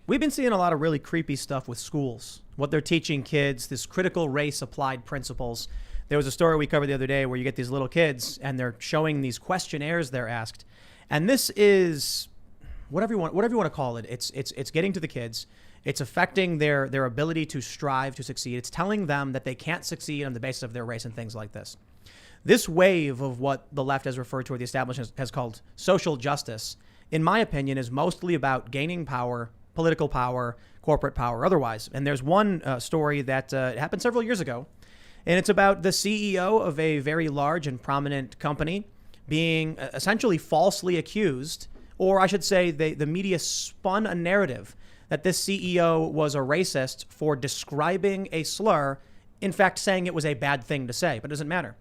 We've been seeing a lot of really creepy stuff with schools, what they're teaching kids, this critical race applied principles. There was a story we covered the other day where you get these little kids and they're showing these questionnaires they're asked. And this is whatever you want to call it. It's getting to the kids. It's affecting their ability to strive to succeed. It's telling them that they can't succeed on the basis of their race and things like this. This wave of what the left has referred to, or the establishment has called social justice, in my opinion, is mostly about gaining power, political power, corporate power, otherwise. And there's one story that happened several years ago, and it's about the CEO of a very large and prominent company being essentially falsely accused, or I should say the media spun a narrative that this CEO was a racist for describing a slur, in fact, saying it was a bad thing to say, but it doesn't matter.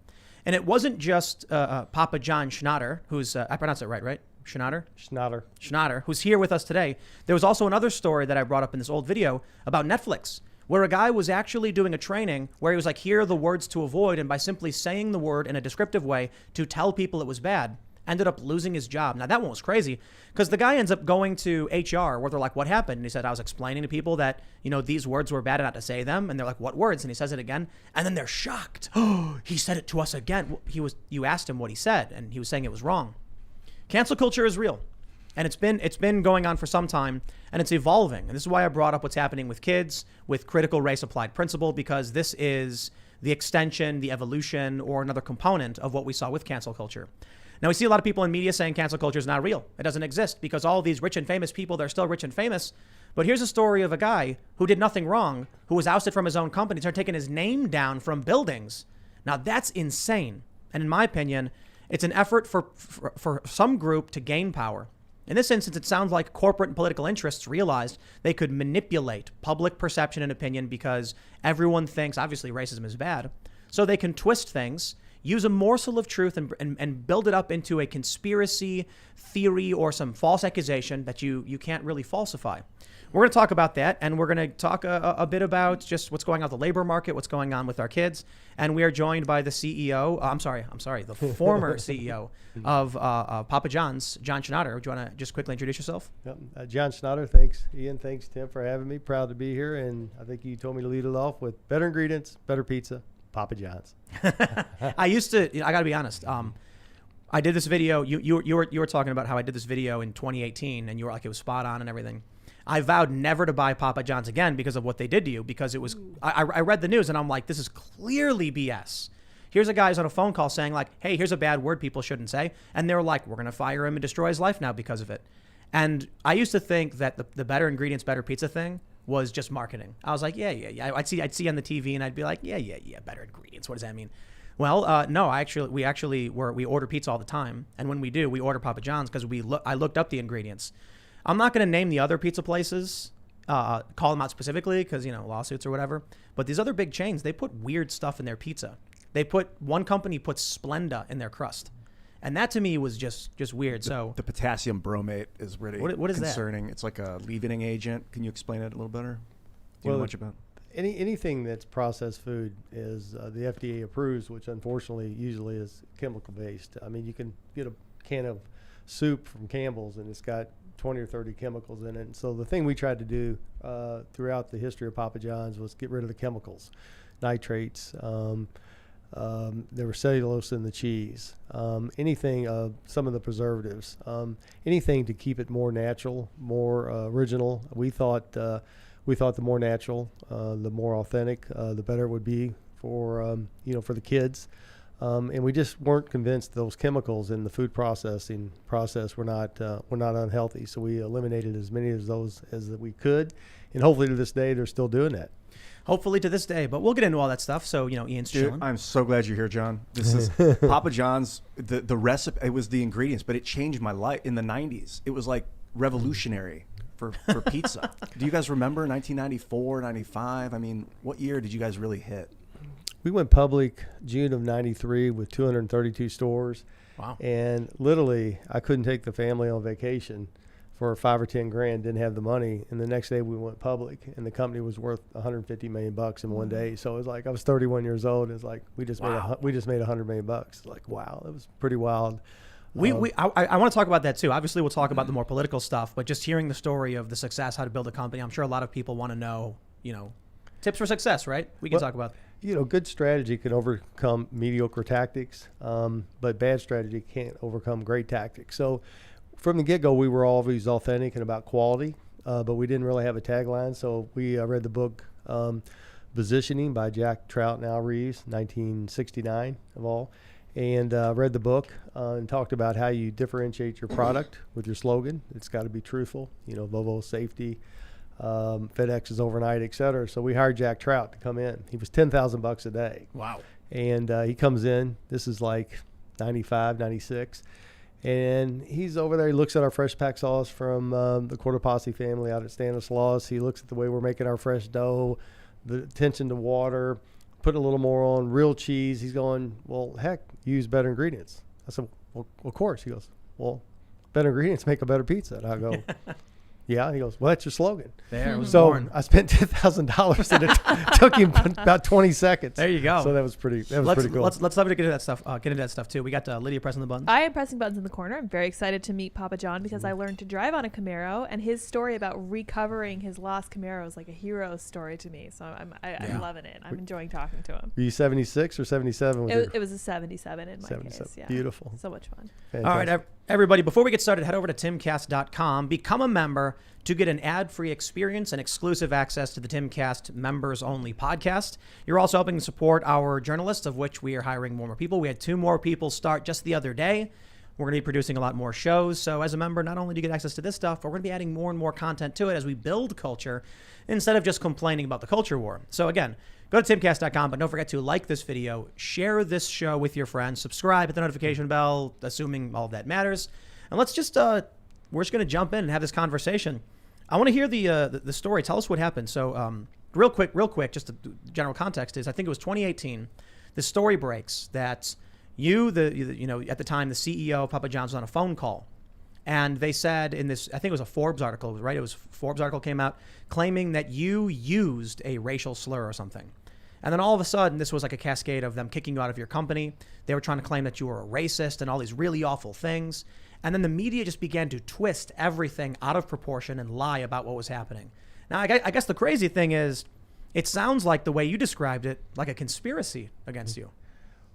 And it wasn't just Papa John Schnatter, who's, I pronounced it right? Schnatter, who's here with us today. There was also another story that I brought up in this old video about Netflix, where a guy was actually doing a training where he was like, here are the words to avoid. And by simply saying the word in a descriptive way to tell people it was bad, ended up losing his job. Now, that one was crazy because the guy ends up going to HR where they're like, what happened? And he said, I was explaining to people that, these words were bad and not to say them. And they're like, what words? And he says it again. And then they're shocked. Oh, he said it to us again. You asked him what he said and he was saying it was wrong. Cancel culture is real. And it's been going on for some time and it's evolving. And this is why I brought up what's happening with kids with critical race applied principle, because this is the extension, the evolution, or another component of what we saw with cancel culture. Now, we see a lot of people in media saying cancel culture is not real. It doesn't exist because all these rich and famous people, they're still rich and famous. But here's a story of a guy who did nothing wrong, who was ousted from his own company, started taking his name down from buildings. Now, that's insane. And in my opinion, it's an effort for some group to gain power. In this instance, it sounds like corporate and political interests realized they could manipulate public perception and opinion because everyone thinks, obviously, racism is bad. So they can twist things, use a morsel of truth and build it up into a conspiracy theory or some false accusation that you can't really falsify. We're going to talk about that, and we're going to talk a bit about just what's going on with the labor market, what's going on with our kids. And we are joined by the CEO, the former CEO of Papa John's, John Schnatter. Do you want to just quickly introduce yourself? Yep. John Schnatter. Thanks, Ian. Thanks, Tim, for having me. Proud to be here. And I think you told me to lead it off with better ingredients, better pizza, Papa John's. I got to be honest. I did this video. You were talking about how I did this video in 2018, and you were like, it was spot on and everything. I vowed never to buy Papa John's again because of what they did to you, because it was, I read the news and I'm like, this is clearly BS. Here's a guy who's on a phone call saying like, hey, here's a bad word people shouldn't say. And they're like, we're going to fire him and destroy his life now because of it. And I used to think that the better ingredients, better pizza thing was just marketing. I was like, yeah. I'd see on the TV and I'd be like, yeah, better ingredients. What does that mean? Well, no, we order pizza all the time. And when we do, we order Papa John's because I looked up the ingredients. I'm not going to name the other pizza places, call them out specifically because, lawsuits or whatever. But these other big chains, they put weird stuff in their pizza. One company puts Splenda in their crust. And that to me was just weird. The potassium bromate is really what is concerning. That? It's like a leavening agent. Can you explain it a little better? Do you know much about it? Anything that's processed food is the FDA approves, which unfortunately usually is chemical based. I mean, you can get a can of soup from Campbell's and it's got 20 or 30 chemicals in it. And so the thing we tried to do throughout the history of Papa John's was get rid of the chemicals, nitrates. There was cellulose in the cheese, anything, some of the preservatives, anything to keep it more natural, more original. We thought the more natural, the more authentic, the better it would be for for the kids. And we just weren't convinced those chemicals in the food processing process were not unhealthy. So we eliminated as many of those as we could, and hopefully to this day they're still doing that. Hopefully to this day, but we'll get into all that stuff. So Ian's chilling. I'm so glad you're here, John. This is Papa John's. The recipe, it was the ingredients, but it changed my life in the 90s. It was like revolutionary for pizza. Do you guys remember 1994, 95? I mean, what year did you guys really hit? We went public June of 93 with 232 stores. Wow. And literally, I couldn't take the family on vacation for $5 or $10 grand, didn't have the money. And the next day we went public and the company was worth $150 million in one day. So it was like, I was 31 years old. It's like, we just made $100 million. Like, wow, that was pretty wild. I want to talk about that too. Obviously, we'll talk about the more political stuff, but just hearing the story of the success, how to build a company, I'm sure a lot of people want to know, tips for success, right? We can talk about that. Good strategy can overcome mediocre tactics, but bad strategy can't overcome great tactics. So from the get-go, we were always authentic and about quality, but we didn't really have a tagline. So we read the book Positioning by Jack Trout and Al Reeves, 1969 of all, and read the book and talked about how you differentiate your product with your slogan. It's got to be truthful, Volvo safety, FedEx is overnight, et cetera. So we hired Jack Trout to come in. He was $10,000 a day. Wow. And he comes in, this is like 95, 96. And he's over there. He looks at our fresh pack sauce from the Quarter Posse family out at Stanislaus. He looks at the way we're making our fresh dough, the attention to water, put a little more on, real cheese. He's going, well, heck, use better ingredients. I said, well, of course. He goes, well, better ingredients make a better pizza. And I go, yeah. He goes, well, that's your slogan. There it was so born. I spent $10,000 and it took him about 20 seconds. There you go. So that was pretty cool. Let's get into that stuff. Get into that stuff too. We got Lydia pressing the buttons. I am pressing buttons in the corner. I'm very excited to meet Papa John because I learned to drive on a Camaro, and his story about recovering his lost Camaro is like a hero story to me. So I'm loving it. I'm enjoying talking to him. Were you 76 or 77? It was a 77 in my 77. case. Yeah. Beautiful. So much fun. Fantastic. All right, everybody, before we get started, head over to timcast.com, become a member to get an ad-free experience and exclusive access to the Timcast members-only podcast. You're also helping to support our journalists, of which we are hiring more people. We had 2 more people start just the other day. We're going to be producing a lot more shows. So as a member, not only do you get access to this stuff, but we're going to be adding more and more content to it as we build culture instead of just complaining about the culture war. So again, go to timcast.com, but don't forget to like this video, share this show with your friends, subscribe, hit the notification bell, assuming all of that matters. And let's just, we're just going to jump in and have this conversation. I want to hear the story. Tell us what happened. So real quick, just the general context is, I think it was 2018, the story breaks that at the time, the CEO of Papa John's was on a phone call. And they said in this, I think it was a Forbes article, right? It was Forbes article came out claiming that you used a racial slur or something. And then all of a sudden, this was like a cascade of them kicking you out of your company. They were trying to claim that you were a racist and all these really awful things. And then the media just began to twist everything out of proportion and lie about what was happening. Now, I guess the crazy thing is, it sounds like the way you described it, like a conspiracy against you.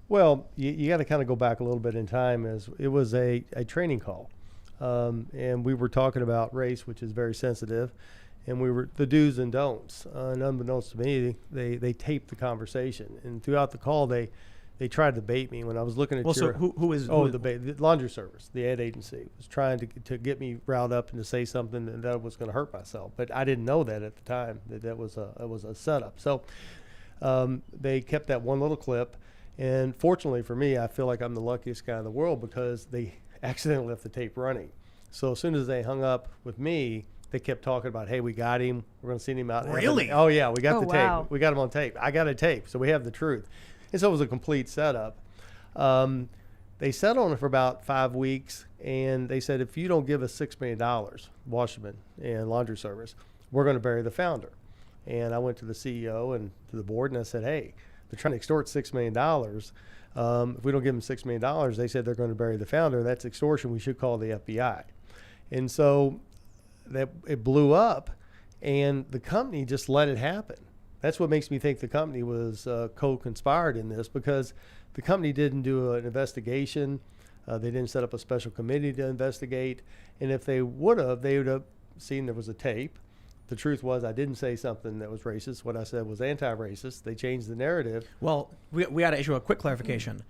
Well, you got to kind of go back a little bit in time, as it was a training call. And we were talking about race, which is very sensitive. And we were the do's and don'ts. And unbeknownst to me, they taped the conversation. And throughout the call, they tried to bait me when I was looking at So who is the laundry service, the ad agency, was trying to get me riled up and to say something that was going to hurt myself. But I didn't know that at the time, that was a setup. So they kept that one little clip. And fortunately for me, I feel like I'm the luckiest guy in the world because they accidentally left the tape running. So as soon as they hung up with me, they kept talking about, hey, we got him. We're going to send him out. Really? Oh, yeah, we got the wow. tape. We got him on tape. I got a tape, so we have the truth. And so it was a complete setup. They sat on it for about 5 weeks, and they said, if you don't give us $6 million, Washington and laundry service, we're going to bury the founder. And I went to the CEO and to the board, and I said, hey, they're trying to extort $6 million. If we don't give them $6 million, they said they're going to bury the founder. That's extortion. We should call the FBI. And so that it blew up, and the company just let it happen. That's what makes me think the company was co-conspired in this, because the company didn't do an investigation. They didn't set up a special committee to investigate. And if they would have, they would have seen there was a tape. The truth was, I didn't say something that was racist. What I said was anti-racist. They changed the narrative. Well, we got to issue a quick clarification.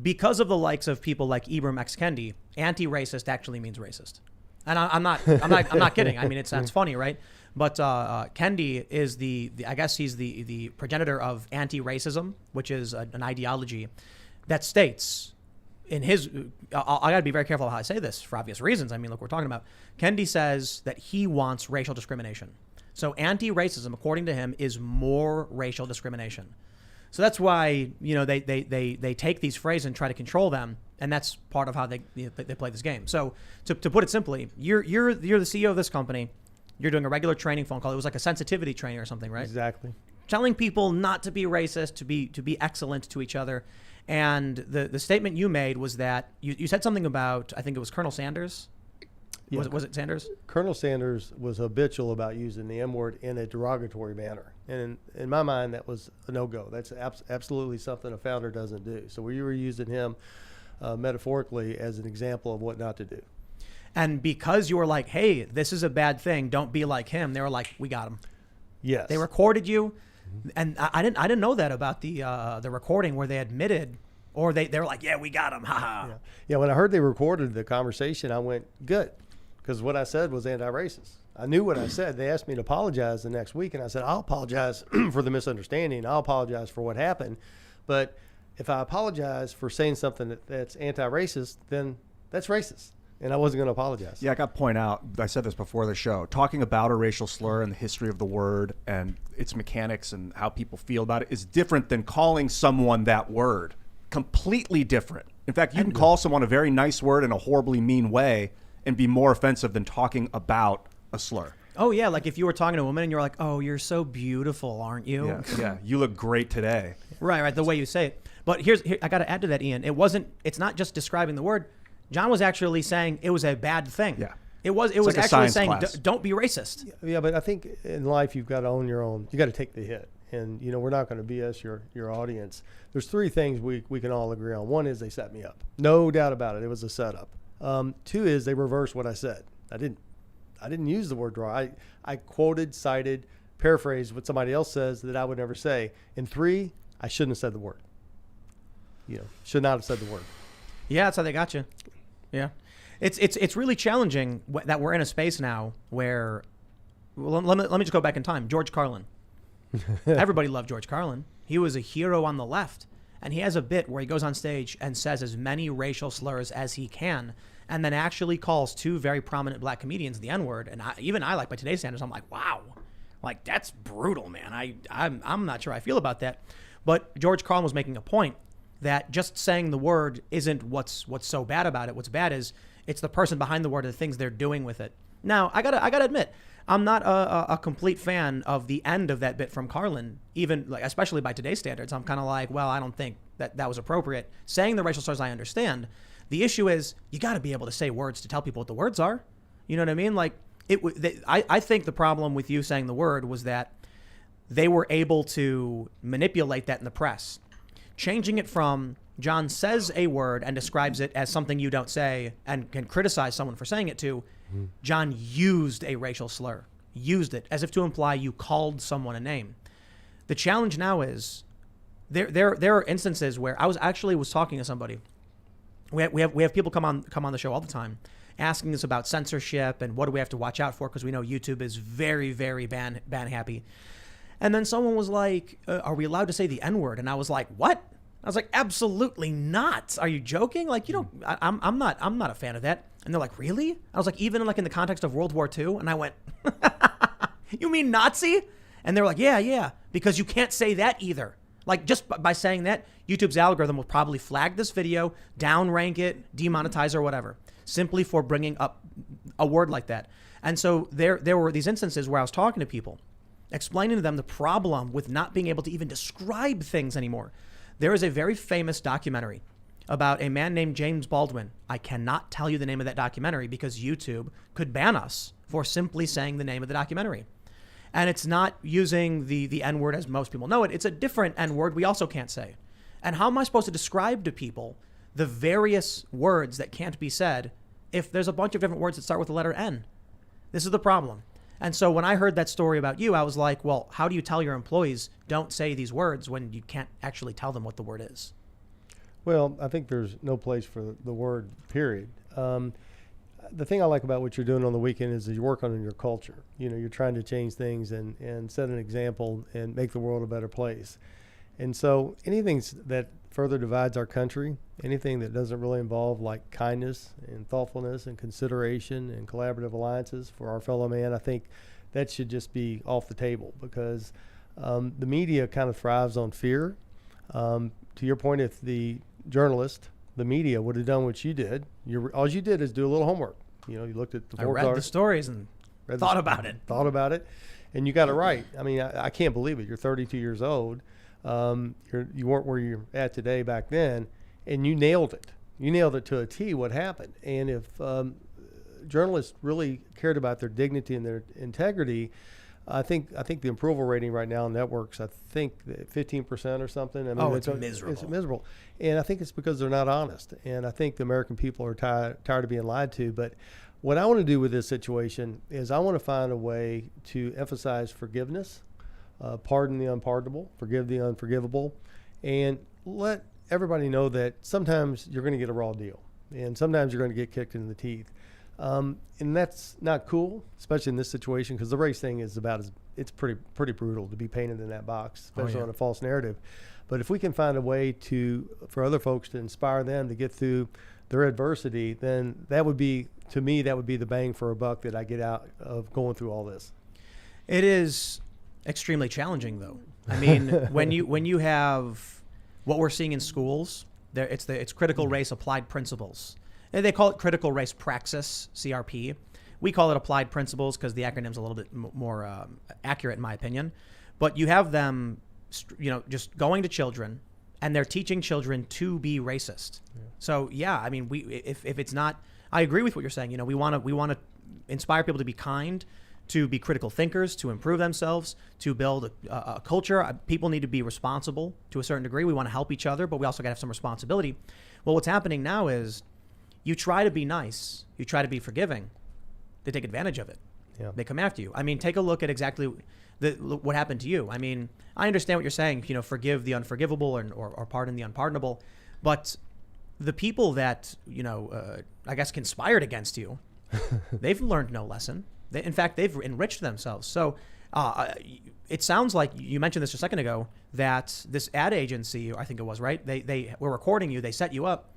Because of the likes of people like Ibram X. Kendi, anti-racist actually means racist. And I'm not kidding. I mean, it sounds funny, right? But Kendi is I guess he's the progenitor of anti-racism, which is an ideology that states in his, I got to be very careful how I say this for obvious reasons. I mean, look, we're talking about, Kendi says that he wants racial discrimination. So anti-racism, according to him, is more racial discrimination. So that's why, they take these phrases and try to control them. And that's part of how they play this game. So to put it simply, you're the CEO of this company. You're doing a regular training phone call. It was like a sensitivity training or something, right? Exactly. telling people not to be racist, to be excellent to each other. And the statement you made was that you said something about, I think it was Colonel Sanders. Yeah. Was it Sanders? Colonel Sanders was habitual about using the M word in a derogatory manner. And in my mind, that was a no-go. That's absolutely something a founder doesn't do. So we were using him metaphorically as an example of what not to do. And because you were like, hey, this is a bad thing, don't be like him, they were like, we got him. Yes. They recorded you. And I didn't know that about the recording where they admitted, or they were like, yeah, we got him. Yeah. Yeah, when I heard they recorded the conversation, I went, good. Because what I said was anti-racist. I knew what I said. They asked me to apologize the next week, and I said, I'll apologize for the misunderstanding. I'll apologize for what happened. But if I apologize for saying something that's anti-racist, then that's racist. And I wasn't going to apologize. Yeah, I got to point out, I said this before the show, talking about a racial slur and the history of the word and its mechanics and how people feel about it is different than calling someone that word. Completely different. In fact, you can call someone a very nice word in a horribly mean way and be more offensive than talking about a slur. Oh, yeah, like if you were talking to a woman and you're like, oh, you're so beautiful, aren't you? Yeah, you look great today. Right, the way you say it. But here I got to add to that, Ian. It's not just describing the word. John was actually saying it was a bad thing. Yeah. It was like actually saying don't be racist. Yeah, but I think in life you've got to own your own. You got to take the hit. And, we're not going to BS your audience. There's three things we can all agree on. One is they set me up. No doubt about it. It was a setup. Two is they reversed what I said. I didn't use the word draw. I quoted, cited, paraphrased what somebody else says that I would never say. And three, I shouldn't have said the word. Should not have said the word. Yeah, that's how they got you. Yeah. It's really challenging that we're in a space now where, well, let me just go back in time. George Carlin. Everybody loved George Carlin. He was a hero on the left. And he has a bit where he goes on stage and says as many racial slurs as he can, and then actually calls two very prominent black comedians the N-word. And I like by today's standards, I'm like, wow, like that's brutal, man. I'm not sure I feel about that. But George Carlin was making a point that just saying the word isn't what's so bad about it. What's bad is it's the person behind the word and the things they're doing with it. Now, I gotta admit, I'm not a complete fan of the end of that bit from Carlin, even like, especially by today's standards. I'm kind of like, well, I don't think that was appropriate. Saying the racial slurs, I understand. The issue is you got to be able to say words to tell people what the words are. You know what I mean? Like I think the problem with you saying the word was that they were able to manipulate that in the press, changing it from John says a word and describes it as something you don't say and can criticize someone for saying it to. John used a racial slur, used it as if to imply you called someone a name. The challenge now is there are instances where I was talking to somebody. We have people come on the show all the time asking us about censorship and what do we have to watch out for because we know YouTube is very, very ban happy. And then someone was like, are we allowed to say the N-word? And I was like, what? I was like, absolutely not. Are you joking? Like, I'm not a fan of that. And they're like, really? I was like, even like in the context of World War II? And I went, you mean Nazi? And they were like, yeah, because you can't say that either. Like just by saying that, YouTube's algorithm will probably flag this video, downrank it, demonetize or whatever, simply for bringing up a word like that. And so there were these instances where I was talking to people, explaining to them the problem with not being able to even describe things anymore. There is a very famous documentary about a man named James Baldwin. I cannot tell you the name of that documentary because YouTube could ban us for simply saying the name of the documentary. And it's not using the N-word as most people know it. It's a different N-word we also can't say. And how am I supposed to describe to people the various words that can't be said if there's a bunch of different words that start with the letter N? This is the problem. And so when I heard that story about you, I was like, well, how do you tell your employees don't say these words when you can't actually tell them what the word is? Well, I think there's no place for the word, period. The thing I like about what you're doing on the weekend is that you work on your culture. You're trying to change things and set an example and make the world a better place. And so anything that further divides our country, anything that doesn't really involve like kindness and thoughtfulness and consideration and collaborative alliances for our fellow man, I think that should just be off the table because the media kind of thrives on fear. To your point, if the journalist, the media would have done what you did, all you did is do a little homework. You looked at the I read the stories and thought about it. And you got it right. I mean, I can't believe it. You're 32 years old. You weren't where you're at today back then, and you nailed it. You nailed it to a T what happened. And if journalists really cared about their dignity and their integrity, I think the approval rating right now on networks, I think 15% or something. I mean, it's miserable. It's miserable. And I think it's because they're not honest. And I think the American people are tired of being lied to. But what I want to do with this situation is I want to find a way to emphasize forgiveness, pardon the unpardonable, forgive the unforgivable, and let everybody know that sometimes you're going to get a raw deal. And sometimes you're going to get kicked in the teeth. And that's not cool, especially in this situation, because the race thing is it's pretty brutal to be painted in that box, especially on a false narrative. But if we can find a way for other folks to inspire them to get through their adversity, then that would be, to me, that would be the bang for a buck that I get out of going through all this. It is extremely challenging, though. I mean, when you have what we're seeing in schools, it's critical race applied principles. And they call it critical race praxis, CRP. We call it applied principles because the acronym's a little bit more accurate, in my opinion. But you have them, just going to children, and they're teaching children to be racist. Yeah. So yeah, I mean, if it's not, I agree with what you're saying. We want to inspire people to be kind, to be critical thinkers, to improve themselves, to build a culture. People need to be responsible to a certain degree. We want to help each other, but we also got to have some responsibility. Well, what's happening now is, you try to be nice, you try to be forgiving, they take advantage of it. Yeah. They come after you. I mean, take a look at exactly what happened to you. I mean, I understand what you're saying, forgive the unforgivable or pardon the unpardonable, but the people that, I guess conspired against you, they've learned no lesson. In fact, they've enriched themselves. So it sounds like, you mentioned this a second ago, that this ad agency, I think it was, right? They were recording you, they set you up,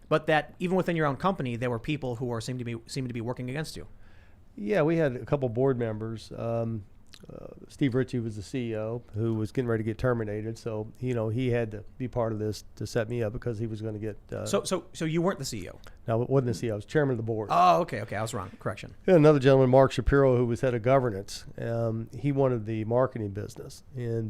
but that even within your own company, there were people who seemed to be working against you. Yeah, we had a couple board members. Steve Ritchie was the CEO who was getting ready to get terminated. So, he had to be part of this to set me up because he was going to get. So you weren't the CEO? No, it wasn't the CEO. I was chairman of the board. Oh, okay. I was wrong. Correction. We had another gentleman, Mark Shapiro, who was head of governance. He wanted the marketing business. And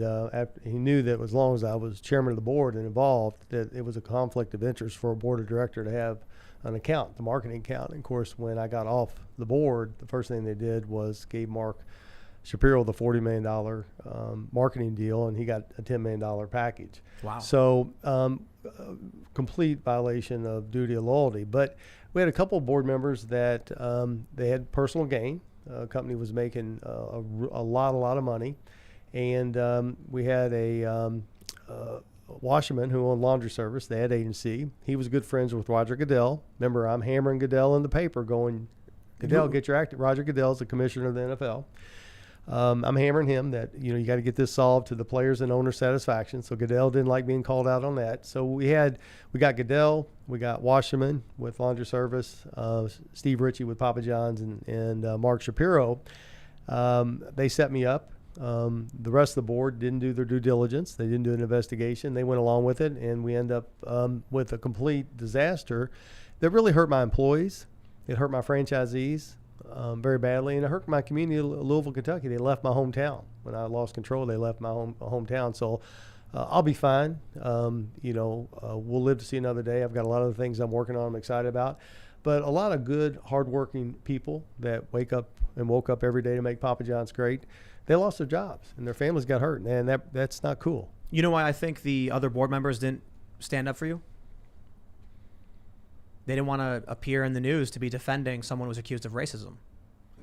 he knew that as long as I was chairman of the board and involved, that it was a conflict of interest for a board of director to have an account, the marketing account. And of course, when I got off the board, the first thing they did was gave Mark Shapiro the $40 million marketing deal, and he got a $10 million package. Wow. So complete violation of duty of loyalty. But we had a couple of board members that they had personal gain. The company was making a lot of money. And we had a washerman who owned laundry service, the ad agency. He was good friends with Roger Goodell. Remember, I'm hammering Goodell in the paper going, Goodell, get your act. Roger Goodell's the commissioner of the NFL. I'm hammering him that, you got to get this solved to the players and owner satisfaction. So Goodell didn't like being called out on that. So we got Goodell, we got Washerman with laundry service, Steve Ritchie with Papa John's, and Mark Shapiro. They set me up. The rest of the board didn't do their due diligence. They didn't do an investigation. They went along with it, and we end up with a complete disaster that really hurt my employees. It hurt my franchisees very badly, and it hurt my community of Louisville, Kentucky. They left my hometown. When I lost control, they left my hometown. So I'll be fine. We'll live to see another day. I've got a lot of the things I'm working on I'm excited about. But a lot of good, hardworking people that woke up every day to make Papa John's great, they lost their jobs, and their families got hurt, and that's not cool. You know why I think the other board members didn't stand up for you? They didn't want to appear in the news to be defending someone who was accused of racism.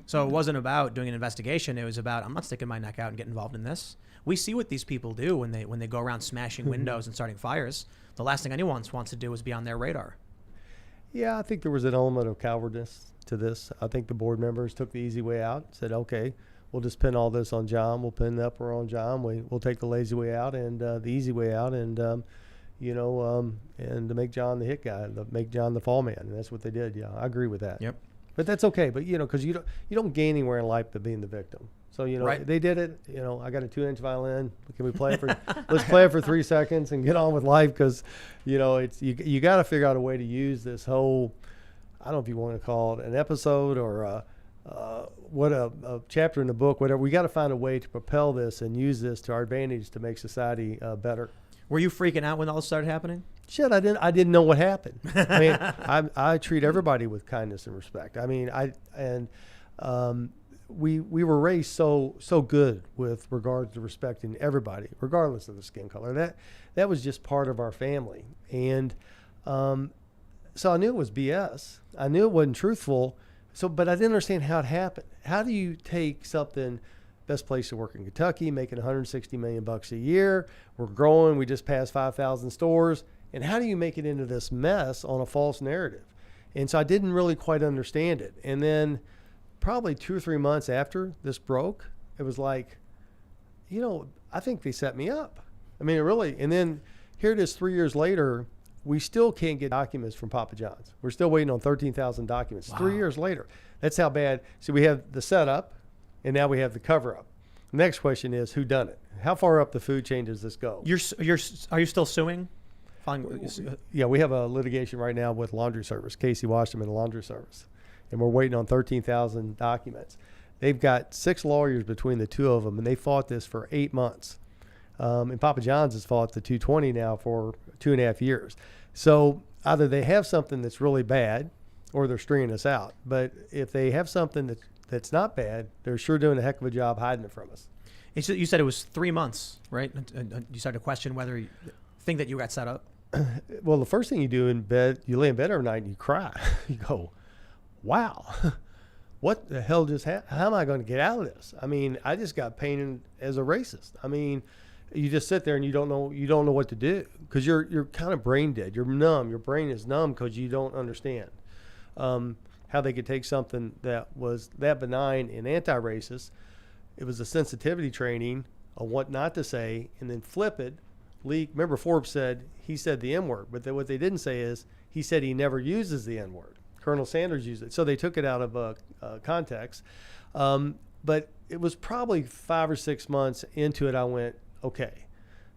So it wasn't about doing an investigation. It was about, I'm not sticking my neck out and getting involved in this. We see what these people do when they go around smashing windows and starting fires. The last thing anyone wants to do is be on their radar. Yeah, I think there was an element of cowardice to this. I think the board members took the easy way out, said, okay, we'll just pin all this on John. We'll pin the uproar on John. We'll take the lazy way out and the easy way out, and and to make John the hit guy, to make John the fall man. And that's what they did. Yeah, I agree with that. Yep. But that's okay. But, because you don't gain anywhere in life by being the victim. So, right. They did it. I got a 2-inch violin. Can we play it for, let's play it for 3 seconds and get on with life. Cause it's, you got to figure out a way to use this whole, I don't know if you want to call it an episode or what a chapter in the book, whatever. We got to find a way to propel this and use this to our advantage to make society better. Were you freaking out when all this started happening? Shit, I didn't know what happened. I mean, I treat everybody with kindness and respect. I mean, we were raised so good with regards to respecting everybody, regardless of the skin color. That was just part of our family. And so I knew it was BS. I knew it wasn't truthful. But I didn't understand how it happened. How do you take something, best place to work in Kentucky, making $160 million a year? We're growing. We just passed 5,000 stores. And how do you make it into this mess on a false narrative? And so I didn't really quite understand it. And then probably 2 or 3 months after this broke, it was like, I think they set me up. I mean, it really, and then here it is 3 years later, we still can't get documents from Papa John's. We're still waiting on 13,000 documents. Wow. 3 years later. That's how bad. So we have the setup, and now we have the cover-up. The next question is, who done it? How far up the food chain does this go? Are you still suing? Yeah, we have a litigation right now with Laundry Service, Casey Washington Laundry Service, and we're waiting on 13,000 documents. They've got 6 lawyers between the two of them, and they fought this for 8 months. And Papa John's has fought the 220 now for 2.5 years. So either they have something that's really bad or they're stringing us out. But if they have something that's not bad, they're sure doing a heck of a job hiding it from us. You said it was 3 months, right? You started to question whether you think that you got set up. Well, the first thing you do in bed, you lay in bed every night and you cry. You go, wow, what the hell just happened? How am I going to get out of this? I mean, I just got painted as a racist. I mean, you just sit there and you don't know what to do because you're kind of brain dead. You're numb. Your brain is numb because you don't understand how they could take something that was that benign and anti-racist. It was a sensitivity training on what not to say, and then flip it. Remember Forbes said he said the N-word, but what they didn't say is he said he never uses the N-word. Colonel Sanders used it, so they took it out of context. But it was probably 5 or 6 months into it. I went, okay,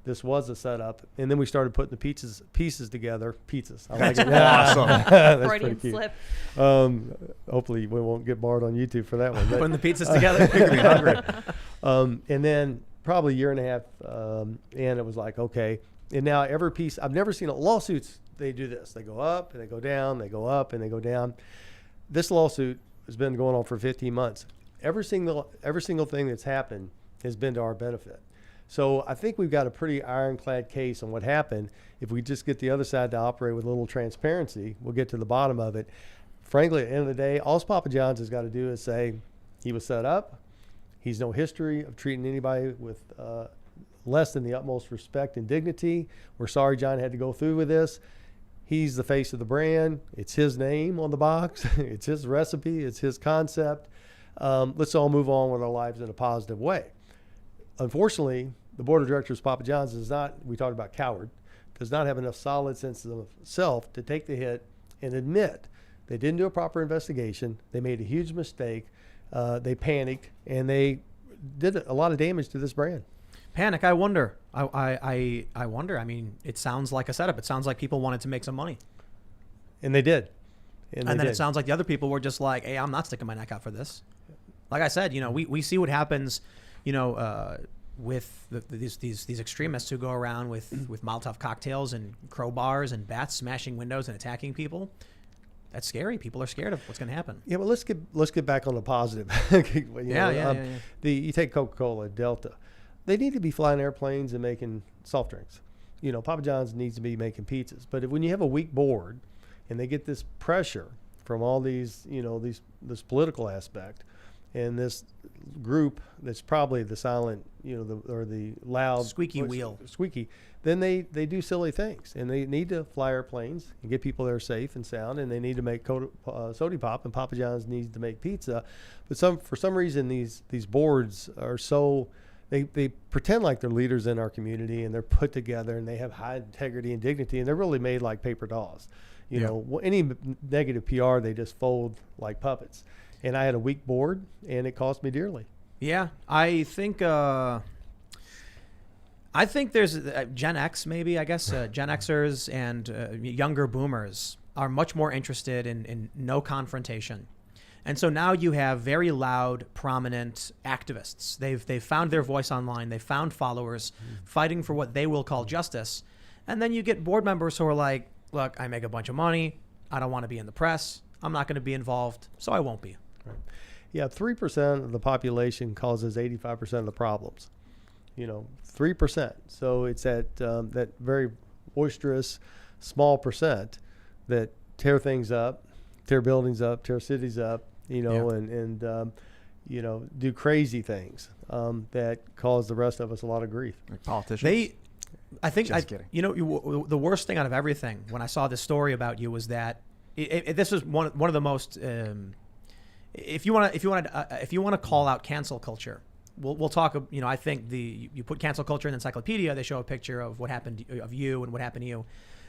this was a setup. And then we started putting the pieces together. Pizzas. I like it. Awesome. That's Freudian pretty cute. slip. Hopefully we won't get barred on YouTube for that one. Putting the pizzas together. You're gonna be hungry. And then probably a year and a half, and it was like, okay. And now every piece, I've never seen lawsuits. They do this. They go up and they go down. They go up and they go down. This lawsuit has been going on for 15 months. Every single thing that's happened has been to our benefit. So I think we've got a pretty ironclad case on what happened. If we just get the other side to operate with a little transparency, we'll get to the bottom of it. Frankly, at the end of the day, all Papa John's has got to do is say he was set up. He's no history of treating anybody with less than the utmost respect and dignity. We're sorry John had to go through with this. He's the face of the brand. It's his name on the box. It's his recipe. It's his concept. Let's all move on with our lives in a positive way. Unfortunately, the board of directors of Papa John's does not, we talked about coward, does not have enough solid sense of self to take the hit and admit they didn't do a proper investigation. They made a huge mistake. They panicked, and they did a lot of damage to this brand. Panic, I wonder. I wonder. I mean, it sounds like a setup. It sounds like people wanted to make some money. And they did. And then it sounds like the other people were just like, hey, I'm not sticking my neck out for this. Like I said, we see what happens, with these extremists who go around with Molotov cocktails and crowbars and bats smashing windows and attacking people. That's scary. People are scared of what's going to happen. Yeah, but let's get back on the positive. You take Coca-Cola, Delta. They need to be flying airplanes and making soft drinks. Papa John's needs to be making pizzas. But when you have a weak board and they get this pressure from all these, this political aspect and this group that's probably the silent, or the loud squeaky wheel, then they do silly things, and they need to fly airplanes and get people there safe and sound, and they need to make soda pop, and Papa John's needs to make pizza. But for some reason these boards are so they pretend like they're leaders in our community, and they're put together, and they have high integrity and dignity, and they're really made like paper dolls. Any negative PR they just fold like puppets. And I had a weak board, and it cost me dearly. Yeah, I think there's Gen X, maybe, I guess. Gen Xers and younger boomers are much more interested in no confrontation, And so now you have very loud, prominent activists. They've found their voice online. They've found followers fighting for what they will call justice. And then you get board members who are like, look, I make a bunch of money. I don't want to be in the press. I'm not going to be involved, so I won't be. Right. Yeah, 3% of the population causes 85% of the problems. 3%. So it's that very boisterous, small percent that tear things up, tear buildings up, tear cities up, and do crazy things that cause the rest of us a lot of grief. Like politicians. Just kidding. The worst thing out of everything when I saw this story about you was that this is one of the most. If you want to call out cancel culture, we'll talk. I think you put cancel culture in the encyclopedia. They show a picture of what happened of you and what happened to you.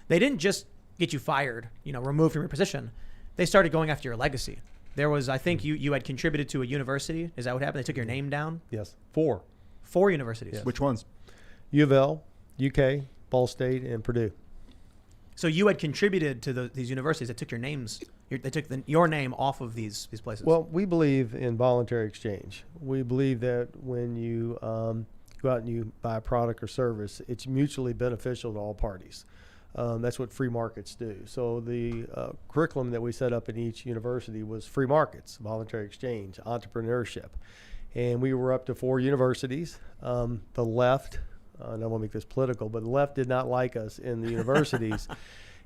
They didn't just get you fired, removed from your position. They started going after your legacy. There was, I think you had contributed to a university. Is that what happened? They took your name down? Yes. 4 universities. Yes. Which ones? U of L, UK, Ball State, and Purdue. So you had contributed to these universities that took your names. They took your name off of these places. Well, we believe in voluntary exchange. We believe that when you go out and you buy a product or service, it's mutually beneficial to all parties. That's what free markets do. So the curriculum that we set up in each university was free markets, voluntary exchange, entrepreneurship. And we were up to 4 universities. The left, I don't want to make this political, but the left did not like us in the universities.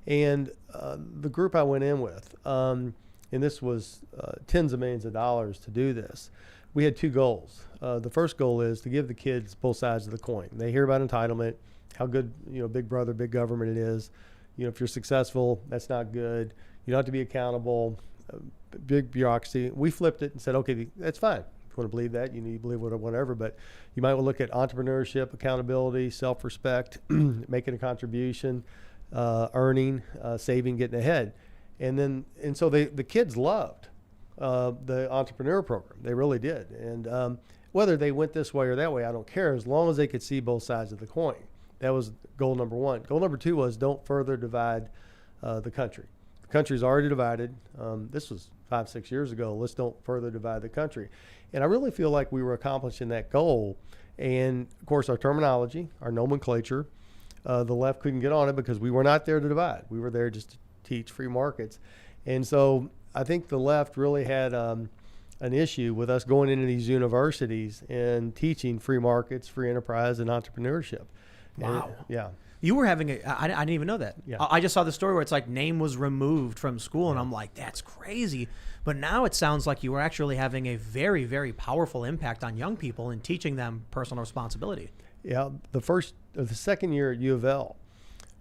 And the group I went in with, and this was tens of millions of dollars to do this, we had 2 goals. The first goal is to give the kids both sides of the coin. They hear about entitlement, how good, big brother, big government it is. If you're successful, that's not good. You don't have to be accountable, big bureaucracy. We flipped it and said, okay, that's fine. If you want to believe that, you need to believe whatever, but you might want to look at entrepreneurship, accountability, self-respect, making a contribution, earning, saving, getting ahead. And so the kids loved the entrepreneur program. They really did. And whether they went this way or that way, I don't care, as long as they could see both sides of the coin. That was goal number 1. Goal number 2 was don't further divide the country. The country's already divided. This was 5-6 years ago. Let's don't further divide the country. And I really feel like we were accomplishing that goal. And of course, our terminology, our nomenclature, the left couldn't get on it because we were not there to divide. We were there just to teach free markets. And so I think the left really had an issue with us going into these universities and teaching free markets, free enterprise, and entrepreneurship. Wow. And, yeah. You were having I didn't even know that. Yeah. I just saw the story where it's like name was removed from school, and I'm like, that's crazy. But now it sounds like you were actually having a very, very powerful impact on young people and teaching them personal responsibility. Yeah. The second year at U of L,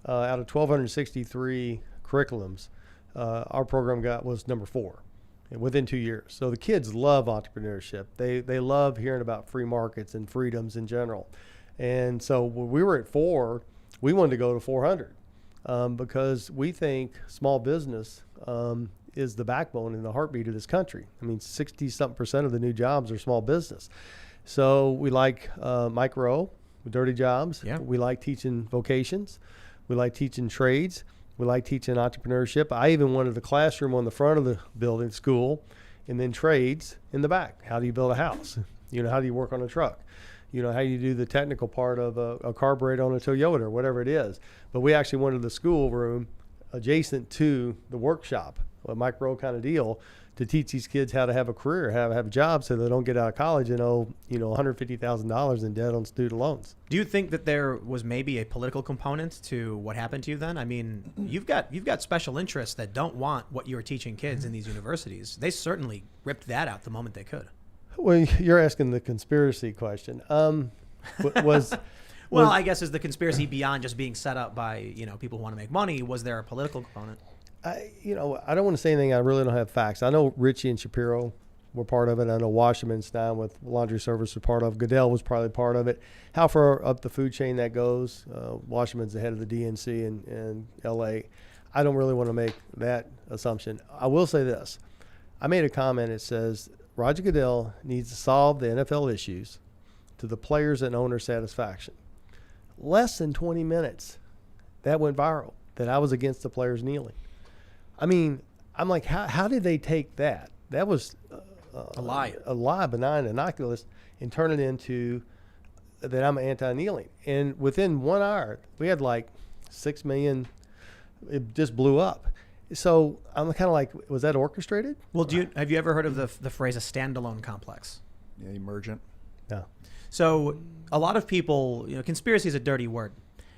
out of 1,263 curriculums, our program was number 4 within 2 years. So the kids love entrepreneurship. They love hearing about free markets and freedoms in general. And so when we were at 4, we wanted to go to 400 because we think small business is the backbone and the heartbeat of this country. I mean, 60-something% of the new jobs are small business. So we like micro, dirty jobs. Yeah. We like teaching vocations. We like teaching trades. We like teaching entrepreneurship. I even wanted the classroom on the front of the building, school, and then trades in the back. How do you build a house? How do you work on a truck? How you do the technical part of a carburetor on a Toyota or whatever it is. But we actually wanted the school room adjacent to the workshop, a micro kind of deal, to teach these kids how to have a career, how to have a job so they don't get out of college and owe, $150,000 in debt on student loans. Do you think that there was maybe a political component to what happened to you then? I mean, you've got special interests that don't want what you were teaching kids in these universities. They certainly ripped that out the moment they could. Well, you're asking the conspiracy question. Well, I guess is the conspiracy beyond just being set up by, people who want to make money? Was there a political component? I don't want to say anything. I really don't have facts. I know Ritchie and Shapiro were part of it. I know Wasserman Stein with laundry service was part of it. Goodell was probably part of it. How far up the food chain that goes, Wasserman's the head of the DNC in L.A. I don't really want to make that assumption. I will say this. I made a comment. It says, Roger Goodell needs to solve the NFL issues to the players and owner satisfaction. Less than 20 minutes, that went viral, that I was against the players kneeling. I mean, I'm like, how did they take that that was A lie. a lie, benign, innocuous, and turn it into that I'm anti-annealing. And within 1 hour, we had like 6 million. It just blew up. So I'm kind of like, was that orchestrated? Well, have you ever heard of the phrase a standalone complex? Yeah, emergent. No. So a lot of people, conspiracy is a dirty word.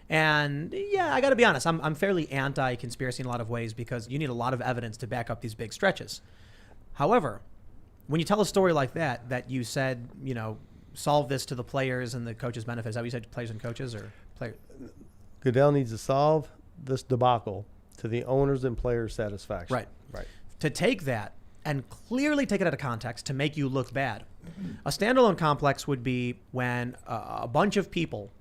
And yeah, I got to be honest, I'm fairly anti-conspiracy in a lot of ways because you need a lot of evidence to back up these big stretches. However, when you tell a story like that you said, solve this to the players and the coaches' benefit, is that what you said, players and coaches, or player? Goodell needs to solve this debacle to the owners and players' satisfaction. Right. To take that and clearly take it out of context to make you look bad. A standalone complex would be when a bunch of people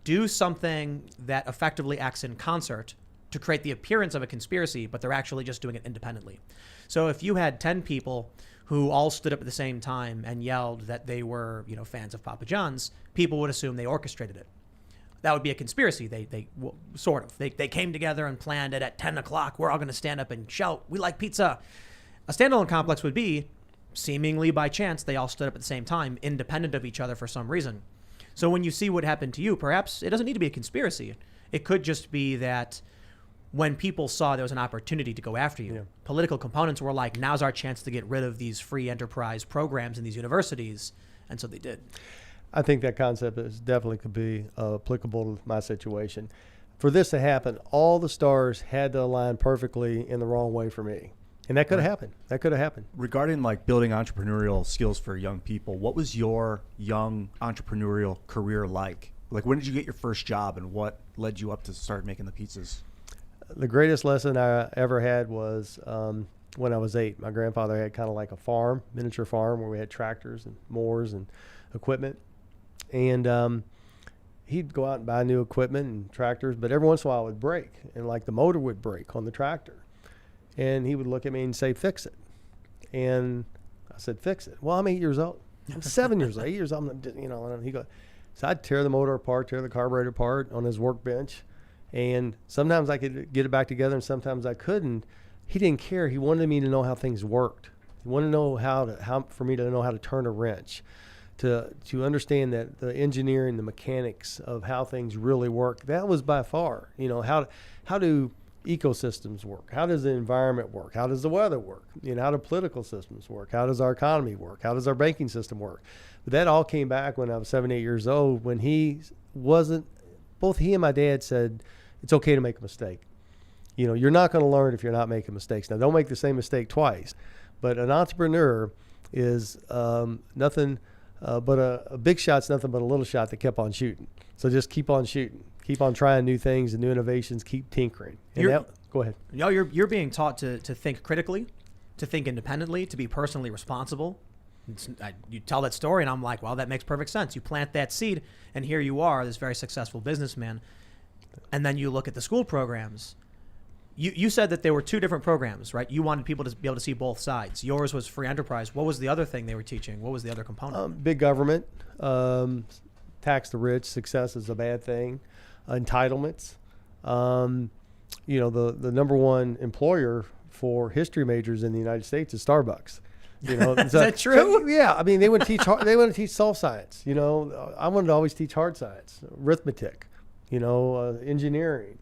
do something that effectively acts in concert to create the appearance of a conspiracy, but they're actually just doing it independently. So if you had 10 people who all stood up at the same time and yelled that they were, fans of Papa John's, people would assume they orchestrated it. That would be a conspiracy. They came together and planned it at 10 o'clock. We're all going to stand up and shout, "We like pizza." A standalone complex would be, seemingly by chance, they all stood up at the same time, independent of each other for some reason. So when you see what happened to you, perhaps it doesn't need to be a conspiracy. It could just be that when people saw there was an opportunity to go after you, political components were like, now's our chance to get rid of these free enterprise programs in these universities. And so they did. I think that concept definitely could be applicable to my situation. For this to happen, all the stars had to align perfectly in the wrong way for me. And that could have happened. That could have happened. Regarding like building entrepreneurial skills for young people, what was your young entrepreneurial career like? Like, when did you get your first job and what led you up to start making the pizzas? The greatest lesson I ever had was when I was 8. My grandfather had kind of like a farm, miniature farm, where we had tractors and mowers and equipment. And he'd go out and buy new equipment and tractors, but every once in a while it would break, and like the motor would break on the tractor. And he would look at me and say, "Fix it." And I said, "Fix it." Well, I'm 8 years old. I'm 7 years old, 8 years old. And he goes, so I'd tear the motor apart, tear the carburetor apart on his workbench. And sometimes I could get it back together and sometimes I couldn't. He didn't care. He wanted me to know how things worked. He wanted to know for me to know how to turn a wrench, to understand that the engineering, the mechanics of how things really work. That was by far, how do ecosystems work? How does the environment work? How does the weather work? How do political systems work? How does our economy work? How does our banking system work? But that all came back when I was 7, 8 years old, when both he and my dad said, it's okay to make a mistake. You're not going to learn if you're not making mistakes. Now, don't make the same mistake twice. But an entrepreneur is nothing but a big shot's nothing but a little shot that kept on shooting. So just keep on shooting. Keep on trying new things and new innovations. Keep tinkering. Go ahead. You're being taught to think critically, to think independently, to be personally responsible. You tell that story, and I'm like, well, that makes perfect sense. You plant that seed, and here you are, this very successful businessman. And then you look at the school programs. You said that there were 2 different programs, right? You wanted people to be able to see both sides. Yours was free enterprise. What was the other thing they were teaching? What was the other component? Big government, tax the rich, success is a bad thing, entitlements. The number one employer for history majors in the United States is Starbucks. Is that true? So, yeah, I mean, they want to teach soft science. I wanted to always teach hard science, arithmetic, engineering.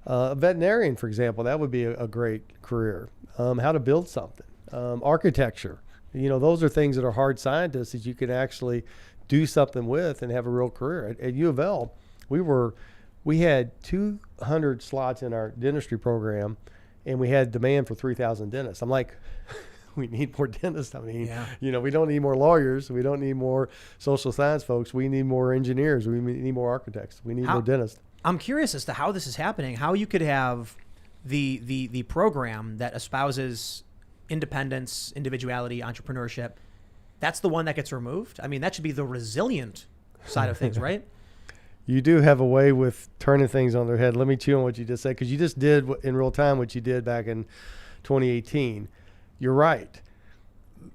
A veterinarian, for example, that would be a great career. How to build something, architecture. Those are things that are hard scientists that you can actually do something with and have a real career. At U of L, we had 200 slots in our dentistry program, and we had demand for 3,000 dentists. I'm like, we need more dentists. I mean, we don't need more lawyers. We don't need more social science folks. We need more engineers. We need more architects. We need more dentists. I'm curious as to how this is happening, how you could have the program that espouses independence, individuality, entrepreneurship. That's the one that gets removed. I mean, that should be the resilient side of things, right? You do have a way with turning things on their head. Let me chew on what you just said, because you just did in real time what you did back in 2018. You're right.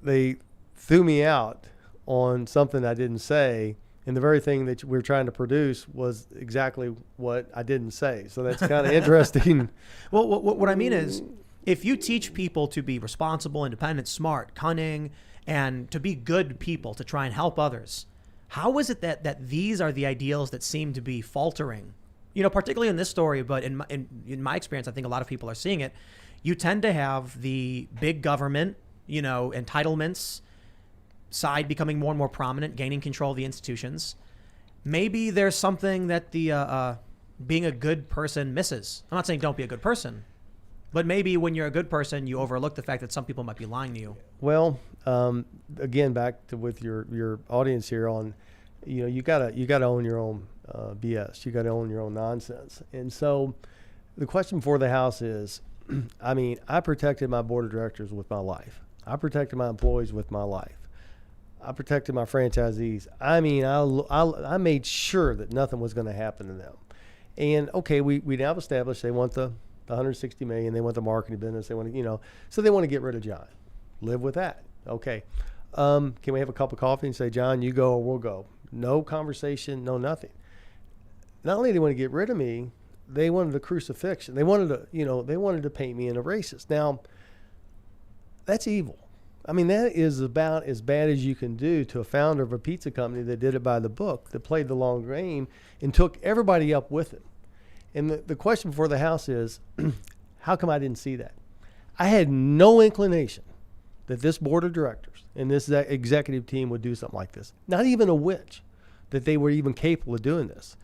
They threw me out on something I didn't say, and the very thing that we're trying to produce was exactly what I didn't say. So that's kind of interesting. Well, what I mean is, if you teach people to be responsible, independent, smart, cunning, and to be good people, to try and help others, how is it that these are the ideals that seem to be faltering? You know, particularly in this story, but in my experience, I think a lot of people are seeing it. You tend to have the big government, you know, entitlements side becoming more and more prominent, gaining control of the institutions. Maybe there's something that the being a good person misses. I'm not saying don't be a good person, but maybe when you're a good person, you overlook the fact that some people might be lying to you. Well, again, back to with your audience here on, you know, you gotta own your own BS. You gotta own your own nonsense. And so, the question for the House is, I mean, I protected my board of directors with my life. I protected my employees with my life. I protected my franchisees. I mean, I made sure that nothing was going to happen to them. And okay, we now have established they want the 160 million. They want the marketing business. They want to, you know, so they want to get rid of John. Live with that. Okay. Can we have a cup of coffee and say, John, you go or we'll go? No conversation, no nothing. Not only do they want to get rid of me, they wanted a crucifixion. They wanted to, you know, they wanted to paint me in a racist. Now, that's evil. I mean, that is about as bad as you can do to a founder of a pizza company that did it by the book, that played the long game and took everybody up with him. And the question before the House is, how come I didn't see that? I had no inclination that this board of directors and this executive team would do something like this. Not even a witch that they were even capable of doing this.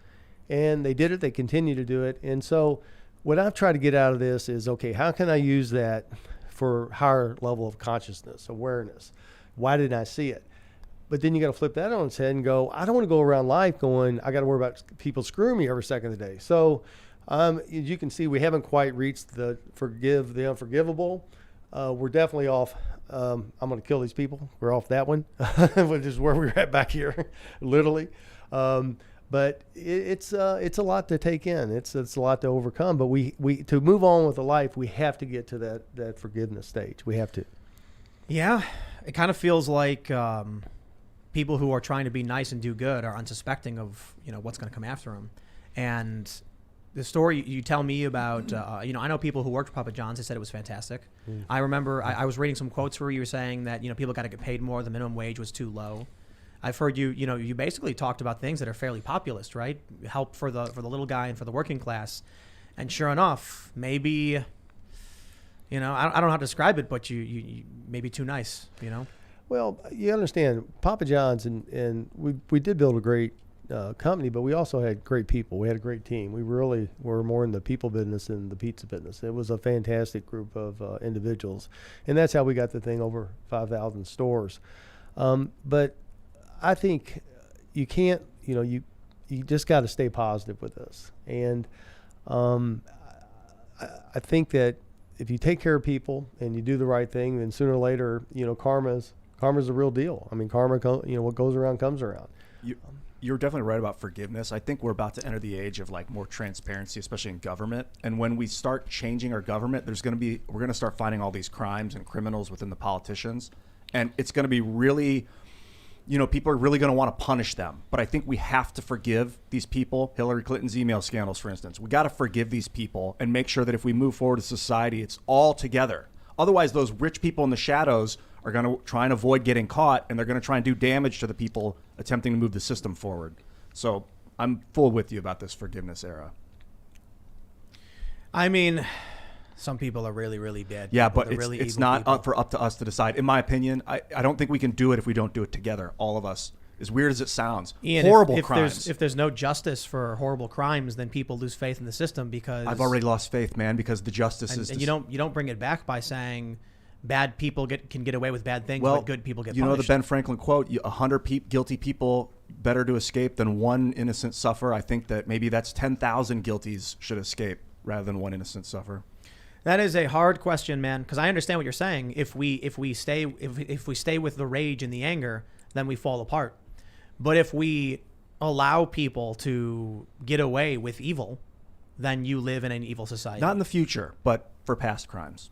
And they did it. They continue to do it. And so what I've tried to get out of this is, okay, how can I use that for higher level of consciousness, awareness? Why didn't I see it? But then you got to flip that on its head and go, I don't want to go around life going, I got to worry about people screwing me every second of the day. So as you can see, we haven't quite reached the forgive the unforgivable. We're definitely off. I'm going to kill these people. We're off that one, which is where we're at back here, literally. But it's a lot to take in. It's a lot to overcome. But we to move on with the life, we have to get to that forgiveness stage. We have to. Yeah, it kind of feels like people who are trying to be nice and do good are unsuspecting of, you know, what's going to come after them. And the story you tell me about, you know, I know people who worked for Papa John's. They said it was fantastic. I remember I was reading some quotes where you were saying that, you know, people got to get paid more. The minimum wage was too low. I've heard you know, you basically talked about things that are fairly populist, right? Help for the little guy and for the working class. And sure enough, maybe, you know, I don't know how to describe it, but you maybe too nice, you know? Well, you understand, Papa John's, and we did build a great company, but we also had great people. We had a great team. We really were more in the people business than the pizza business. It was a fantastic group of individuals. And that's how we got the thing over 5,000 stores. But I think you can't, you know, you just got to stay positive with this. And I think that if you take care of people and you do the right thing, then sooner or later, you know, karma's a real deal. I mean, karma, you know, what goes around comes around. You're definitely right about forgiveness. I think we're about to enter the age of like more transparency, especially in government. And when we start changing our government, we're going to start finding all these crimes and criminals within the politicians. And it's going to be really, you know, people are really going to want to punish them. But I think we have to forgive these people. Hillary Clinton's email scandals, for instance. We got to forgive these people and make sure that if we move forward as society, it's all together. Otherwise, those rich people in the shadows are going to try and avoid getting caught, and they're going to try and do damage to the people attempting to move the system forward. So I'm full with you about this forgiveness era. I mean, some people are really, really bad. Yeah, people. but They're really it's evil not people. up to us to decide. In my opinion, I don't think we can do it if we don't do it together, all of us. As weird as it sounds. Ian, horrible if crimes. If there's no justice for horrible crimes, then people lose faith in the system because I've already lost faith, man, because the justice is... And you don't bring it back by saying bad people can get away with bad things, well, but good people get you punished. know the Ben Franklin quote, 100 guilty people better to escape than one innocent suffer. I think that maybe that's 10,000 guilties should escape rather than one innocent suffer. That is a hard question, man, because I understand what you're saying. If we stay with the rage and the anger, then we fall apart. But if we allow people to get away with evil, then you live in an evil society. Not in the future, but for past crimes.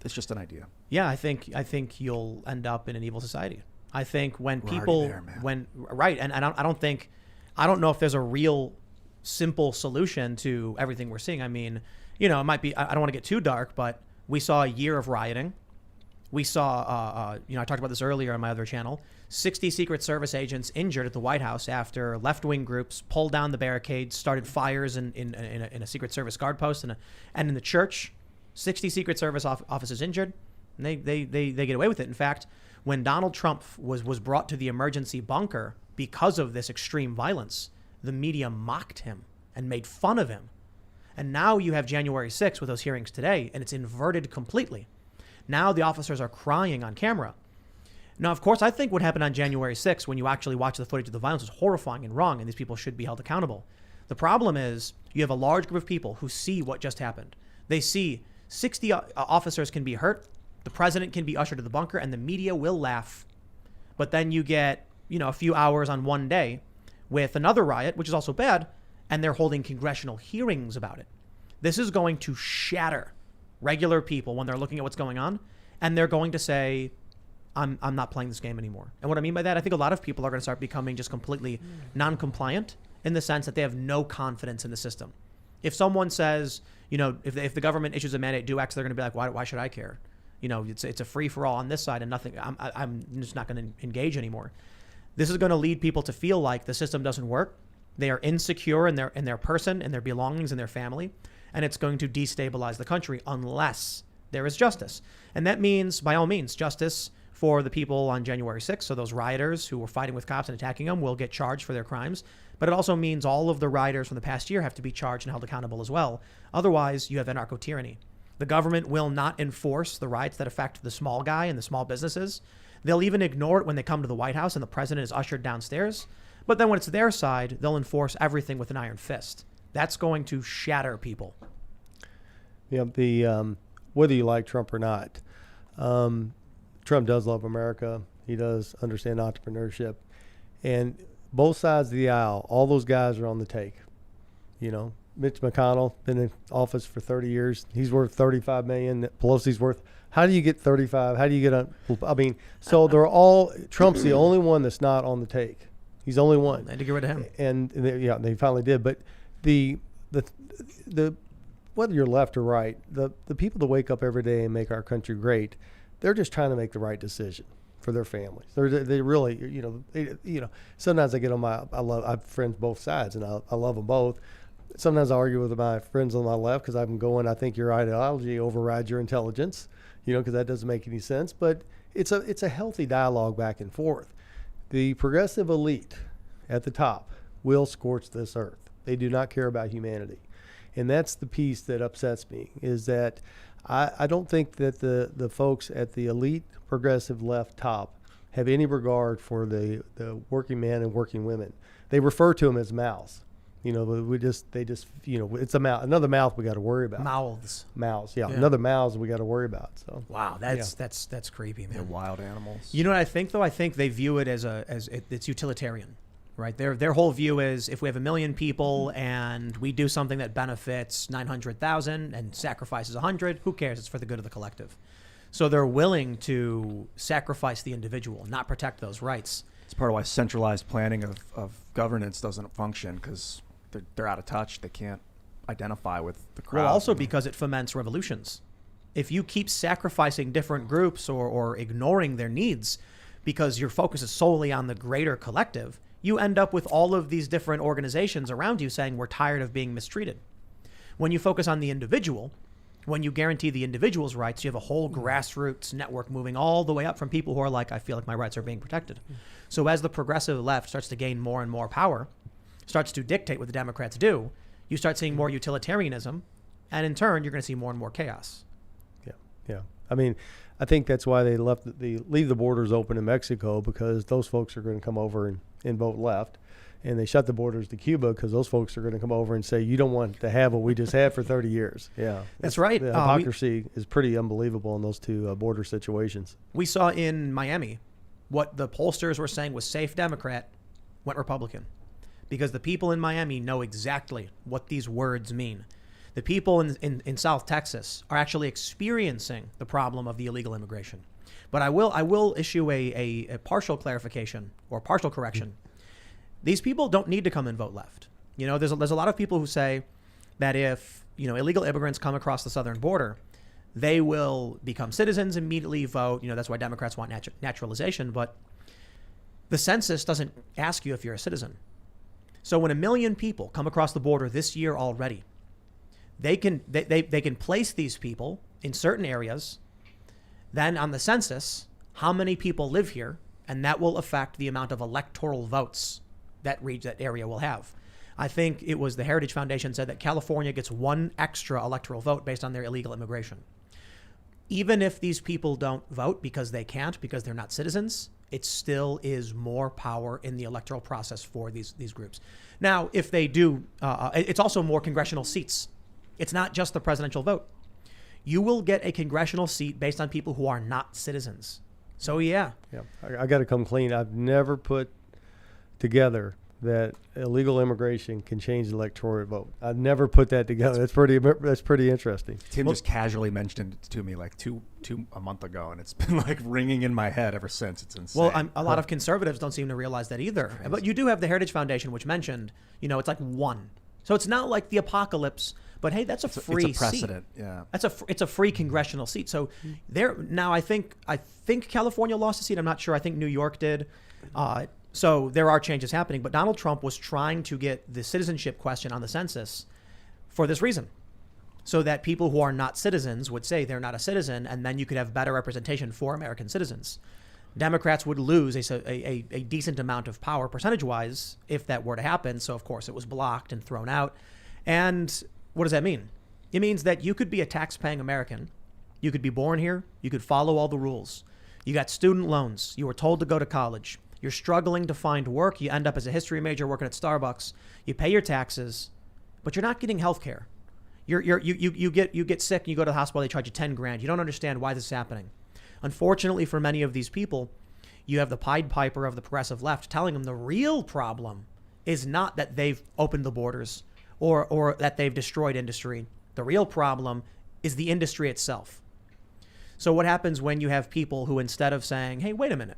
It's just an idea. Yeah, I think you'll end up in an evil society. I think when We're people, already there, man. And I don't know if there's a real simple solution to everything we're seeing. I mean, you know, it might be, I don't want to get too dark, but We saw a year of rioting. We saw, I talked about this earlier on my other channel, 60 Secret Service agents injured at the White House after left-wing groups pulled down the barricades, started fires in a Secret Service guard post and in the church. 60 Secret Service officers injured, and they get away with it. In fact, when Donald Trump was brought to the emergency bunker because of this extreme violence, the media mocked him and made fun of him. And now you have January 6th with those hearings today, and it's inverted completely. Now the officers are crying on camera. Now, of course, I think what happened on January 6th, when you actually watch the footage of the violence, is horrifying and wrong, and these people should be held accountable. The problem is you have a large group of people who see what just happened. They see 60 officers can be hurt, the president can be ushered to the bunker, and the media will laugh. But then you get, a few hours on one day with another riot, which is also bad, and they're holding congressional hearings about it. This is going to shatter regular people when they're looking at what's going on, and they're going to say, I'm not playing this game anymore. And what I mean by that, I think a lot of people are going to start becoming just completely non-compliant in the sense that they have no confidence in the system. If someone says, if the government issues a mandate, do X, they're going to be like, why should I care? It's a free-for-all on this side and nothing. I'm just not going to engage anymore. This is going to lead people to feel like the system doesn't work. They are insecure in their person and their belongings and their family, and it's going to destabilize the country unless there is justice. And that means, by all means, justice for the people on January 6th. So those rioters who were fighting with cops and attacking them will get charged for their crimes. But it also means all of the rioters from the past year have to be charged and held accountable as well. Otherwise, you have anarcho-tyranny. The government will not enforce the riots that affect the small guy and the small businesses. They'll even ignore it when they come to the White House and the president is ushered downstairs. But then when it's their side, they'll enforce everything with an iron fist. That's going to shatter people. Yeah, whether you like Trump or not, Trump does love America. He does understand entrepreneurship. And both sides of the aisle, all those guys are on the take. Mitch McConnell, been in office for 30 years. He's worth $35 million. Pelosi's worth, how do you get 35? How do you get so they're all, Trump's the only one that's not on the take. He's the only one. They had to get rid of him. And they finally did. But the whether you're left or right, the people that wake up every day and make our country great, they're just trying to make the right decision for their families. They really, sometimes I get on I have friends both sides, and I love them both. Sometimes I argue with my friends on my left because I think your ideology overrides your intelligence, because that doesn't make any sense. But it's a healthy dialogue back and forth. The progressive elite at the top will scorch this earth. They do not care about humanity. And that's the piece that upsets me, is that I don't think that the folks at the elite progressive left top have any regard for the working man and working women. They refer to them as mouths. It's a mouth, another mouth we got to worry about. Mouths, yeah. Another mouths we got to worry about. So wow, that's creepy, man. They're wild animals. You know what I think though? I think they view it as it's utilitarian, right? Their whole view is if we have 1 million people and we do something that benefits 900,000 and sacrifices 100, who cares? It's for the good of the collective. So they're willing to sacrifice the individual, not protect those rights. It's part of why centralized planning of governance doesn't function, because they're out of touch. They can't identify with the crowd. Well, also because it foments revolutions. If you keep sacrificing different groups or ignoring their needs because your focus is solely on the greater collective, you end up with all of these different organizations around you saying we're tired of being mistreated. When you focus on the individual, when you guarantee the individual's rights, you have a whole grassroots network moving all the way up from people who are like, I feel like my rights are being protected. So as the progressive left starts to gain more and more power, starts to dictate what the Democrats do, you start seeing more utilitarianism, and in turn, you're going to see more and more chaos. Yeah. I mean, I think that's why they leave the borders open in Mexico, because those folks are going to come over and vote left. And they shut the borders to Cuba because those folks are going to come over and say, you don't want to have what we just had for 30 years. Yeah. That's right. The hypocrisy is pretty unbelievable in those two border situations. We saw in Miami what the pollsters were saying was safe Democrat went Republican, because the people in Miami know exactly what these words mean. The people in South Texas are actually experiencing the problem of the illegal immigration. But I will issue a partial clarification or partial correction. These people don't need to come and vote left. There's a lot of people who say that if illegal immigrants come across the southern border, they will become citizens, immediately vote. That's why Democrats want naturalization. But the census doesn't ask you if you're a citizen. So when 1 million people come across the border this year already, they can place these people in certain areas. Then on the census, how many people live here, and that will affect the amount of electoral votes that area will have. I think it was the Heritage Foundation said that California gets 1 extra electoral vote based on their illegal immigration. Even if these people don't vote because they can't, because they're not citizens, it still is more power in the electoral process for these groups. Now, if they do, it's also more congressional seats. It's not just the presidential vote. You will get a congressional seat based on people who are not citizens. So, yeah. I got to come clean. I've never put together that illegal immigration can change the electoral vote. I've never put that together. That's pretty interesting. Tim just casually mentioned it to me like a month ago, and it's been like ringing in my head ever since. It's insane. Well, a lot of conservatives don't seem to realize that either. But you do have the Heritage Foundation, which mentioned, it's like 1. So it's not like the apocalypse. But hey, that's a free seat. It's a precedent, yeah. It's a free congressional seat. So there now, I think California lost a seat. I'm not sure. I think New York did. So there are changes happening. But Donald Trump was trying to get the citizenship question on the census for this reason, so that people who are not citizens would say they're not a citizen, and then you could have better representation for American citizens. Democrats would lose a decent amount of power percentage-wise if that were to happen. So of course it was blocked and thrown out. And what does that mean? It means that you could be a tax-paying American. You could be born here. You could follow all the rules. You got student loans. You were told to go to college. You're struggling to find work. You end up as a history major working at Starbucks. You pay your taxes, but you're not getting health care. You get sick and you go to the hospital. They charge you $10,000. You don't understand why this is happening. Unfortunately for many of these people, you have the Pied Piper of the progressive left telling them the real problem is not that they've opened the borders or that they've destroyed industry. The real problem is the industry itself. So what happens when you have people who, instead of saying, hey, wait a minute,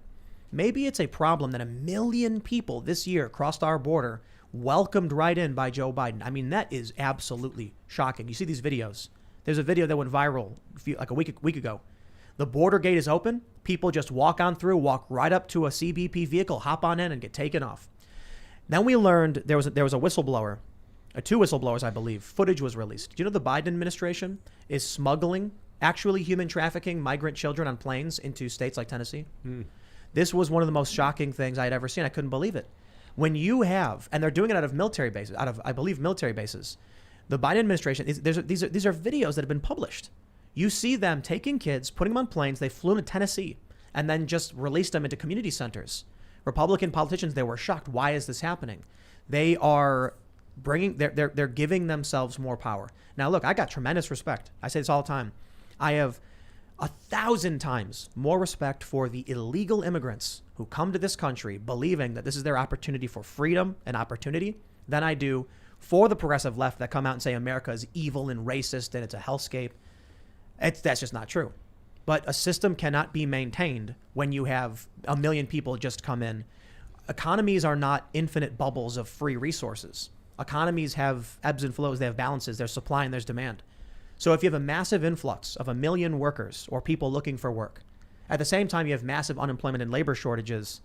maybe it's a problem that 1 million people this year crossed our border, welcomed right in by Joe Biden. I mean, that is absolutely shocking. You see these videos. There's a video that went viral like a week ago. The border gate is open. People just walk on through, walk right up to a CBP vehicle, hop on in and get taken off. Then we learned there was a whistleblower, 2 whistleblowers, I believe. Footage was released. Do you know the Biden administration is smuggling, actually human trafficking migrant children on planes into states like Tennessee? This was one of the most shocking things I had ever seen. I couldn't believe it. When you have, and they're doing it out of military bases, I believe, military bases. The Biden administration, these are videos that have been published. You see them taking kids, putting them on planes. They flew to Tennessee and then just released them into community centers. Republican politicians, they were shocked. Why is this happening? They are they're giving themselves more power. Now, look, I got tremendous respect. I say this all the time. I have 1,000 times more respect for the illegal immigrants who come to this country believing that this is their opportunity for freedom and opportunity than I do for the progressive left that come out and say America is evil and racist and it's a hellscape. That's just not true. But a system cannot be maintained when you have 1 million people just come in. Economies are not infinite bubbles of free resources. Economies have ebbs and flows. They have balances. There's supply and there's demand. So if you have a massive influx of 1 million workers or people looking for work, at the same time you have massive unemployment and labor shortages,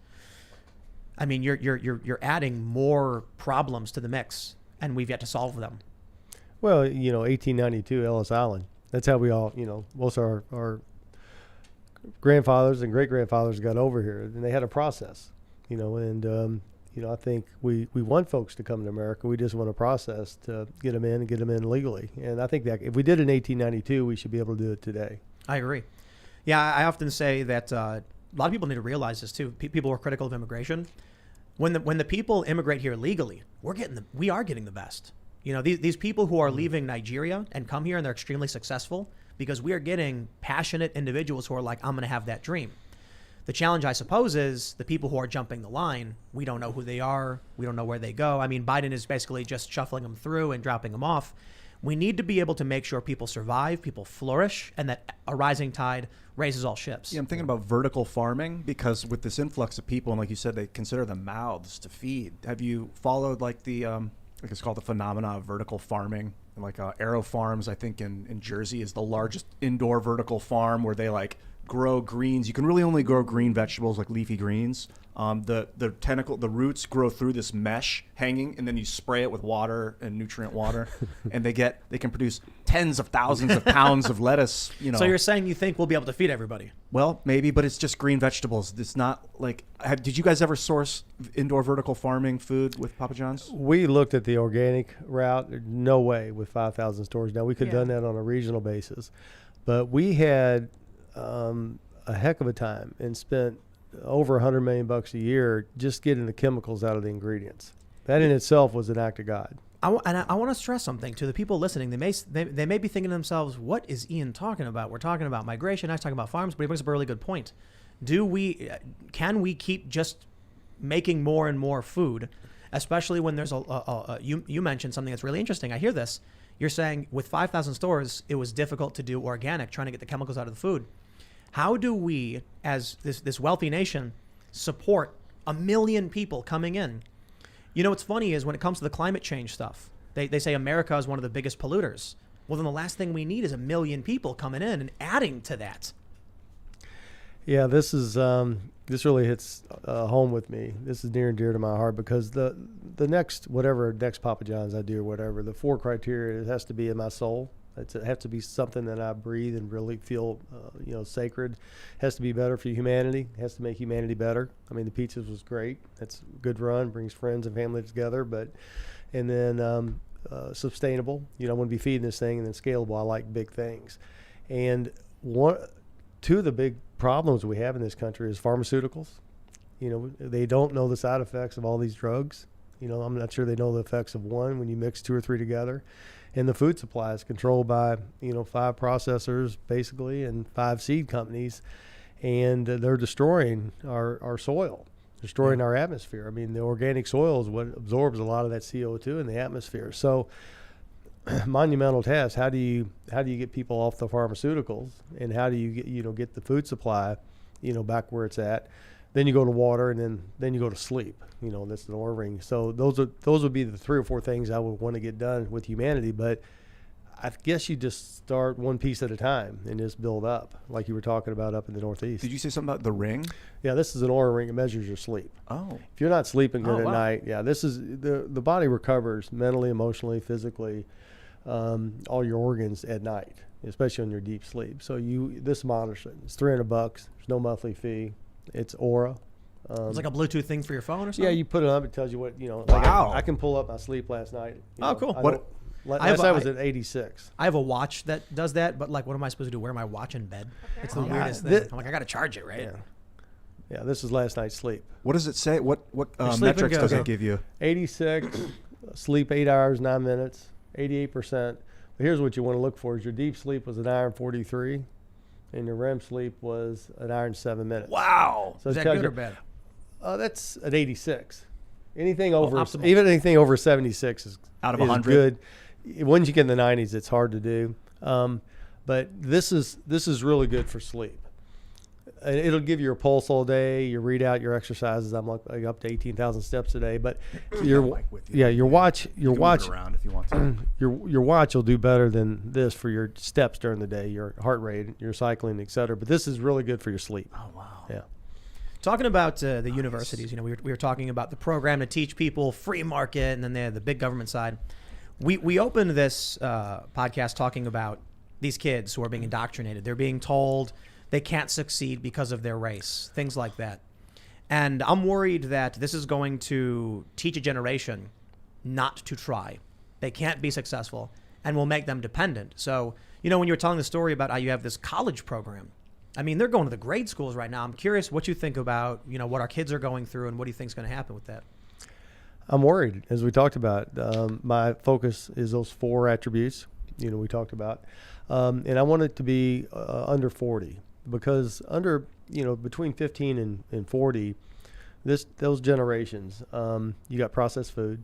I mean, you're adding more problems to the mix, and we've yet to solve them. Well, 1892, Ellis Island. That's how we all, most of our grandfathers and great-grandfathers got over here, and they had a process, I think we want folks to come to America. We just want a process to get them in and get them in legally. And I think that if we did it in 1892, we should be able to do it today. I agree. Yeah, I often say that a lot of people need to realize this too. People who are critical of immigration. When the people immigrate here legally, we are getting the best. These people who are leaving Nigeria and come here and they're extremely successful because we are getting passionate individuals who are like, I'm going to have that dream. The challenge, I suppose, is the people who are jumping the line. We don't know who they are. We don't know where they go. I mean, Biden is basically just shuffling them through and dropping them off. We need to be able to make sure people survive, people flourish, and that a rising tide raises all ships. Yeah, I'm thinking about vertical farming because with this influx of people, and like you said, they consider them mouths to feed. Have you followed like the, it's called the phenomena of vertical farming like Arrow Farms, I think in Jersey, is the largest indoor vertical farm where they like grow greens. You can really only grow green vegetables like leafy greens. The roots grow through this mesh hanging, and then you spray it with water and nutrient water, and they can produce tens of thousands of pounds of lettuce. So you're saying you think we'll be able to feed everybody? Well, maybe, but it's just green vegetables. It's not like. Did you guys ever source indoor vertical farming food with Papa John's? We looked at the organic route. No way with 5,000 stores. Now we could have done that on a regional basis, but we had a heck of a time and spent over $100 million a year just getting the chemicals out of the ingredients. That in itself was an act of God. I want to stress something to the people listening. They may be thinking to themselves, what is Ian talking about? We're talking about migration. I was talking about farms, but he brings up a really good point. Can we keep just making more and more food, especially when there's you mentioned something that's really interesting. I hear this. You're saying with 5,000 stores, it was difficult to do organic, trying to get the chemicals out of the food. How do we, as this wealthy nation, support 1 million people coming in? You know, what's funny is when it comes to the climate change stuff, they say America is one of the biggest polluters. Well, then the last thing we need is 1 million people coming in and adding to that. Yeah, this really hits home with me. This is near and dear to my heart because the next Papa John's I do or whatever, the 4 criteria, it has to be in my soul. It has to be something that I breathe and really feel, sacred. It has to be better for humanity. It has to make humanity better. I mean, the pizzas was great. That's a good run, brings friends and family together. And then sustainable. I want to be feeding this thing, and then scalable. I like big things. And two of the big problems we have in this country is pharmaceuticals. They don't know the side effects of all these drugs. I'm not sure they know the effects of one when you mix 2 or 3 together. And the food supply is controlled by, 5 processors basically and 5 seed companies. And they're destroying our soil, destroying our atmosphere. I mean, the organic soil is what absorbs a lot of that CO2 in the atmosphere. So monumental task. How do you get people off the pharmaceuticals, and how do you get the food supply, back where it's at? Then you go to water, and then you go to sleep. That's the ordering. So those would be the 3 or 4 things I would want to get done with humanity. But I guess you just start one piece at a time and just build up, like you were talking about up in the Northeast. Did you say something about the ring? Yeah, this is an Oura ring. It measures your sleep. Oh. If you're not sleeping good at wow. night, this is the body recovers mentally, emotionally, physically, all your organs at night, especially on your deep sleep. So this monitors it. It's $300. There's no monthly fee. It's Oura. It's like a Bluetooth thing for your phone or something? Yeah, you put it up. It tells you what, Wow. I can pull up my sleep last night. Cool. Last night was at 86. I have a watch that does that, but what am I supposed to do? Wear my watch in bed? It's the weirdest thing. I'm like, I got to charge it, right? Yeah, this is last night's sleep. What does it say? What sleeping metrics good, does huh? it give you? 86, sleep 8 hours, 9 minutes, 88%. But here's what you want to look for: is your deep sleep was an hour and 43, and your REM sleep was an hour and 7 minutes. Wow. So is it that tells good you- or bad? That's at 86. Anything over, optimal. even anything over 76 is Out of is 100? good. Once you get in the 90s, it's hard to do. But this is really good for sleep. And it'll give you your pulse all day. You read out your exercises. I'm like up to 18,000 steps a day. But your with you. your watch You can move it around if you want to. your watch will do better than this for your steps during the day, your heart rate, your cycling, et cetera. But this is really good for your sleep. Oh wow. Yeah. Talking about the universities, we were talking about the program to teach people free market, and then they had the big government side. We opened this podcast talking about these kids who are being indoctrinated. They're being told they can't succeed because of their race, things like that. And I'm worried that this is going to teach a generation not to try. They can't be successful, and will make them dependent. So, when you were telling the story about how you have this college program, I mean, they're going to the grade schools right now. I'm curious what you think about, what our kids are going through, and what do you think is going to happen with that? I'm worried, as we talked about. My focus is those 4 attributes, we talked about. And I want it to be under 40, because between 15 and 40, those generations, you got processed food,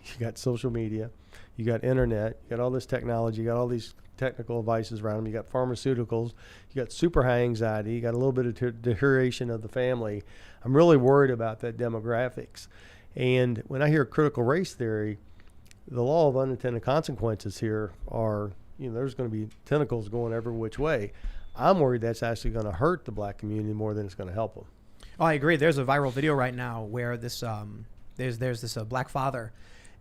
you got social media, you got internet, you got all this technology, you got all these technical devices around them, you got pharmaceuticals, you got super high anxiety, you got a little bit of deterioration of the family. I'm really worried about that demographics. And when I hear critical race theory, the law of unintended consequences here are, there's going to be tentacles going every which way. I'm worried that's actually going to hurt the black community more than it's going to help them. Oh, I agree. There's a viral video right now where this there's this black father,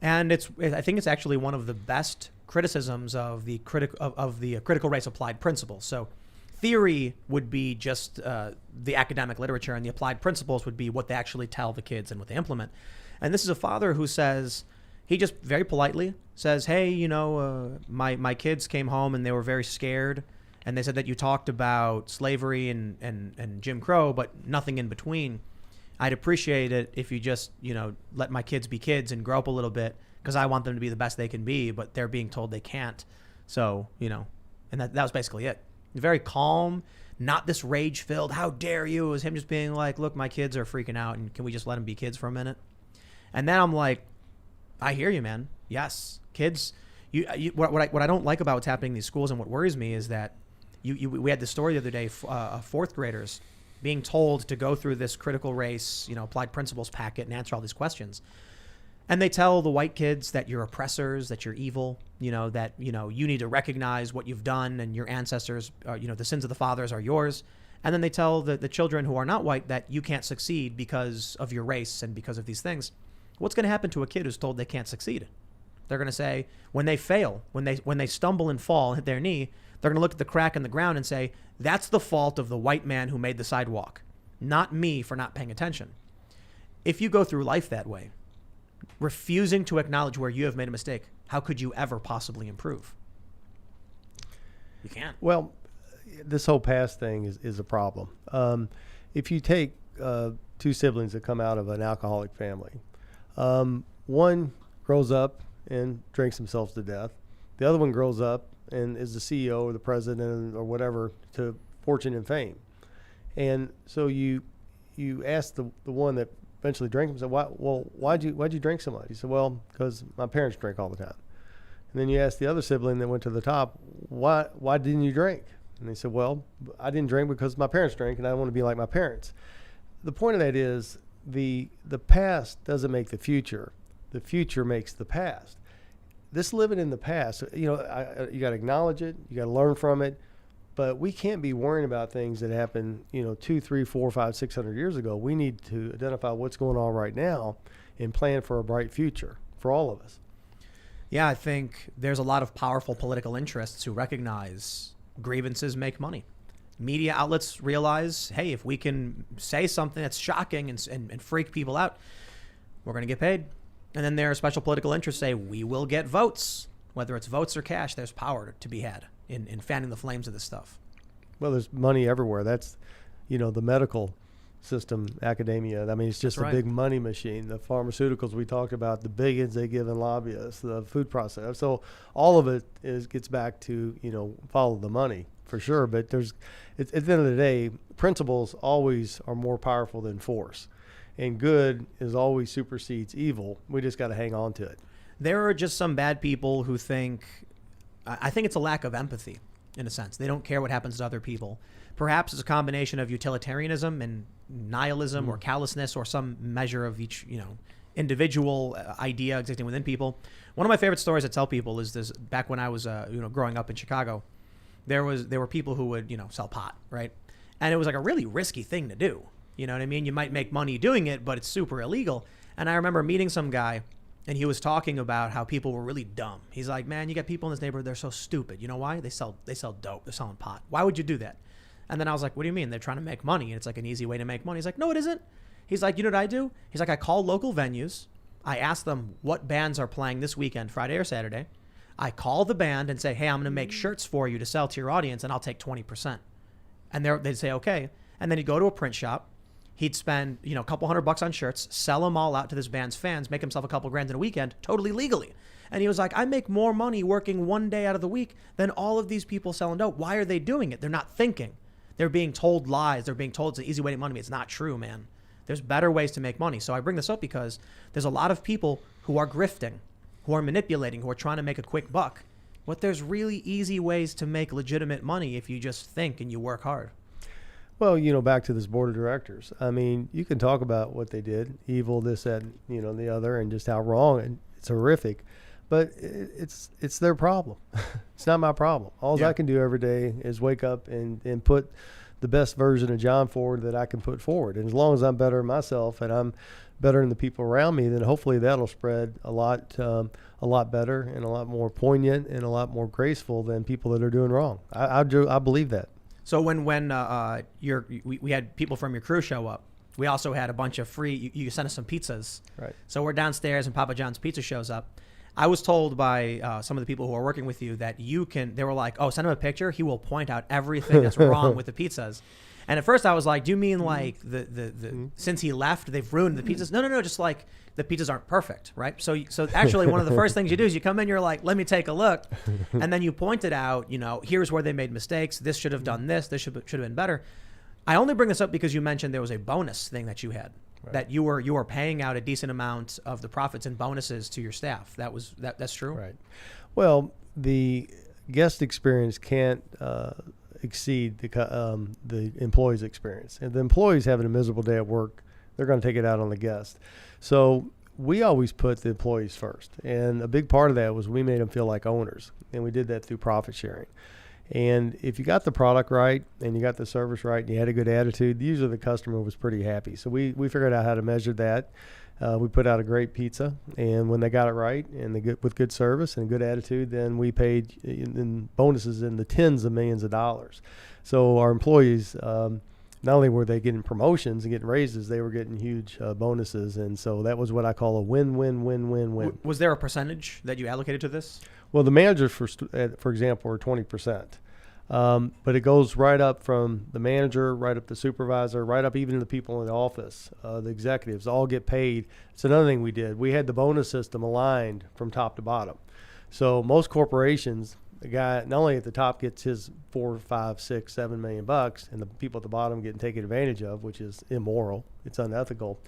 and I think it's actually one of the best criticisms of the critical race applied principles. So theory would be just the academic literature, and the applied principles would be what they actually tell the kids and what they implement. And this is a father who says, he just very politely says, hey, my kids came home and they were very scared, and they said that you talked about slavery and Jim Crow, but nothing in between. I'd appreciate it if you just, let my kids be kids and grow up a little bit, because I want them to be the best they can be, but they're being told they can't. So, and that was basically it. Very calm, not this rage-filled, how dare you? It was him just being like, look, my kids are freaking out, and can we just let them be kids for a minute? And then I'm like, I hear you, man. Yes, kids. What I don't like about what's happening in these schools, and what worries me, is that we had this story the other day of fourth graders being told to go through this critical race, applied principles packet and answer all these questions. And they tell the white kids that you're oppressors, that you're evil, that, you need to recognize what you've done, and your ancestors, the sins of the fathers are yours. And then they tell the children who are not white that you can't succeed because of your race and because of these things. What's going to happen to a kid who's told they can't succeed? They're going to say, when they fail, when they stumble and fall and hit their knee, they're going to look at the crack in the ground and say, that's the fault of the white man who made the sidewalk, not me for not paying attention. If you go through life that way, refusing to acknowledge where you have made a mistake, how could you ever possibly improve? You can't. Well, this whole past thing is a problem. If you take two siblings that come out of an alcoholic family, one grows up and drinks themselves to death. The other one grows up and is the CEO or the president or whatever to fortune and fame. And so you ask the one that eventually drank himself, why'd you drink so much? He said, well, because my parents drink all the time. And then you ask the other sibling that went to the top, why didn't you drink? And they said, well, I didn't drink because my parents drank and I want to be like my parents. The point of that is the past doesn't make the future. The future makes the past. This living in the past, you got to acknowledge it. You got to learn from it. But we can't be worrying about things that happened, 2, 3, 4, 5, 600 years ago. We need to identify what's going on right now and plan for a bright future for all of us. Yeah, I think there's a lot of powerful political interests who recognize grievances make money. Media outlets realize, hey, if we can say something that's shocking and freak people out, we're going to get paid. And then there are special political interests say, we will get votes. Whether it's votes or cash, there's power to be had in fanning the flames of this stuff. Well, there's money everywhere. That's, the medical system, academia. I mean, it's just a big money machine. The pharmaceuticals we talked about, the billions they give in lobbyists, the food process. So all of it gets back to, follow the money for sure. But at the end of the day, principles always are more powerful than force. And good always supersedes evil. We just got to hang on to it. There are just some bad people who I think it's a lack of empathy, in a sense. They don't care what happens to other people. Perhaps it's a combination of utilitarianism and nihilism or callousness or some measure of each, individual idea existing within people. One of my favorite stories I tell people is this: back when I was, growing up in Chicago, there were people who would, sell pot, right? And it was like a really risky thing to do. You know what I mean? You might make money doing it, but it's super illegal. And I remember meeting some guy, and he was talking about how people were really dumb. He's like, man, you got people in this neighborhood, they're so stupid. You know why? They sell dope. They're selling pot. Why would you do that? And then I was like, what do you mean? They're trying to make money, and it's like an easy way to make money. He's like, no, it isn't. He's like, you know what I do? He's like, I call local venues. I ask them what bands are playing this weekend, Friday or Saturday. I call the band and say, hey, I'm going to make shirts for you to sell to your audience, and I'll take 20%. And they'd say, okay. And then he'd go to a print shop. He'd spend, a couple $100 on shirts, sell them all out to this band's fans, make himself a couple grand in a weekend, totally legally. And he was like, I make more money working one day out of the week than all of these people selling dope. Why are they doing it? They're not thinking. They're being told lies. They're being told it's an easy way to make money. It's not true, man. There's better ways to make money. So I bring this up because there's a lot of people who are grifting, who are manipulating, who are trying to make a quick buck. But there's really easy ways to make legitimate money if you just think and you work hard. Well, back to this board of directors. I mean, you can talk about what they did, evil, this, that, and the other, and just how wrong, and it's horrific. but it's their problem. It's not my problem. All Yeah. I can do every day is wake up and put the best version of John forward that I can put forward. And as long as I'm better than myself and I'm better than the people around me, then hopefully that'll spread a lot better and a lot more poignant and a lot more graceful than people that are doing wrong. I believe that. So when we had people from your crew show up, we also had a bunch of free. You sent us some pizzas. Right. So we're downstairs and Papa John's Pizza shows up. I was told by some of the people who are working with you that they were like, oh, send him a picture. He will point out everything that's wrong with the pizzas. And at first I was like, do you mean like the since he left, they've ruined the pizzas? No, just like the pizzas aren't perfect, right? So actually one of the first things you do is you come in, you're like, let me take a look. And then you pointed out, here's where they made mistakes. This should have done this. This should have been better. I only bring this up because you mentioned there was a bonus thing that you had. Right. That you were paying out a decent amount of the profits and bonuses to your staff. That's true? Right. Well, the guest experience can't exceed the employee's experience. If the employee's having a miserable day at work, they're going to take it out on the guest. So we always put the employees first. And a big part of that was we made them feel like owners. And we did that through profit sharing. And if you got the product right and you got the service right and you had a good attitude, usually the customer was pretty happy. So we figured out how to measure that. We put out a great pizza, and when they got it right and with good service and good attitude, then we paid in bonuses in the tens of millions of dollars. So our employees, not only were they getting promotions and getting raises, they were getting huge bonuses. And so that was what I call a win-win-win-win-win. Was there a percentage that you allocated to this? Well, the managers, for example, are 20%. But it goes right up from the manager, right up the supervisor, right up even to the people in the office. The executives all get paid. It's another thing we did. We had the bonus system aligned from top to bottom. So most corporations, the guy not only at the top gets his $4, $5, $6, $7 million, and the people at the bottom getting taken advantage of, which is immoral. It's unethical.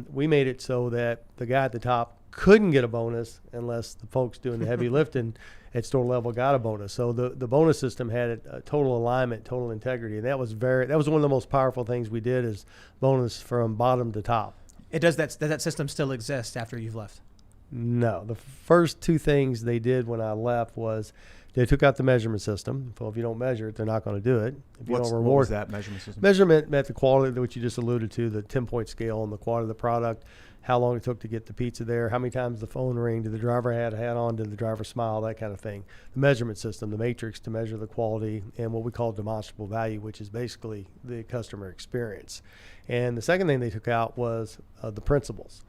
We made it so that the guy at the top couldn't get a bonus unless the folks doing the heavy lifting at store level got a bonus. So the bonus system had a total alignment, total integrity, and that was one of the most powerful things we did is bonus from bottom to top. Does that system still exist after you've left? No. The first two things they did when I left was they took out the measurement system. So if you don't measure it, they're not going to do it. If you don't reward, what was that measurement system? Measurement met the quality, which you just alluded to, the 10-point scale on the quality of the product, how long it took to get the pizza there, how many times the phone rang, did the driver have a hat on, did the driver smile, that kind of thing. The measurement system, the matrix to measure the quality, and what we call demonstrable value, which is basically the customer experience. And the second thing they took out was the principles.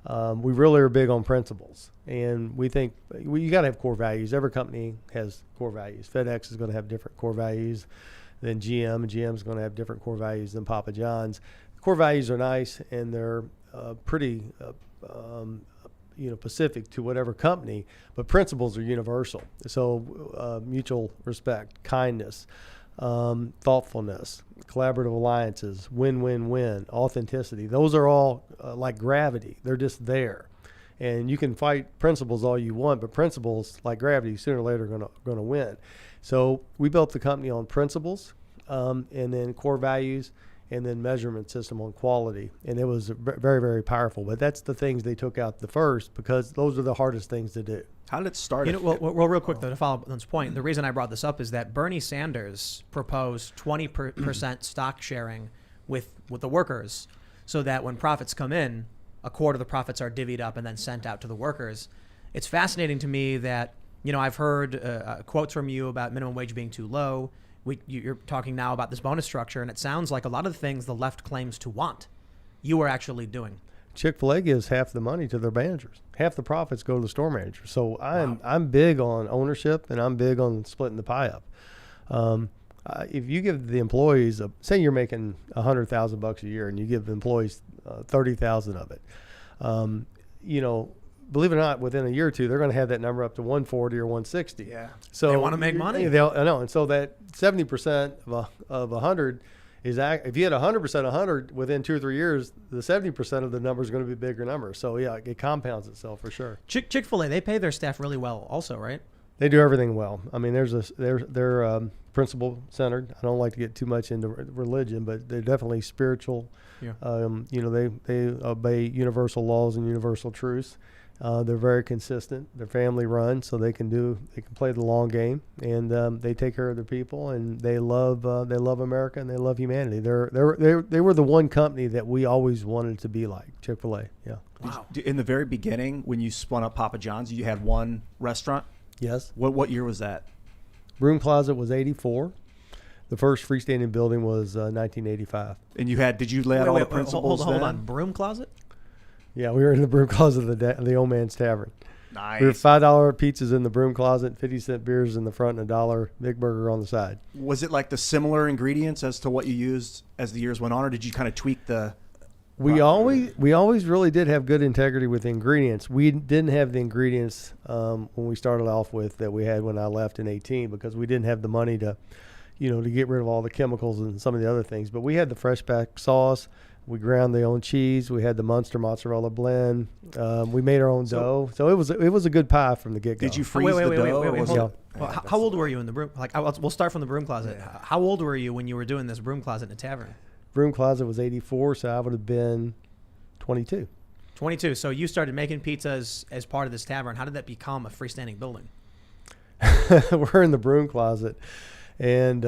We really are big on principles, and we think you got to have core values. Every company has core values. FedEx is going to have different core values than GM, and GM is going to have different core values than Papa John's. Core values are nice, and they're pretty specific to whatever company, but principles are universal. So mutual respect, kindness, thoughtfulness, collaborative alliances, win-win-win, authenticity. Those are all like gravity. They're just there. And you can fight principles all you want, but principles, like gravity, sooner or later are going to win. So we built the company on principles, and then core values, and then measurement system on quality. And it was very, very powerful. But that's the things they took out the first because those are the hardest things to do. How did it start? Well, real quick, though, to follow up on this point, the reason I brought this up is that Bernie Sanders proposed 20% stock sharing with the workers so that when profits come in, a quarter of the profits are divvied up and then sent out to the workers. It's fascinating to me that, I've heard quotes from you about minimum wage being too low. You're talking now about this bonus structure, and it sounds like a lot of the things the left claims to want, you are actually doing. Chick-fil-A gives half the money to their managers. Half the profits go to the store manager. So I'm big on ownership, and I'm big on splitting the pie up. If you give the employees, say you're making $100,000 a year, and you give the employees 30,000 of it, believe it or not, within a year or two, they're going to have that number up to 140 or 160. Yeah. So they want to make money. I know. And so that 70% of 100 is, if you had 100% 100 within 2 or 3 years, the 70% of the number is going to be a bigger number. So yeah, it compounds itself for sure. Chick-fil-A, they pay their staff really well also, right? They do everything well. I mean, they're principle centered. I don't like to get too much into religion, but they're definitely spiritual. Yeah. They obey universal laws and universal truths. They're very consistent. They're family run, so they can play the long game, and they take care of their people, and they love America and they love humanity. They were the one company that we always wanted to be like, Chick-fil-A. Yeah. Wow. In the very beginning, when you spun up Papa John's, you had one restaurant. Yes. What year was that? Broom Closet was 84. The first freestanding building was 1985. And did you lay out all the principles? Hold on. Broom Closet? Yeah, we were in the Broom Closet of the Old Man's Tavern. Nice. We were $5 pizzas in the Broom Closet, 50-cent beers in the front, and $1 Big Burger on the side. Was it like the similar ingredients as to what you used as the years went on, or did you kind of tweak the? We always really did have good integrity with the ingredients. We didn't have the ingredients when we started off with that we had when I left in 18, because we didn't have the money to get rid of all the chemicals and some of the other things. But we had the fresh pack sauce. We ground their own cheese. We had the Munster mozzarella blend. We made our own dough. So it was a good pie from the get-go. Did you freeze the dough? Wait, Was hold it- on. Well, how old were you in the broom? We'll start from the Broom Closet. Yeah. How old were you when you were doing this Broom Closet in the tavern? Broom Closet was 84, so I would have been 22. 22. So you started making pizzas as part of this tavern. How did that become a freestanding building? We're in the Broom Closet, and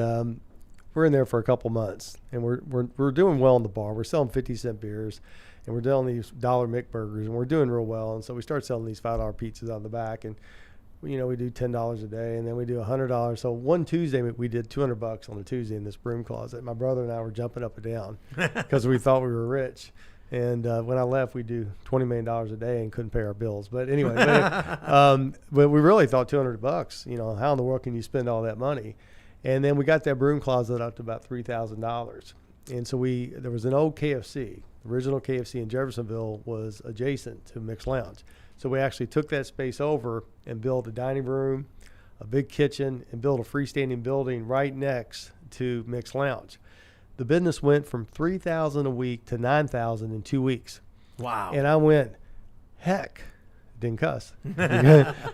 we're in there for a couple months, and we're doing well in the bar. We're selling 50-cent beers, and we're selling these $1 McBurgers, and we're doing real well. And so we start selling these $5 pizzas on the back, and we do $10 a day, and then we do $100. So one Tuesday we did $200 on a Tuesday in this Broom Closet. My brother and I were jumping up and down because we thought we were rich. And when I left, we do $20 million a day and couldn't pay our bills. But anyway, but we really thought $200. How in the world can you spend all that money? And then we got that Broom Closet up to about $3,000. And so there was an old KFC. The original KFC in Jeffersonville was adjacent to Mixed Lounge. So we actually took that space over and built a dining room, a big kitchen, and built a freestanding building right next to Mixed Lounge. The business went from $3,000 a week to $9,000 in 2 weeks. Wow. And I went, heck, didn't cuss.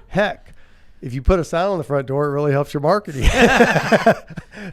Heck, if you put a sign on the front door, it really helps your marketing. Hey,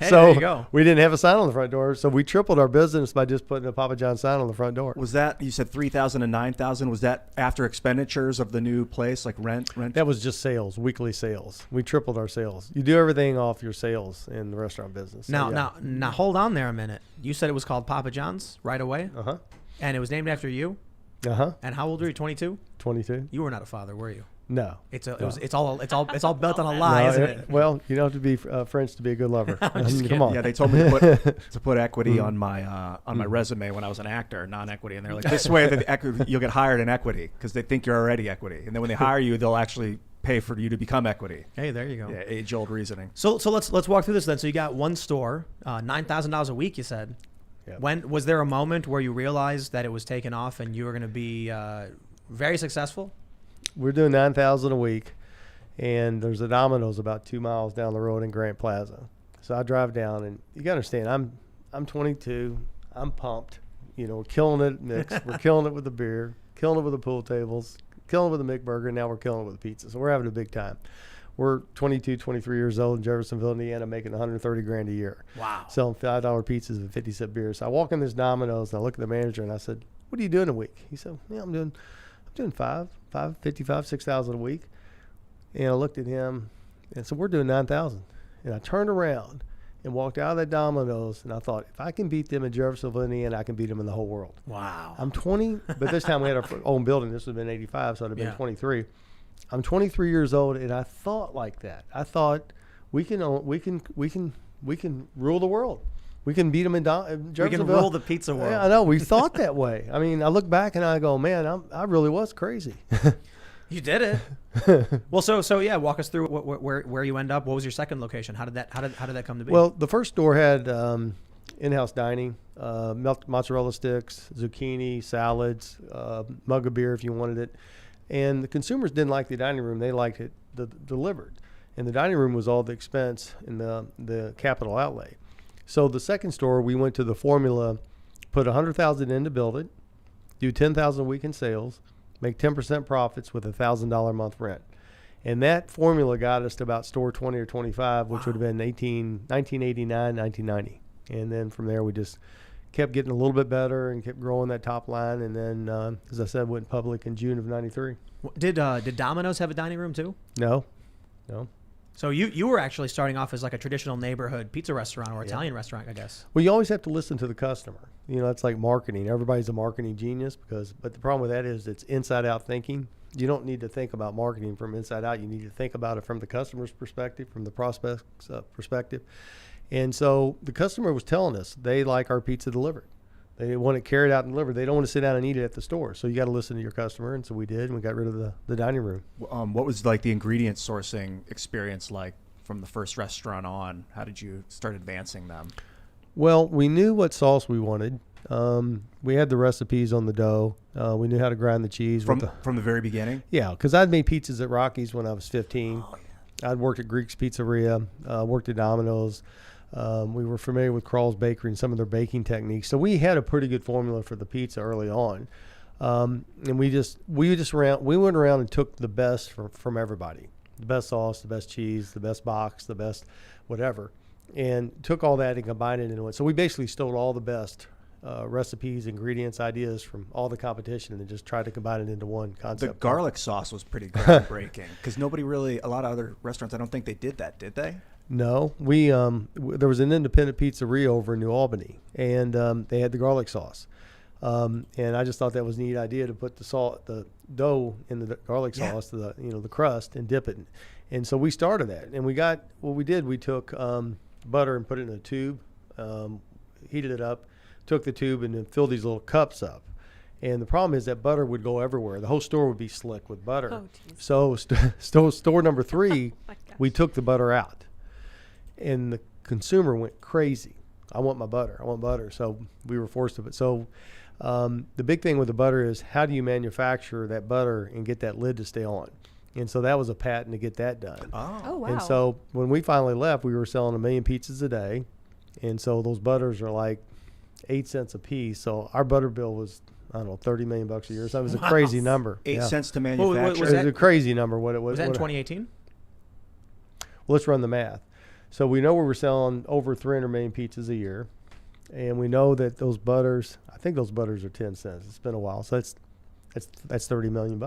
So there you go. we didn't have a sign on the front door, so we tripled our business by just putting a Papa John sign on the front door. Was that, you said 3,000 and 9,000? Was that after expenditures of the new place, like rent? That was just sales, weekly sales. We tripled our sales. You do everything off your sales in the restaurant business. So, Now, hold on there a minute. You said it was called Papa John's right away, Uh-huh. and it was named after you. Uh-huh. And how old were you? 22. 22. You were not a father, were you? No. It's all built on a lie, isn't it? Well, you don't have to be French to be a good lover. just Come on. Yeah, they told me to put equity on my resume when I was an actor, non-equity, and they're like, this way you'll get hired in equity because they think you're already equity, and then when they hire you, they'll actually pay for you to become equity. Hey, there you go. Yeah, age-old reasoning. So let's walk through this then. So you got one store, $9,000 a week. You said. Yep. When was there a moment where you realized that it was taking off and you were going to be very successful? We're doing 9,000 a week, and there's a Domino's about 2 miles down the road in Grant Plaza. So I drive down, and you got to understand, I'm 22. I'm pumped. We're killing it mixed. We're killing it with the beer, killing it with the pool tables, killing it with the McBurger, and now we're killing it with the pizza. So we're having a big time. We're 22, 23 years old in Jeffersonville, Indiana, making $130,000 a year. Wow. Selling $5 pizzas and 50-cent beers. So I walk in this Domino's, and I look at the manager, and I said, "What are you doing a week?" He said, "Yeah, I'm doing 6,000 a week." And I looked at him and said, "We're doing 9,000. And I turned around and walked out of that Domino's, and I thought, if I can beat them in Jeffersonville, Indiana, I can beat them in the whole world. Wow. I'm 20, but this time we had our own building. This would have been 85, so I'd have been Yeah. 23. I'm 23 years old, and I thought like that. I thought we can rule the world. We can beat them in Jeffersonville. We can rule the pizza world. Yeah, I know. We thought that way. I mean, I look back and I go, man, I really was crazy. You did it. Well, so yeah, walk us through where you end up. What was your second location? How did that come to be? Well, the first store had in-house dining, melted mozzarella sticks, zucchini, salads, mug of beer if you wanted it. And the consumers didn't like the dining room. They liked it delivered. And the dining room was all the expense in the capital outlay. So the second store, we went to the formula, put $100,000 in to build it, do $10,000 a week in sales, make 10% profits with $1,000 a month rent. And that formula got us to about store 20 or 25, which would have been 1989, 1990. And then from there, we just kept getting a little bit better and kept growing that top line. And then, as I said, went public in June of '93. Did Domino's have a dining room too? No. So you were actually starting off as like a traditional neighborhood pizza restaurant or Italian restaurant, I guess. Well, you always have to listen to the customer. You know, it's like marketing. Everybody's a marketing genius but the problem with that is it's inside out thinking. You don't need to think about marketing from inside out. You need to think about it from the customer's perspective, from the prospect's perspective. And so the customer was telling us they like our pizza delivered. They want it carried out and delivered. They don't want to sit down and eat it at the store. So you got to listen to your customer. And so we did, and we got rid of the dining room. What was like the ingredient sourcing experience like from the first restaurant on? How did you start advancing them? Well, we knew what sauce we wanted. We had the recipes on the dough. We knew how to grind the cheese. From the very beginning? Yeah, because I'd made pizzas at Rocky's when I was 15. Oh, yeah. I'd worked at Greek's Pizzeria, worked at Domino's. We were familiar with Crawl's Bakery and some of their baking techniques. So we had a pretty good formula for the pizza early on. And we went around and took the best from everybody. The best sauce, the best cheese, the best box, the best whatever. And took all that and combined it into one. So we basically stole all the best recipes, ingredients, ideas from all the competition and just tried to combine it into one concept. The garlic sauce was pretty groundbreaking because a lot of other restaurants, I don't think they did that, did they? No, there was an independent pizzeria over in New Albany, and they had the garlic sauce. And I just thought that was a neat idea to put the dough in the garlic sauce, the crust, and dip it. And so we started that, and we took butter and put it in a tube, heated it up, took the tube and then filled these little cups up. And the problem is that butter would go everywhere. The whole store would be slick with butter. Oh, so store number 3, we took the butter out. And the consumer went crazy. I want my butter. I want butter. So we were forced to. So the big thing with the butter is how do you manufacture that butter and get that lid to stay on? And so that was a patent to get that done. Oh, wow. And so when we finally left, we were selling 1 million pizzas a day. And so those butters are like 8 cents a piece. So our butter bill was, I don't know, $30 million a year. So it was a crazy number. 8 cents to Well, manufacture. was It was a crazy number. What it was. Was that in 2018? Well, let's run the math. So we know we were selling over 300 million pizzas a year, and we know that those butters, I think those butters are 10 cents. It's been a while, so that's $30 million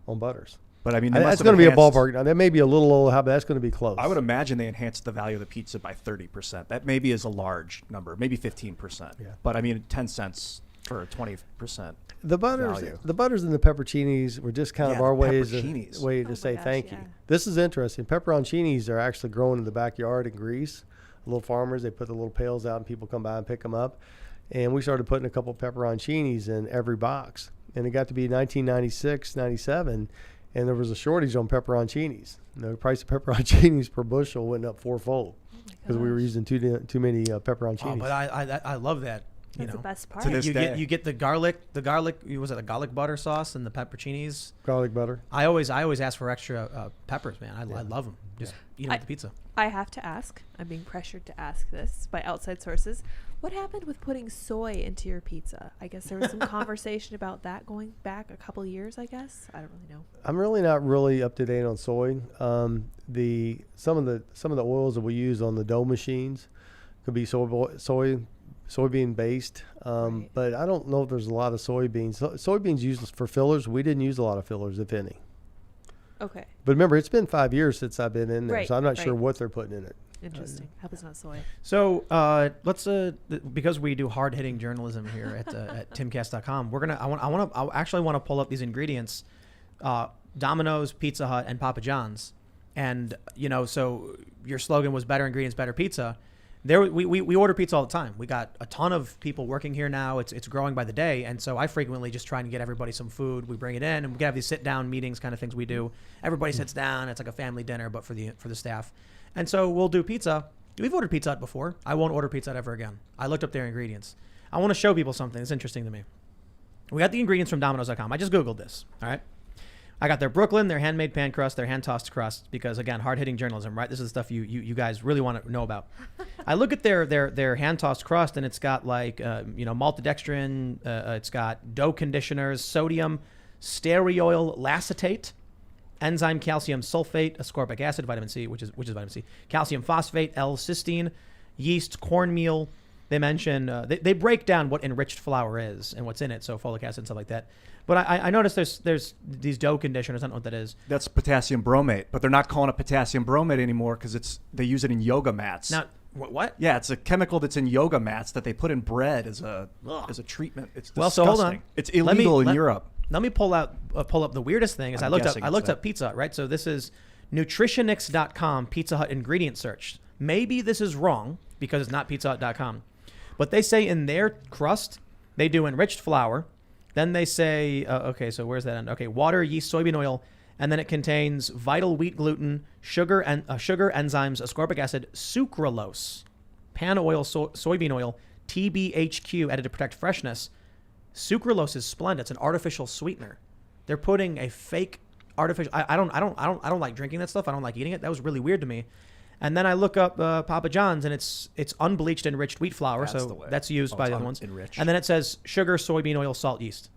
on butters. But I mean, that's going to be a ballpark. Now that may be a little old, but that's going to be close. I would imagine they enhanced the value of the pizza by 30%. That maybe is a large number, maybe 15%. Yeah. But I mean, 10 cents for 20%. The butters, value. the butters and the pepperoncinis were just kind of our way to Oh say my gosh, thank you. yeah. This is interesting. Pepperoncinis are actually grown in the backyard in Greece. Little farmers, they put the little pails out and people come by and pick them up. And we started putting a couple pepperoncinis in every box. And it got to be 1996, 97, and there was a shortage on pepperoncinis. The price of pepperoncinis per bushel went up fourfold because we were using too many pepperoncinis. Oh, but I love that. That's the best part. To this day. You get the garlic. Was it a garlic butter sauce and the pepperoncinis? Garlic butter. I always ask for extra peppers, man. I love them. Just eat them with the pizza. I have to ask. I'm being pressured to ask this by outside sources. What happened with putting soy into your pizza? I guess there was some conversation about that going back a couple years, I guess. I don't really know. I'm really not really up to date on soy. Some of the oils that we use on the dough machines could be soybean based, Right. but I don't know if there's a lot of soybeans. Soybeans used for fillers. We didn't use a lot of fillers, if any. Okay. But remember, it's been 5 years since I've been in there, Right, so I'm not sure right. what they're putting in it. Interesting. Hope it's not soy. So let's because we do hard hitting journalism here at Timcast.com. I actually want to pull up these ingredients: Domino's, Pizza Hut, and Papa John's. And so your slogan was better ingredients, better pizza. We order pizza all the time. We got a ton of people working here now. It's growing by the day, and so I frequently just try and get everybody some food. We bring it in, and we have these sit down meetings kind of things we do. Everybody sits down. It's like a family dinner, but for the staff. And so we'll do pizza. We've ordered Pizza Hut before. I won't order Pizza Hut ever again. I looked up their ingredients. I want to show people something that's interesting to me. We got the ingredients from Domino's.com. I just Googled this. All right. I got their Brooklyn, their handmade pan crust, their hand tossed crust, because again, hard hitting journalism, right? This is the stuff you guys really want to know about. I look at their hand tossed crust, and it's got like maltodextrin, it's got dough conditioners, sodium, stearoyl lacetate, enzyme calcium sulfate, ascorbic acid, vitamin C, which is vitamin C, calcium phosphate, L-cysteine, yeast, cornmeal, they mention they break down what enriched flour is and what's in it, so folic acid and stuff like that. But I noticed there's these dough conditioners. I don't know what that is. That's potassium bromate, but they're not calling it potassium bromate anymore because they use it in yoga mats. Now, what? Yeah, it's a chemical that's in yoga mats that they put in bread as a treatment. It's disgusting. Well, so hold on. It's illegal in Europe. Let me pull up the weirdest thing. Is I looked up Pizza Hut, right? So this is nutritionix.com Pizza Hut ingredient search. Maybe this is wrong because it's not pizzahut.com. But they say in their crust they do enriched flour. Then they say, okay, so where's that end? Okay, water, yeast, soybean oil, and then it contains vital wheat gluten, sugar, enzymes, ascorbic acid, sucralose, pan oil, soybean oil, TBHQ added to protect freshness. Sucralose is splendid. It's an artificial sweetener. They're putting a fake artificial. I don't like drinking that stuff. I don't like eating it. That was really weird to me. And then I look up Papa John's, and it's unbleached enriched wheat flour, that's used by the other ones. Enriched. And then it says sugar, soybean oil, salt, yeast.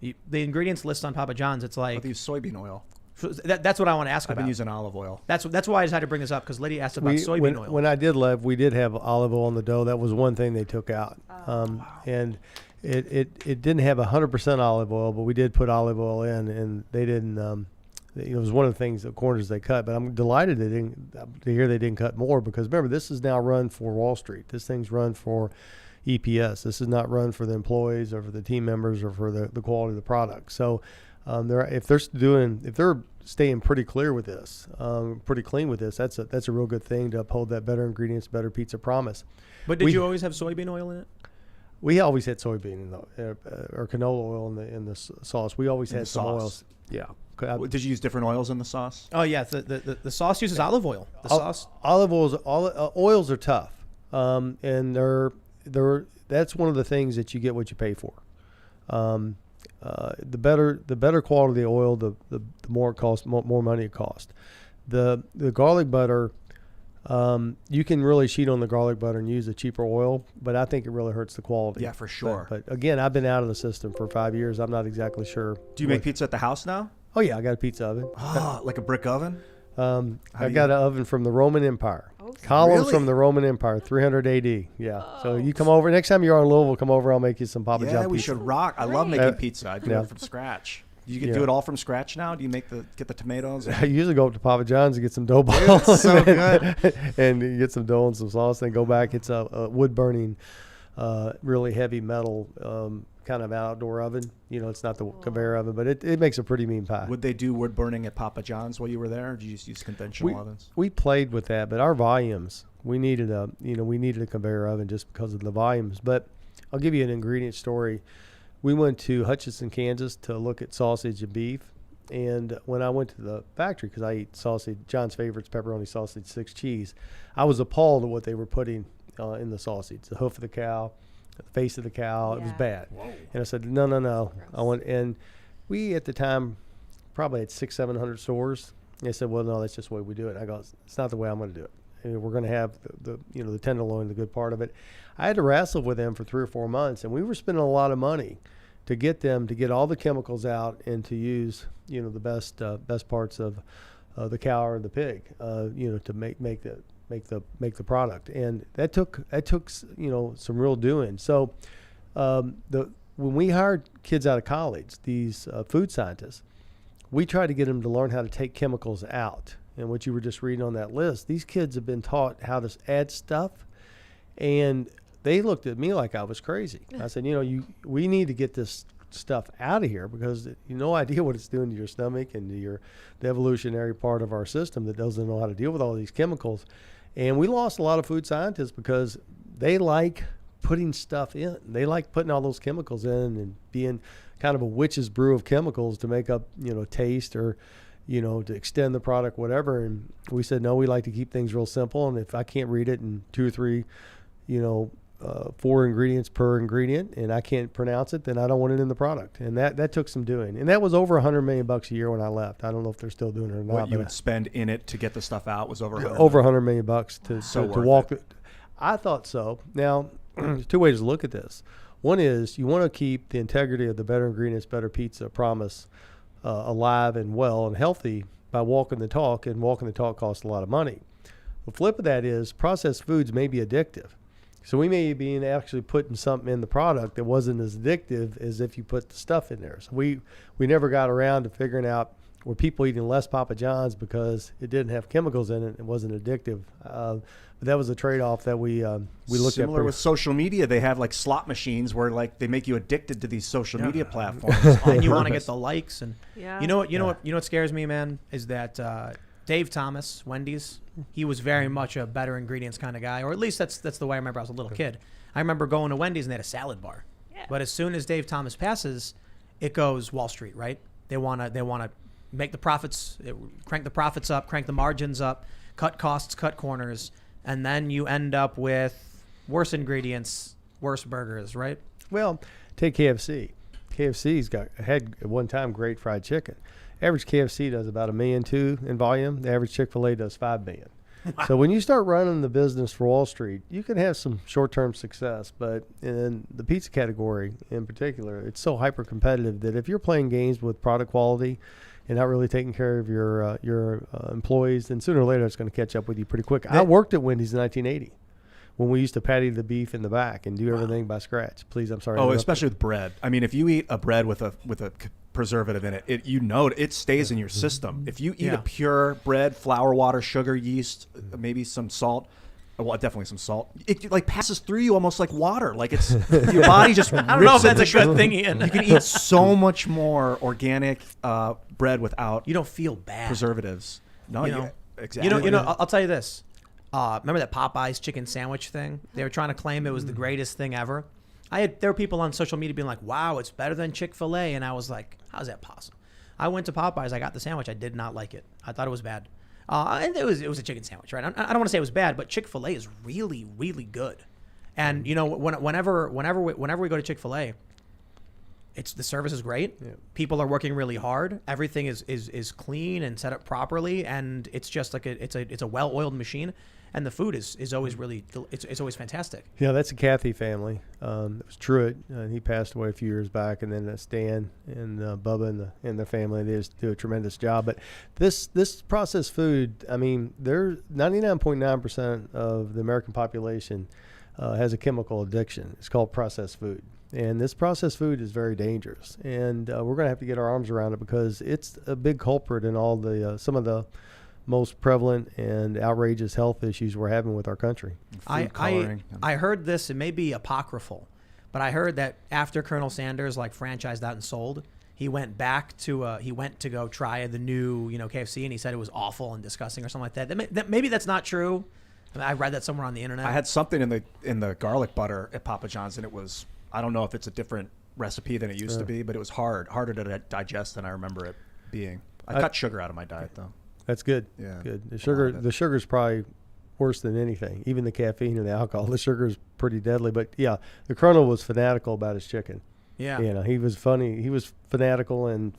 The ingredients list on Papa John's, it's like They use soybean oil. that's what I want to ask I've about. been using olive oil. That's why I decided to bring this up because Lydia asked about soybean oil. When I did Lev, we did have olive oil in the dough. That was one thing they took out, and it didn't have 100% olive oil, but we did put olive oil in, and they didn't. It was one of the things, the corners they cut, but I'm delighted to hear they didn't cut more because remember, this is now run for Wall Street. This thing's run for EPS. This is not run for the employees or for the team members or for the quality of the product. So if they're staying pretty clear with this, pretty clean with this, that's a real good thing to uphold that better ingredients, better pizza promise. But did you always have soybean oil in it? We always had soybean or canola oil in the sauce. We always had some oils. Yeah. Did you use different oils in the sauce? Oh yeah, the sauce uses olive oil. The sauce. Olive oils are tough, and that's one of the things that you get what you pay for. The better quality of the oil, the more it costs, more money it costs. The garlic butter, you can really cheat on the garlic butter and use a cheaper oil, but I think it really hurts the quality. Yeah, for sure. But again, I've been out of the system for 5 years. I'm not exactly sure. Do you make pizza at the house now? Oh yeah, I got a pizza oven. Like a brick oven? I got an oven from the Roman Empire. Columns from the Roman Empire, 300 AD. Yeah. So you come over next time you're in Louisville. Come over. I'll make you some Papa John pizza. Yeah, we should rock. I love making pizza. I do it from scratch. You can do it all from scratch now. Do you get the tomatoes? I usually go up to Papa John's and get some dough balls. It's so good. And you get some dough and some sauce. Then go back. It's a wood burning, really heavy metal. Kind of outdoor oven. It's not the conveyor oven, but it makes a pretty mean pie. Would they do wood burning at Papa John's while you were there, or did you just use conventional ovens? We played with that, but our volumes, we needed a conveyor oven just because of the volumes. But I'll give you an ingredient story. We went to Hutchinson, Kansas to look at sausage and beef. And when I went to the factory, because I eat sausage, John's favorite's pepperoni sausage, 6 cheese, I was appalled at what they were putting in the sausage, the hoof of the cow, the face of the cow. It was bad. Whoa. And I said, no. I went, and we at the time probably had 600-700 stores. And they said, well, no, that's just the way we do it. And I go, it's not the way I'm going to do it. And we're going to have the tenderloin, the good part of it. I had to wrestle with them for 3 or 4 months, and we were spending a lot of money to get them to get all the chemicals out and to use the best parts of the cow or the pig to make the product. And that took some real doing. So when we hired kids out of college, these food scientists, we tried to get them to learn how to take chemicals out. And what you were just reading on that list, these kids have been taught how to add stuff, and they looked at me like I was crazy. I said, we need to get this stuff out of here because you no idea what it's doing to your stomach and to the evolutionary part of our system that doesn't know how to deal with all these chemicals. And we lost a lot of food scientists because they like putting stuff in. They like putting all those chemicals in and being kind of a witch's brew of chemicals to make up, taste or, to extend the product, whatever. And we said, no, we like to keep things real simple. And if I can't read it in 2 or 3, 4 ingredients per ingredient, and I can't pronounce it, then I don't want it in the product. And that took some doing. And that was over $100 million a year when I left. I don't know if they're still doing it or not. What you would spend in it to get the stuff out was over $100 million to walk it. I thought so. Now, there's 2 ways to look at this. One is you want to keep the integrity of the better ingredients, better pizza promise alive and well and healthy by walking the talk, and walking the talk costs a lot of money. The flip of that is processed foods may be addictive. So we may be actually putting something in the product that wasn't as addictive as if you put the stuff in there. So we never got around to figuring out, were people eating less Papa John's because it didn't have chemicals in it and wasn't addictive. But that was a trade-off that we looked at. Similar with social media, they have like slot machines where like they make you addicted to these social media platforms. And you want to get the likes. And Yeah. you know what scares me, man, is that Dave Thomas, Wendy's, he was very much a better ingredients kind of guy, or at least that's the way I remember. I was a little kid. I remember going to Wendy's and they had a salad bar. Yeah. But as soon as Dave Thomas passes, it goes Wall Street, right? They want to make the profits, crank the profits up, crank the margins up, cut costs, cut corners, and then you end up with worse ingredients, worse burgers, right? Well, take KFC. KFC's had at one time great fried chicken. Average KFC does about $1.2 million in volume. The average Chick-fil-A does $5 million. Wow. So when you start running the business for Wall Street, you can have some short-term success, but in the pizza category in particular, it's so hyper-competitive that if you're playing games with product quality and not really taking care of your employees, then sooner or later it's going to catch up with you pretty quick. I worked at Wendy's in 1980 when we used to patty the beef in the back and do everything by scratch. Please, I'm sorry. Oh, especially with bread. I mean, if you eat a bread with a preservative in it, it stays in your system. If you eat a pure bread, flour, water, sugar, yeast, maybe some salt, well, definitely some salt, it like passes through you almost like water. Like it's your body just. I don't know if that's a good thing, Ian. You can eat so much more organic bread without. You don't feel bad. Preservatives. No, exactly. I'll tell you this. Remember that Popeye's chicken sandwich thing? They were trying to claim it was the greatest thing ever. There were people on social media being like, "Wow, it's better than Chick-fil-A," and I was like, "How's that possible?" I went to Popeye's. I got the sandwich. I did not like it. I thought it was bad. And it was a chicken sandwich, right? I don't want to say it was bad, but Chick-fil-A is really, really good. And whenever we go to Chick-fil-A, the service is great. Yeah. People are working really hard. Everything is clean and set up properly, and it's just like it's a well-oiled machine. And the food is always really, it's always fantastic. Yeah, that's a Kathy family. It was Truett, and he passed away a few years back, and then Stan and Bubba and their family, they just do a tremendous job. But this processed food, I mean, 99.9% of the American population has a chemical addiction. It's called processed food. And this processed food is very dangerous. And we're going to have to get our arms around it because it's a big culprit in all the some of the most prevalent and outrageous health issues we're having with our country. I heard this, it may be apocryphal, but I heard that after Colonel Sanders franchised out and sold, he went back to he went to go try the new KFC, and he said it was awful and disgusting or something like that. Maybe that's not true. I read that somewhere on the internet. I had something in the garlic butter at Papa John's, and it was, I don't know if it's a different recipe than it used to be, but it was harder to digest than I remember it being. I cut sugar out of my diet though. That's good. Yeah. Good. The sugar's probably worse than anything. Even the caffeine and the alcohol. The sugar's pretty deadly. But yeah, the Colonel was fanatical about his chicken. Yeah. He was funny. He was fanatical and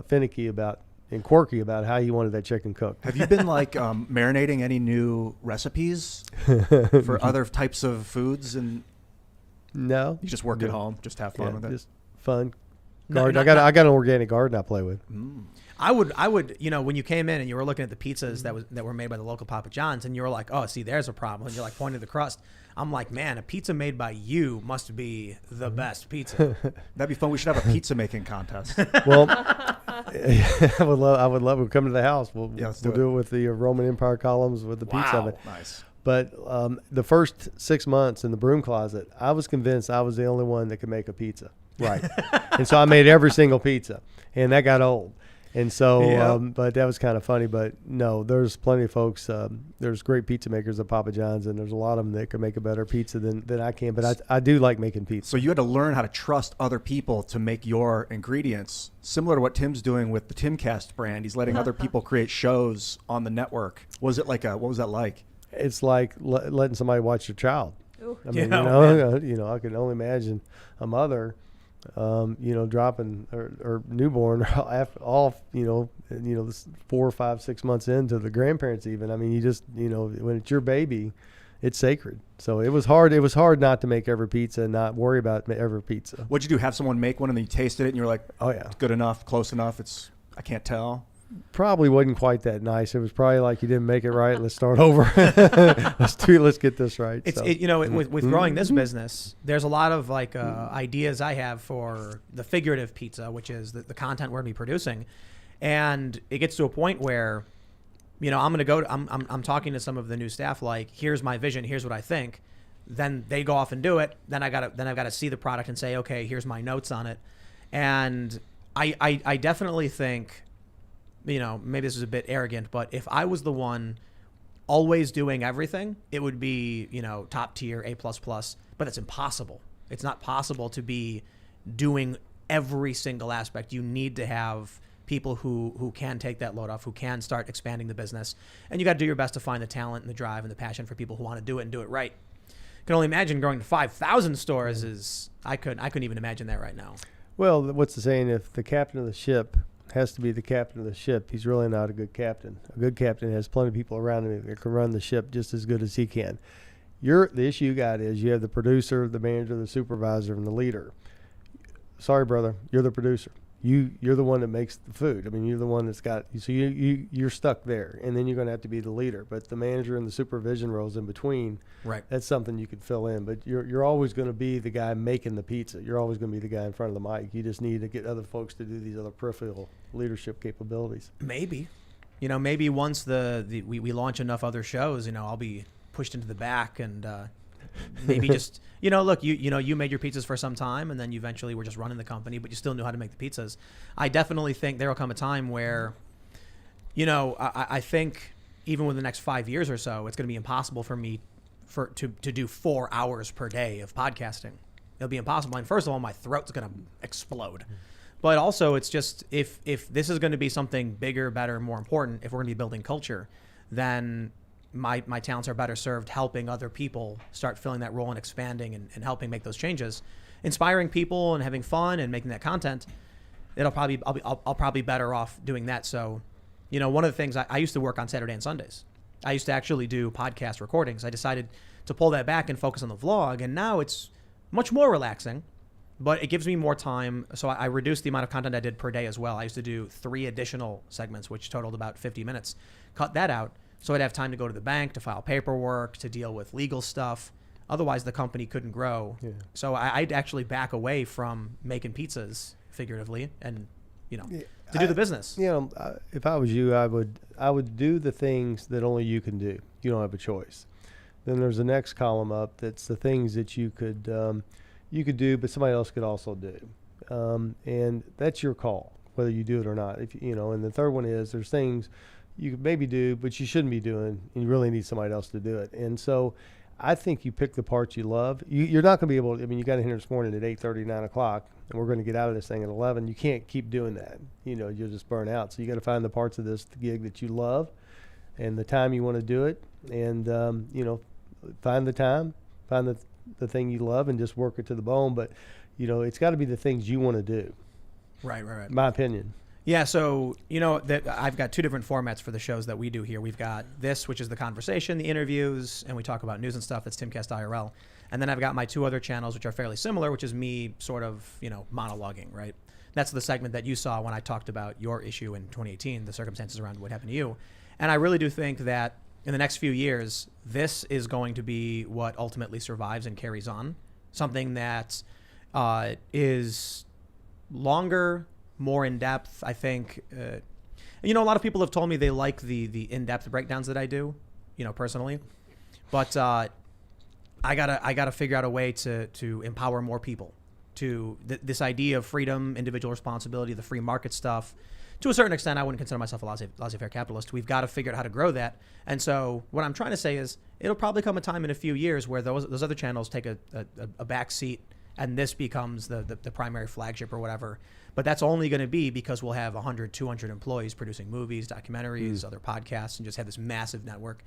finicky about and quirky about how he wanted that chicken cooked. Have you been marinating any new recipes for other types of foods? And no, you just work at home, just have fun with it. Just fun. Garden. I got an organic garden I play with. I would, when you came in and you were looking at the pizzas that were made by the local Papa John's, and you were like, "Oh, see, there's a problem," and you're pointing to the crust. I'm like, man, a pizza made by you must be the best pizza. That'd be fun. We should have a pizza making contest. Well, I would love. We'll come to the house. We'll do it with the Roman Empire columns with the pizza oven. Nice. But the first 6 months in the broom closet, I was convinced I was the only one that could make a pizza. Right. And so I made every single pizza, and that got old. And so, but that was kind of funny. But no, there's plenty of folks. There's great pizza makers at Papa John's, and there's a lot of them that can make a better pizza than I can. But I do like making pizza. So you had to learn how to trust other people to make your ingredients, similar to what Tim's doing with the Timcast brand. He's letting other people create shows on the network. Was it what was that like? It's like letting somebody watch your child. Ooh. I mean, I can only imagine a mother. Dropping or newborn off, this 4, 5, 6 months into the grandparents even. I mean, you just, when it's your baby, it's sacred. So it was hard. It was hard not to make every pizza and not worry about every pizza. What'd you do? Have someone make one and then you tasted it and you're like, oh yeah, it's good enough, close enough. I can't tell. probably wasn't quite that nice. It was probably like you didn't make it right. Let's start over. Let's get this right. It's So. with growing this business, there's a lot of like ideas I have for the figurative pizza, which is the content we're gonna be producing, and it gets to a point where, I'm talking to some of the new staff like, here's my vision, here's what I think. Then they go off and do it. Then I've got to see the product and say, okay, here's my notes on it. And I definitely think, maybe this is a bit arrogant, but if I was the one always doing everything, it would be, top tier, A++, but it's impossible. It's not possible to be doing every single aspect. You need to have people who can take that load off, who can start expanding the business. And you got to do your best to find the talent and the drive and the passion for people who want to do it and do it right. Can only imagine growing to 5,000 stores I couldn't even imagine that right now. Well, what's the saying? If the captain of the ship has to be the captain of the ship, he's really not a good captain. A good captain has plenty of people around him that can run the ship just as good as he can. The issue you got is you have the producer, the manager, the supervisor, and the leader. Sorry, brother, you're the producer. You're the one that makes the food. I mean, you're the one that's got, so you're stuck there, and then you're going to have to be the leader. But the manager and the supervision roles in between, right? That's something you could fill in. But you're always going to be the guy making the pizza. You're always going to be the guy in front of the mic. You just need to get other folks to do these other peripheral leadership capabilities. Maybe, maybe once we launch enough other shows, I'll be pushed into the back and. Maybe just, look, you made your pizzas for some time and then you eventually were just running the company, but you still knew how to make the pizzas. I definitely think there will come a time where, I think even within the next 5 years or so, it's going to be impossible for me to do 4 hours per day of podcasting. It'll be impossible. And first of all, my throat's going to explode. But also it's just, if this is going to be something bigger, better, more important, if we're going to be building culture, then my talents are better served helping other people start filling that role and expanding and helping make those changes, inspiring people and having fun and making that content. I'll probably better off doing that. So, one of the things I used to work on Saturday and Sundays. I used to actually do podcast recordings. I decided to pull that back and focus on the vlog, and now it's much more relaxing, but it gives me more time. So I reduced the amount of content I did per day as well. I used to do 3 additional segments, which totaled about 50 minutes. Cut that out. So I'd have time to go to the bank, to file paperwork, to deal with legal stuff. Otherwise, the company couldn't grow. Yeah. So I'd actually back away from making pizzas, figuratively, and to do the business. If I was you, I would do the things that only you can do. You don't have a choice. Then there's the next column up that's the things that you could do, but somebody else could also do, and that's your call whether you do it or not. And the third one is there's things you could maybe do, but you shouldn't be doing, and you really need somebody else to do it. And so I think you pick the parts you love. You're not going to be able to, you got in here this morning at 8:30, 9 o'clock, and we're going to get out of this thing at 11. You can't keep doing that. You'll just burn out. So you got to find the parts of this gig that you love and the time you want to do it. And, find the time, find the thing you love and just work it to the bone. But, it's got to be the things you want to do. Right. My opinion. Yeah, so that I've got 2 different formats for the shows that we do here. We've got this, which is the conversation, the interviews, and we talk about news and stuff. That's Timcast IRL. And then I've got my 2 other channels, which are fairly similar, which is me sort of, monologuing, right? That's the segment that you saw when I talked about your issue in 2018, the circumstances around what happened to you. And I really do think that in the next few years, this is going to be what ultimately survives and carries on. Something that is longer, more in depth. I think, a lot of people have told me they like the in-depth breakdowns that I do, personally, but I gotta figure out a way to empower more people to this idea of freedom, individual responsibility, the free market stuff. To a certain extent, I wouldn't consider myself a laissez-faire capitalist. We've got to figure out how to grow that. And so what I'm trying to say is it'll probably come a time in a few years where those other channels take a back seat and this becomes the primary flagship or whatever. But that's only going to be because we'll have 100, 200 employees producing movies, documentaries, other podcasts, and just have this massive network.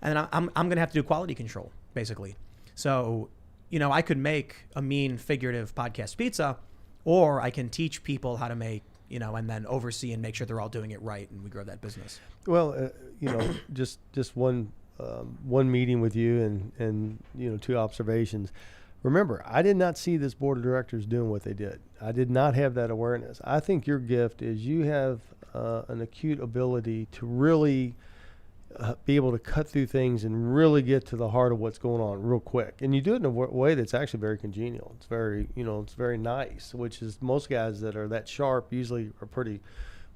And then I'm going to have to do quality control, basically. So, I could make a mean figurative podcast pizza, or I can teach people how to make, and then oversee and make sure they're all doing it right, and we grow that business. Well, just one meeting with you and 2 observations. remember, I did not see this board of directors doing what they did. I did not have that awareness. I think your gift is you have an acute ability to really be able to cut through things and really get to the heart of what's going on real quick. And you do it in a way that's actually very congenial. It's very, it's very nice, which is most guys that are that sharp usually are pretty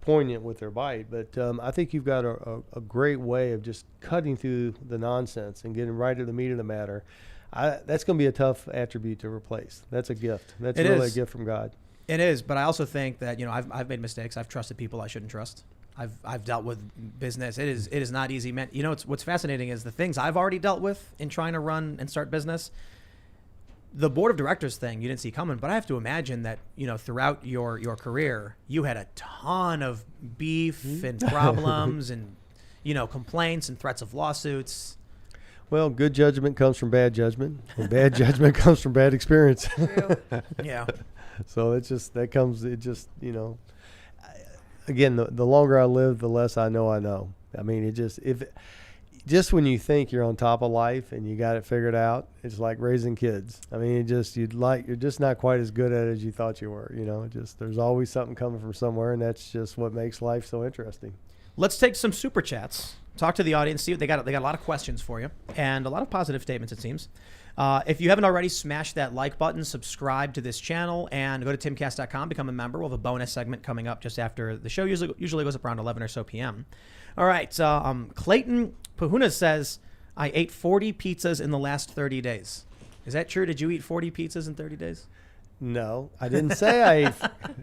poignant with their bite. But I think you've got a great way of just cutting through the nonsense and getting right to the meat of the matter. That's going to be a tough attribute to replace. That's a gift. That's really a gift from God. It is, but I also think that I've made mistakes. I've trusted people I shouldn't trust. I've dealt with business. It is not easy. Man, what's fascinating is the things I've already dealt with in trying to run and start business. The board of directors thing you didn't see coming, but I have to imagine that throughout your career you had a ton of beef and problems and complaints and threats of lawsuits. Well, good judgment comes from bad judgment, and bad judgment comes from bad experience. True. Yeah. So again, the longer I live, the less I know. I mean, just when you think you're on top of life and you got it figured out, it's like raising kids. I mean, you're just not quite as good at it as you thought you were. There's always something coming from somewhere, and that's just what makes life so interesting. Let's take some super chats. Talk to the audience. See what they got. They got a lot of questions for you and a lot of positive statements, it seems. If you haven't already, smash that like button, subscribe to this channel, and go to timcast.com, become a member. We'll have a bonus segment coming up just after the show. Usually goes up around 11 or so p.m. All right. Clayton Pahuna says, I ate 40 pizzas in the last 30 days. Is that true? Did you eat 40 pizzas in 30 days? No, I didn't say I ate.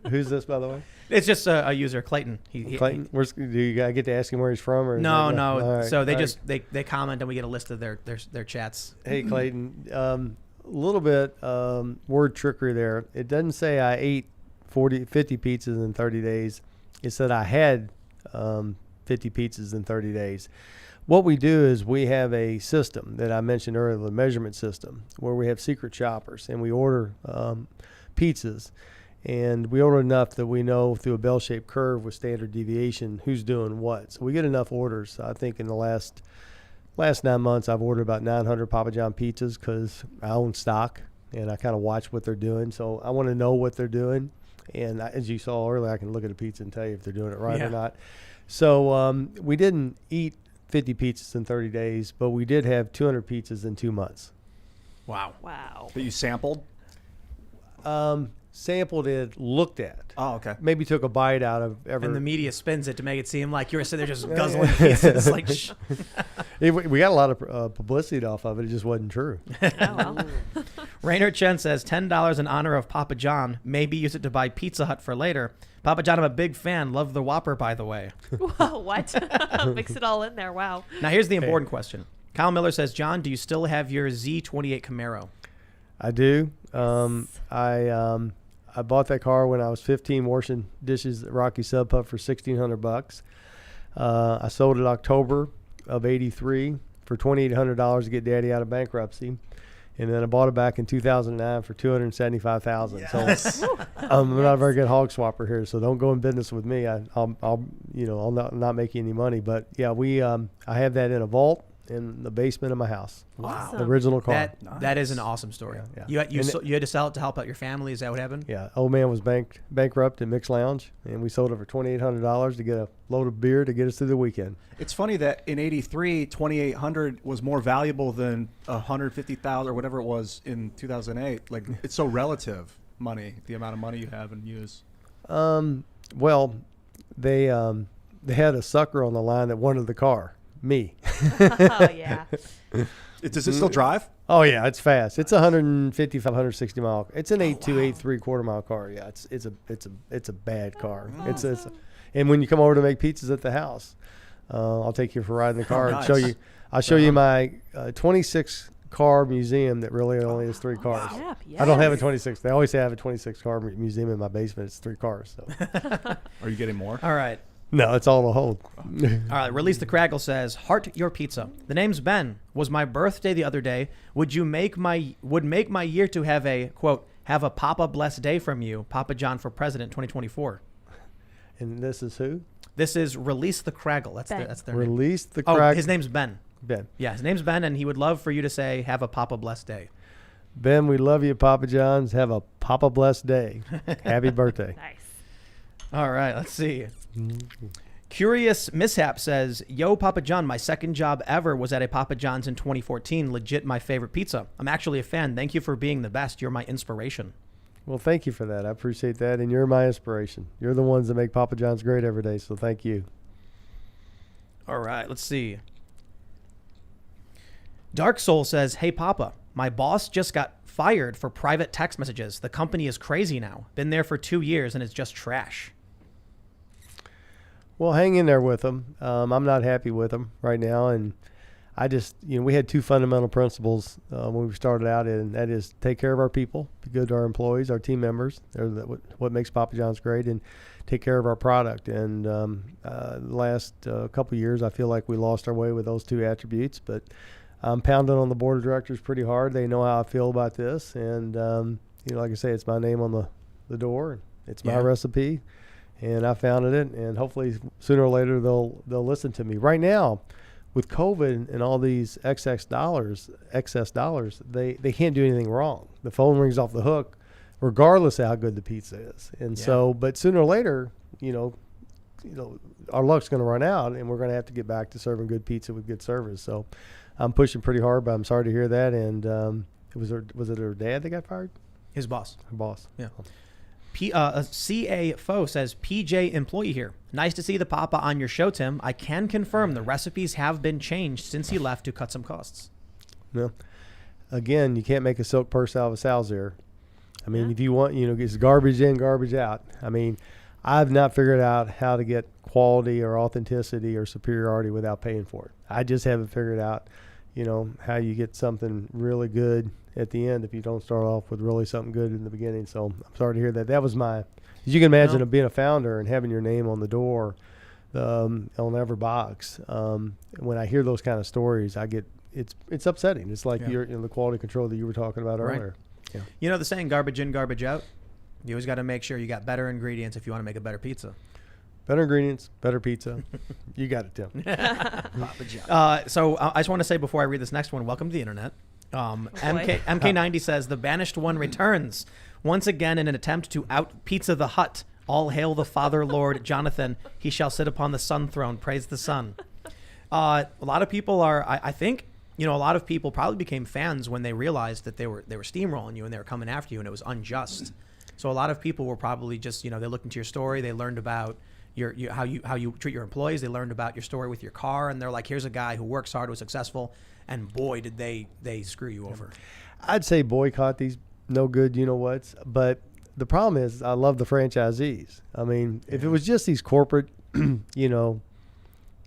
Who's this, by the way? It's just a user, Clayton. Clayton? Do you get to ask him where he's from? Or no. Right, so they comment and we get a list of their chats. Hey, Clayton. A little bit word trickery there. It doesn't say I ate 50 pizzas in 30 days. It said I had 50 pizzas in 30 days. What we do is we have a system that I mentioned earlier, the measurement system, where we have secret shoppers and we order pizzas. And we order enough that we know through a bell-shaped curve with standard deviation who's doing what. So we get enough orders. I think in the last 9 months, I've ordered about 900 Papa John pizzas because I own stock and I kind of watch what they're doing. So I want to know what they're doing. And as you saw earlier, I can look at a pizza and tell you if they're doing it right or not. So we didn't eat 50 pizzas in 30 days, but we did have 200 pizzas in 2 months. Wow. That you sampled? Sampled it, looked at. Oh, okay. Maybe took a bite out of every. And the media spins it to make it seem like you're sitting there just guzzling pizzas. Like, we got a lot of publicity off of it. It just wasn't true. Oh, well. Rainer Chen says $10 in honor of Papa John. Maybe use it to buy Pizza Hut for later. Papa John, I'm a big fan. Love the Whopper, by the way. Whoa, what? Mix it all in there. Wow. Now here's the important question. Kyle Miller says, John, do you still have your Z28 Camaro? I do. I bought that car when I was 15, washing dishes at Rocky Sub Pub for $1,600. I sold it October of '83 for $2,800 to get Daddy out of bankruptcy, and then I bought it back in 2009 for $275,000. Yes. So I'm not a very good hog swapper here, so don't go in business with me. I'll not make you any money. But yeah, I have that in a vault in the basement of my house. Wow. The original car. That is an awesome story. Yeah. You had to sell it to help out your family. Is that what happened? Yeah. Old man was bankrupt in Mixed Lounge, and we sold it for $2,800 to get a load of beer to get us through the weekend. It's funny that in '83, $2,800 was more valuable than $150,000 or whatever it was in 2008. Like, it's so relative money, the amount of money you have and use. Well, they had a sucker on the line that wanted the car. Me. Oh, yeah. Does it still drive? Oh yeah, it's fast. It's 155, 160 mile. It's an 8.2, 8.75 mile car. Yeah, it's a bad car. Awesome. And when you come over to make pizzas at the house, I'll take you for a ride in the car and nice. I'll show you my 26 car museum that really only has 3 cars. Yeah, I don't have a 26. They always say I have a 26 car museum in my basement. It's 3 cars. So. Are you getting more? All right. No, it's all to hold. All right. Release the Craggle says, Heart Your Pizza. The name's Ben. Was my birthday the other day. Would make my year to have a, quote, have a Papa blessed day from you, Papa John for President 2024. And this is who? This is Release the Craggle. That's their name. Release the Oh, Craggle. his name's Ben. Ben. Yeah, his name's Ben, and he would love for you to say, have a Papa blessed day. Ben, we love you, Papa John's. Have a Papa blessed day. Happy birthday. Nice. All right, let's see. Curious Mishap says, yo, Papa John, my second job ever was at a Papa John's in 2014. Legit my favorite pizza. I'm actually a fan. Thank you for being the best. You're my inspiration. Well, thank you for that. I appreciate that. And you're my inspiration. You're the ones that make Papa John's great every day. So thank you. All right, let's see. Dark Soul says, hey, Papa, my boss just got fired for private text messages. The company is crazy now. Been there for 2 years and it's just trash. Well, hang in there with them. I'm not happy with them right now. And I just, we had two fundamental principles when we started out, and that is take care of our people, be good to our employees, our team members. They're what makes Papa John's great, and take care of our product. And the last couple of years, I feel like we lost our way with those two attributes. But I'm pounding on the board of directors pretty hard. They know how I feel about this. And, like I say, it's my name on the door. It's my recipe. And I founded it, and hopefully sooner or later they'll listen to me. Right now, with COVID and all these excess dollars, they can't do anything wrong. The phone rings off the hook, regardless of how good the pizza is. And so, but sooner or later, our luck's going to run out, and we're going to have to get back to serving good pizza with good service. So, I'm pushing pretty hard, but I'm sorry to hear that. And was it her dad that got fired? His boss. Her boss. Yeah. CA Foe says, PJ employee here. Nice to see the Papa on your show, Tim. I can confirm the recipes have been changed since he left to cut some costs. No. Again, you can't make a silk purse out of a sow's ear. I mean, if you want, it's garbage in, garbage out. I mean, I've not figured out how to get quality or authenticity or superiority without paying for it. I just haven't figured out, how you get something really good at the end if you don't start off with really something good in the beginning. So I'm sorry to hear that. That was as you can imagine, being a founder and having your name on the door, on every box. When I hear those kind of stories, it's upsetting. It's like you're in the quality control that you were talking about earlier. Yeah. The saying, garbage in, garbage out. You always got to make sure you got better ingredients if you want to make a better pizza. Better ingredients, better pizza. You got it, Tim. Papa John. So I just want to say before I read this next one, welcome to the internet. MK90 says, the banished one returns once again in an attempt to out Pizza the Hut. All hail the Father Lord Jonathan. He shall sit upon the sun throne. Praise the sun. A lot of people are, I think, a lot of people probably became fans when they realized that they were steamrolling you and they were coming after you and it was unjust. So a lot of people were probably just, they looked into your story. They learned about how you treat your employees. They learned about your story with your car, and they're like, here's a guy who works hard, was successful, and boy, did they screw you over. I'd say boycott these no good you-know-whats, but the problem is I love the franchisees. I mean, if it was just these corporate,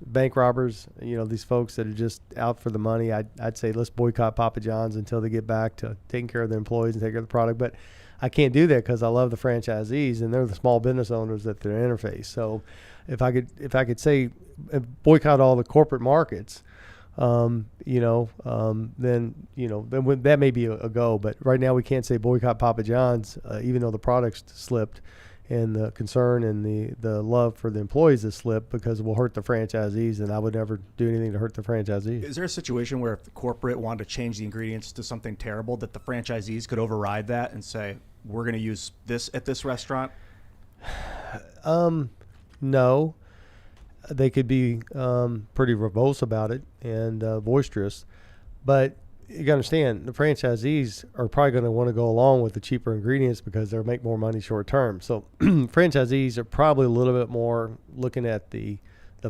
bank robbers, these folks that are just out for the money, I'd say let's boycott Papa John's until they get back to taking care of their employees and taking care of the product. But I can't do that because I love the franchisees and they're the small business owners that they're interface. So if I could say boycott all the corporate markets, then that may be a go. But right now we can't say boycott Papa John's, even though the products slipped and the concern and the love for the employees has slipped, because it will hurt the franchisees, and I would never do anything to hurt the franchisees. Is there a situation where if the corporate wanted to change the ingredients to something terrible, that the franchisees could override that and say, we're going to use this at this restaurant? No. They could be pretty verbose about it and boisterous, but you got to understand the franchisees are probably going to want to go along with the cheaper ingredients because they'll make more money short term. So franchisees are probably a little bit more looking at the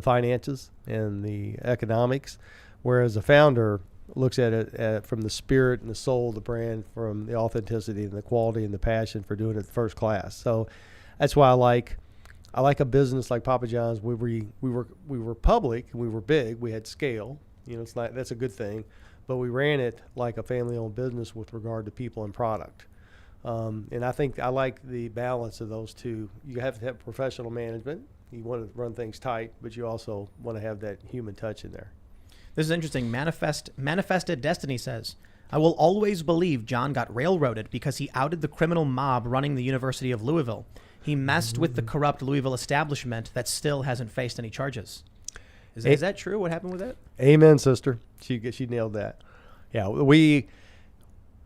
finances and the economics, whereas a founder looks at it from the spirit and the soul of the brand, from the authenticity and the quality and the passion for doing it first class. So that's why I like a business like Papa John's. We were public and we were big. We had scale. It's not, that's a good thing. But we ran it like a family-owned business with regard to people and product. And I think I like the balance of those two. You have to have professional management. You want to run things tight, but you also want to have that human touch in there. This is interesting. Manifested Destiny says, I will always believe John got railroaded because he outed the criminal mob running the University of Louisville. He messed with the corrupt Louisville establishment that still hasn't faced any charges. Is that true? What happened with that? Amen, sister. She nailed that. Yeah, we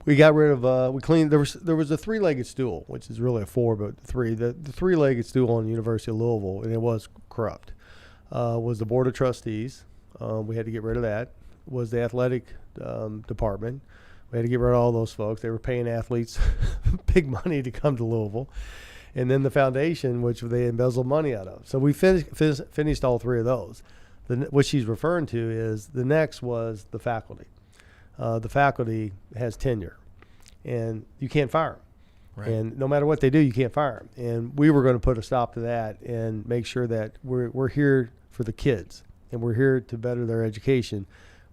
we got rid of we cleaned. There was a 3-legged stool, which is really a 4, but 3. The 3-legged stool on the University of Louisville, and it was corrupt. Was the board of trustees. We had to get rid of that. Was the athletic department. We had to get rid of all those folks. They were paying athletes big money to come to Louisville. And then the foundation, which they embezzled money out of. So we finished all 3 of those. What she's referring to is the next was the faculty. The faculty has tenure, and you can't fire them. Right. And no matter what they do, you can't fire them. And we were going to put a stop to that and make sure that we're here for the kids, and we're here to better their education.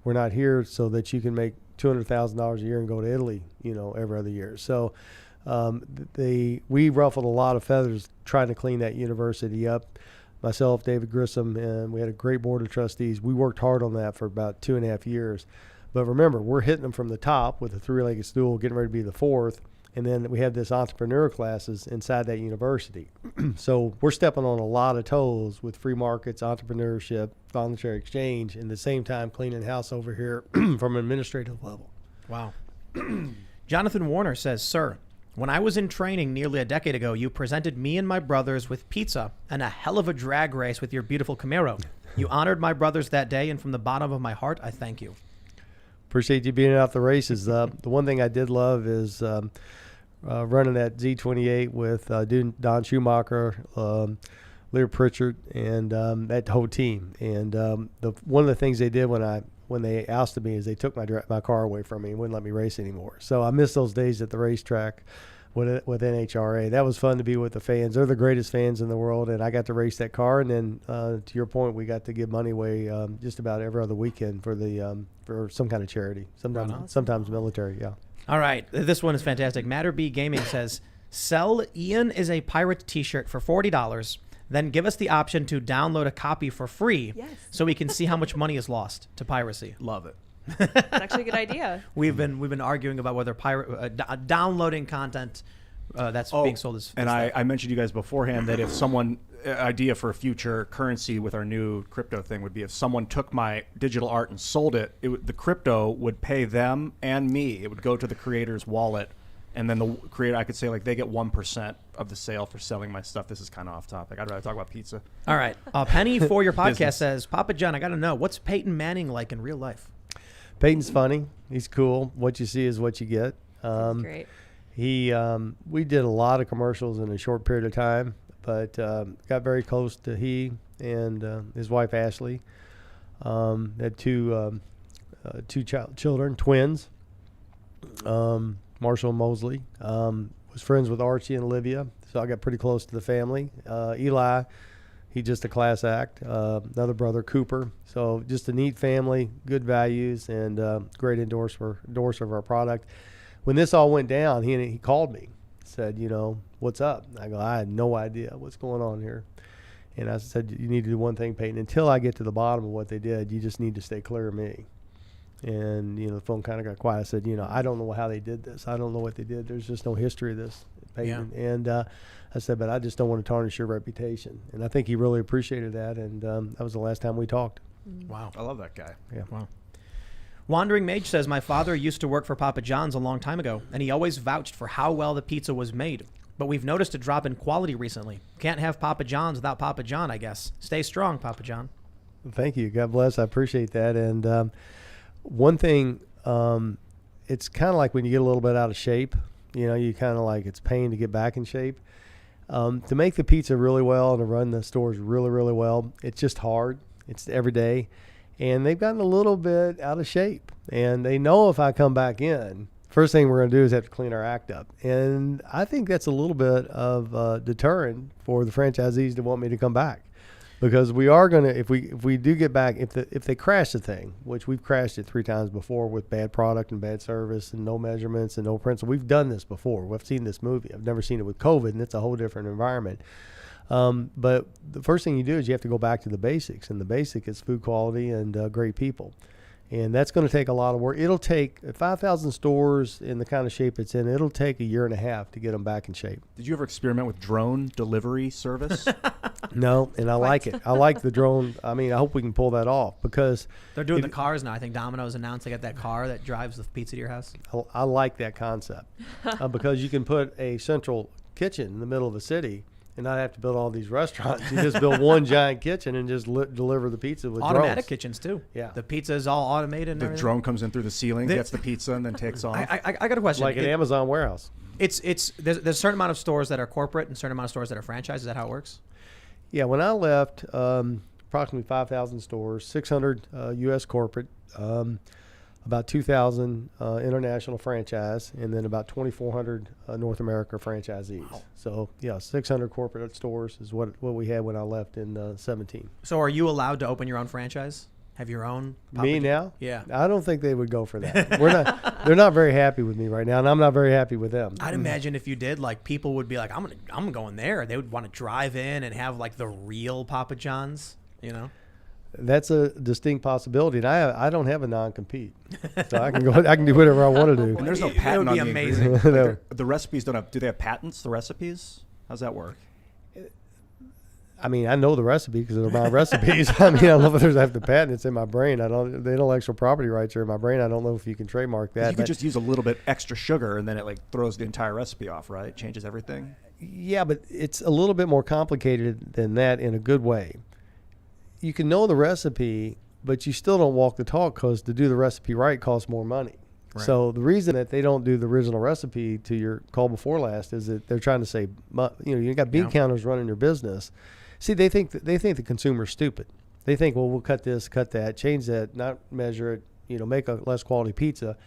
We're not here so that you can make $200,000 a year and go to Italy, every other year. So we ruffled a lot of feathers trying to clean that university up. Myself, David Grissom, and we had a great board of trustees. We worked hard on that for about 2.5 years. But remember, we're hitting them from the top with a 3-legged stool, getting ready to be the 4th. And then we have this entrepreneur classes inside that university. So we're stepping on a lot of toes with free markets, entrepreneurship, voluntary exchange, and at the same time cleaning house over here from an administrative level. Wow. Jonathan Warner says, "Sir, when I was in training nearly a decade ago, you presented me and my brothers with pizza and a hell of a drag race with your beautiful Camaro. You honored my brothers that day, and from the bottom of my heart, I thank you." Appreciate you being out the races. The one thing I did love is running that Z28 with Don Schumacher, Lear Pritchard, and that whole team. And one of the things they did when they ousted me is they took my car away from me and wouldn't let me race anymore. So I miss those days at the racetrack with NHRA. That was fun to be with the fans. They're the greatest fans in the world, and I got to race that car. And then to your point, we got to give money away just about every other weekend for some kind of charity. Sometimes military. Yeah. All right. This one is fantastic. Matter B Gaming says, "Sell Ian is a pirate t-shirt for $40. Then give us the option to download a copy for free so we can see how much money is lost to piracy." Love it. That's actually a good idea. We've been arguing about whether downloading content that's being sold is. And I mentioned you guys beforehand that if someone idea for a future currency with our new crypto thing would be if someone took my digital art and sold it, the crypto would pay them and me. It would go to the creator's wallet. And then the creator, I could say, like, they get 1% of the sale for selling my stuff. This is kind of off topic. I'd rather talk about pizza. All right. Penny for your podcast says, "Papa John, I got to know, what's Peyton Manning like in real life?" Peyton's funny. He's cool. What you see is what you get. That's great. We did a lot of commercials in a short period of time, but got very close to he and his wife, Ashley. Had two children, twins. Marshall and Mosley. Was friends with Archie and Olivia, so I got pretty close to the family. Eli, he's just a class act. Another brother, Cooper. So just a neat family, good values, and great endorser of our product. When this all went down, he called me, said, "What's up?" I go, "I had no idea what's going on here." And I said, "You need to do one thing, Peyton. Until I get to the bottom of what they did, you just need to stay clear of me." And, the phone kind of got quiet. I said, I don't know how they did this. I don't know what they did. There's just no history of this, Peyton. Yeah. And I said, but I just don't want to tarnish your reputation. And I think he really appreciated that. And that was the last time we talked. Wow. I love that guy. Yeah. Wow. Wandering Mage says, "My father used to work for Papa John's a long time ago, and he always vouched for how well the pizza was made. But we've noticed a drop in quality recently. Can't have Papa John's without Papa John, I guess. Stay strong, Papa John." Thank you. God bless. I appreciate that. And one thing, it's kind of like when you get a little bit out of shape, you kind of like it's pain to get back in shape. To make the pizza really well and to run the stores really, really well, it's just hard. It's every day. And they've gotten a little bit out of shape. And they know if I come back in, first thing we're going to do is have to clean our act up. And I think that's a little bit of deterrent for the franchisees to want me to come back. Because we are going to, if we do get back, if they crash the thing, which we've crashed it 3 times before with bad product and bad service and no measurements and no principle. We've done this before. We've seen this movie. I've never seen it with COVID, and it's a whole different environment. But the first thing you do is you have to go back to the basics, and the basic is food quality and great people. And that's going to take a lot of work. It'll take 5,000 stores in the kind of shape it's in. It'll take a year and a half to get them back in shape. Did you ever experiment with drone delivery service? No, and I like it. I like the drone. I mean, I hope we can pull that off because They're doing the cars now. I think Domino's announced they got that car that drives the pizza to your house. I like that concept because you can put a central kitchen in the middle of the city and not have to build all these restaurants. You just build one giant kitchen and just deliver the pizza with Automatic drones. kitchens too. Yeah. The pizza is all automated. And The everything. drone comes in through the ceiling, gets the pizza, and then takes off. I got a question. Like an Amazon warehouse. There's a certain amount of stores that are corporate and a certain amount of stores that are franchise. Is that how it works? Yeah, when I left, approximately 5,000 stores, 600 U.S. corporate, about 2,000 international franchise, and then about 2,400 North America franchisees. Wow. So, yeah, 600 corporate stores is what we had when I left in 17. So are you allowed to open your own franchise? Have your own? Me now? Yeah. I don't think they would go for that. They're not very happy with me right now, and I'm not very happy with them. I'd imagine if you did, like, people would be like, I'm going there. They would want to drive in and have like the real Papa John's, you know? That's a distinct possibility, and I don't have a non-compete, so I can go. I can do whatever I want to do. And there's no It patent would be on the amazing. ingredients. No. Like the recipes don't have. Do they have patents? The recipes? How's that work? I mean, I know the recipe because they're my recipes. I mean, I don't know if there's have the patent. It's in my brain. The intellectual property rights are in my brain. I don't know if you can trademark that. You could just use a little bit extra sugar, and then it like throws the entire recipe off, right? Changes everything. Yeah, but it's a little bit more complicated than that in a good way. You can know the recipe, but you still don't walk the talk because to do the recipe right costs more money. Right. So the reason that they don't do the original recipe to your call before last is that they're trying to say, you got bean counters running your business. See, they think the consumer's stupid. They think, well, we'll cut this, cut that, change that, not measure it, make a less quality pizza.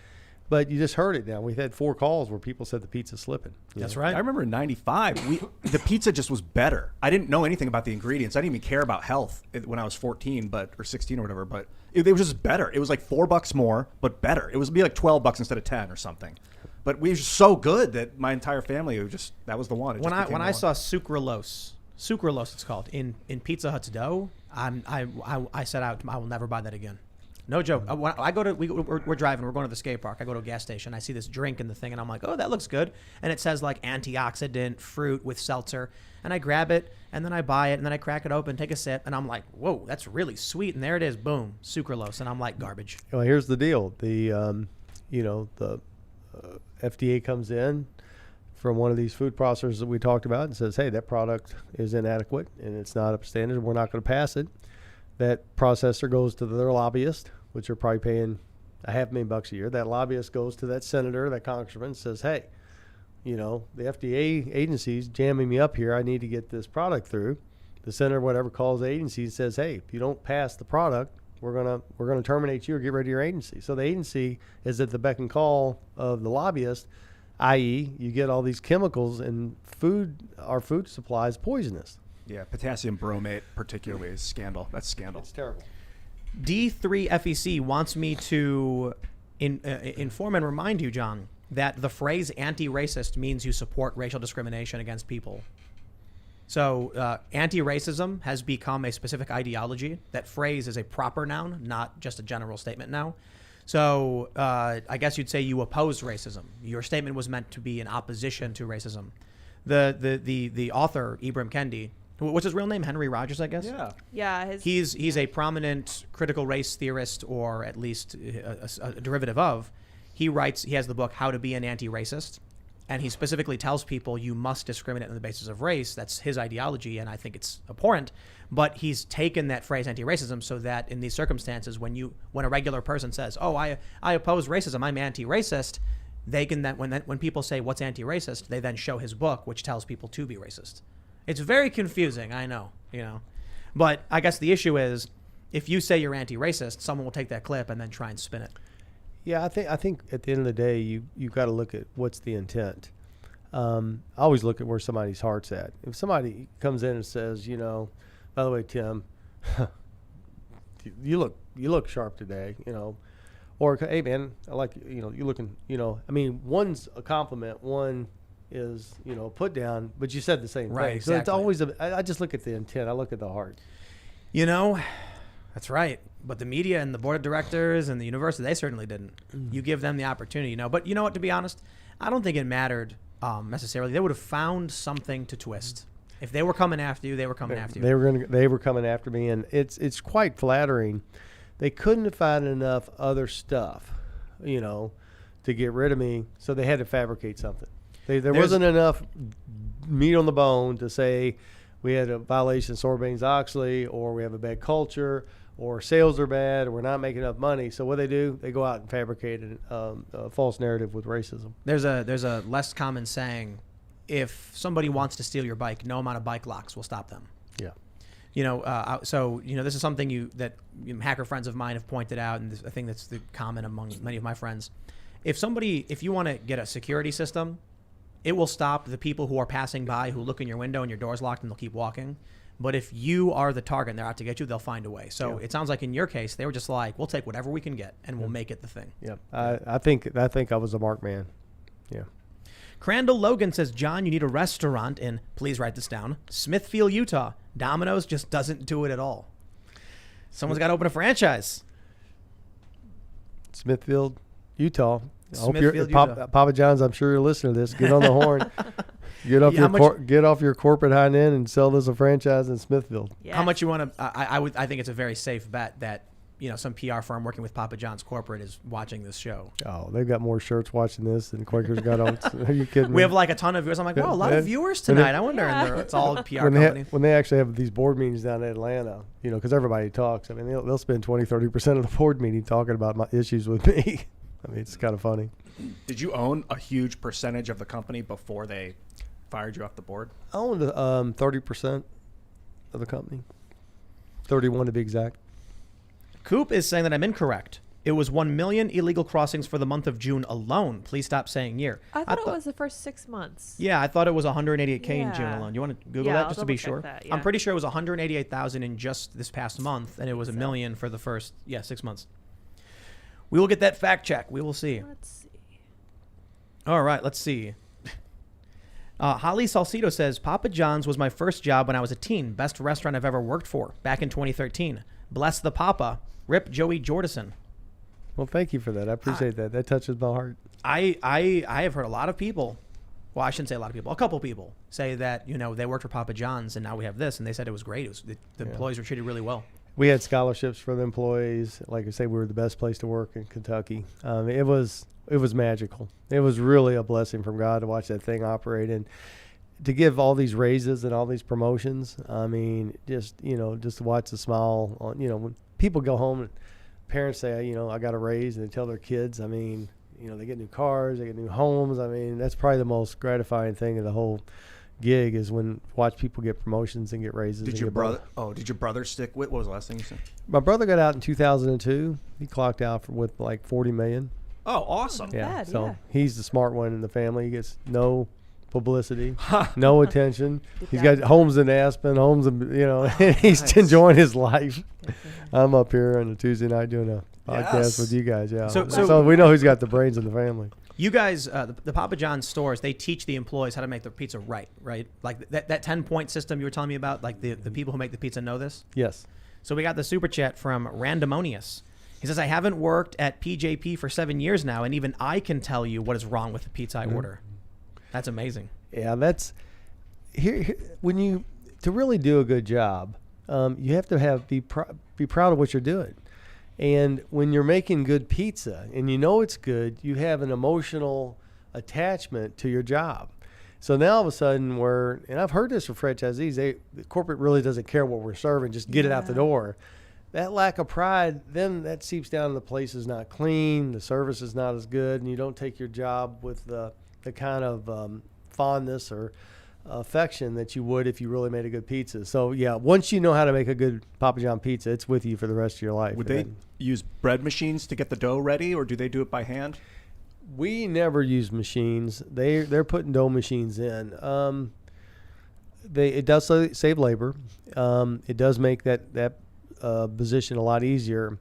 But you just heard it now. We've had 4 calls where people said the pizza's slipping. That's right. I remember in '95, the pizza just was better. I didn't know anything about the ingredients. I didn't even care about health when I was 14, or 16 or whatever. But it was just better. It was like $4 more, but better. It was be like $12 instead of 10 or something. But we were just so good that my entire family that was the one. When I saw sucralose it's called in Pizza Hut's dough, I said I will never buy that again. No joke. When I go to we're driving. We're going to the skate park. I go to a gas station. I see this drink in the thing, and I'm like, oh, that looks good. And it says like antioxidant fruit with seltzer. And I grab it, and then I buy it, and then I crack it open, take a sip, and I'm like, whoa, that's really sweet. And there it is, boom, sucralose. And I'm like, garbage. Well, here's the deal. The FDA comes in from one of these food processors that we talked about and says, hey, that product is inadequate and it's not up to standard. We're not going to pass it. That processor goes to their lobbyist, which are probably paying $500,000 a year. That lobbyist goes to that senator, that congressman, and says, hey, the FDA agency's jamming me up here. I need to get this product through. The senator, whatever, calls the agency and says, hey, if you don't pass the product, we're gonna terminate you or get rid of your agency. So the agency is at the beck and call of the lobbyist, i.e., you get all these chemicals and our food supply is poisonous. Yeah, potassium bromate particularly is scandal. That's scandal. It's terrible. D3FEC wants me to inform and remind you, John, that the phrase anti-racist means you support racial discrimination against people. So anti-racism has become a specific ideology. That phrase is a proper noun, not just a general statement now. So I guess you'd say you oppose racism. Your statement was meant to be in opposition to racism. The author, Ibram Kendi, what's his real name? Henry Rogers, I guess? Yeah. Yeah. He's a prominent critical race theorist, or at least a derivative of. He has the book How to Be an Anti-Racist, and he specifically tells people you must discriminate on the basis of race. That's his ideology, and I think it's abhorrent. But he's taken that phrase anti-racism so that in these circumstances, when a regular person says, "Oh, I oppose racism, I'm anti-racist," they can then when people say what's anti-racist, they then show his book, which tells people to be racist. It's very confusing, I know, but I guess the issue is if you say you're anti-racist, someone will take that clip and then try and spin it. Yeah, I think at the end of the day, you got to look at what's the intent. I always look at where somebody's heart's at. If somebody comes in and says, by the way, Tim, you look sharp today, or hey man, I like you looking, I mean, one's a compliment, one is put down, but you said the same right, thing. Exactly. So it's always I just look at the intent. I look at the heart. That's right. But the media and the board of directors and the university, they certainly didn't. You give them the opportunity, But you know what? To be honest, I don't think it mattered necessarily. They would have found something to twist. If they were coming after you, they were coming after you. They were coming after me, and it's quite flattering. They couldn't find enough other stuff, to get rid of me, so they had to fabricate something. There wasn't enough meat on the bone to say we had a violation of Sarbanes-Oxley, or we have a bad culture, or sales are bad, or we're not making enough money. So what they do, they go out and fabricate a false narrative with racism. There's a less common saying: if somebody wants to steal your bike, no amount of bike locks will stop them. Yeah. So this is something that hacker friends of mine have pointed out, and I think that's the common among many of my friends. If you want to get a security system, it will stop the people who are passing by who look in your window and your door's locked and they'll keep walking. But if you are the target and they're out to get you, they'll find a way. So It sounds like in your case, they were just like, we'll take whatever we can get and we'll make it the thing. Yeah. I think I was a marked man. Yeah. Crandall Logan says, John, you need a restaurant in, please write this down, Smithfield, Utah. Domino's just doesn't do it at all. Someone's got to open a franchise. Smithfield, Utah. Smithfield, Utah. Papa John's, I'm sure you're listening to this. Get on the horn. Get off your corporate hind end and sell this a franchise in Smithfield. Yes. How much you want to? I think it's a very safe bet that some PR firm working with Papa John's corporate is watching this show. Oh, they've got more shirts watching this than Quakers got on. Are you kidding me? We have like a ton of viewers. I'm like, wow, a lot of viewers tonight. I wonder. Yeah. And it's all PR company. When they actually have these board meetings down in Atlanta, because everybody talks. I mean, they'll spend 20-30% of the board meeting talking about my issues with me. I mean, it's kind of funny. Did you own a huge percentage of the company before they fired you off the board? I owned 30% of the company. 31 to be exact. Coop is saying that I'm incorrect. It was 1 million illegal crossings for the month of June alone. Please stop saying year. I thought it was the first 6 months. Yeah, I thought it was 188K in June Yeah. alone. You want to Google Yeah, that I'll just to be double sure? check that, yeah. I'm pretty sure it was 188,000 in just this past month, and it was a million for the first 6 months. We will get that fact check. We will see. Let's see. All right, let's see. Holly Salcido says, Papa John's was my first job when I was a teen. Best restaurant I've ever worked for. Back in 2013. Bless the Papa. Rip Joey Jordison. Well, thank you for that. I appreciate that. That touches my heart. I have heard a lot of people, well, I shouldn't say a lot of people, a couple people say that, they worked for Papa John's and now we have this, and they said it was great. The employees were treated really well. We had scholarships for the employees. Like I say, we were the best place to work in Kentucky. It was magical. It was really a blessing from God to watch that thing operate and to give all these raises and all these promotions. I mean, just to watch the smile on, when people go home and parents say, I got a raise, and they tell their kids, I mean, they get new cars, they get new homes. I mean, that's probably the most gratifying thing of the whole gig is when watch people get promotions and get raises. Did your brother stick with? What was the last thing you said? My brother got out in 2002. He clocked out with like 40 million. Oh, awesome. Yeah. Bad, So yeah. he's the smart one in the family. He gets no publicity, no attention. He's job. got homes in Aspen, homes in, he's Nice. enjoying his life. I'm up here on a Tuesday night doing a podcast Yes. with you guys. Yeah. So- So we know who's got the brains in the family. You guys, the Papa John's stores, they teach the employees how to make their pizza right? Like that 10-point system you were telling me about, like the people who make the pizza know this? Yes. So we got the super chat from Randomonius. He says, I haven't worked at PJP for 7 years now, and even I can tell you what is wrong with the pizza I order. That's amazing. Yeah, that's here when you to really do a good job, you have to be proud of what you're doing. And when you're making good pizza and it's good, you have an emotional attachment to your job. So now all of a sudden and I've heard this from franchisees, the corporate really doesn't care what we're serving, just get it out the door. That lack of pride, then that seeps down. The place is not clean, the service is not as good, and you don't take your job with the kind of fondness or affection that you would if you really made a good pizza. So yeah, once you know how to make a good Papa John pizza, it's with you for the rest of your life. Would they use bread machines to get the dough ready, or do they do it by hand? We never use machines. They're putting dough machines in. It does save labor. It does make that position a lot easier.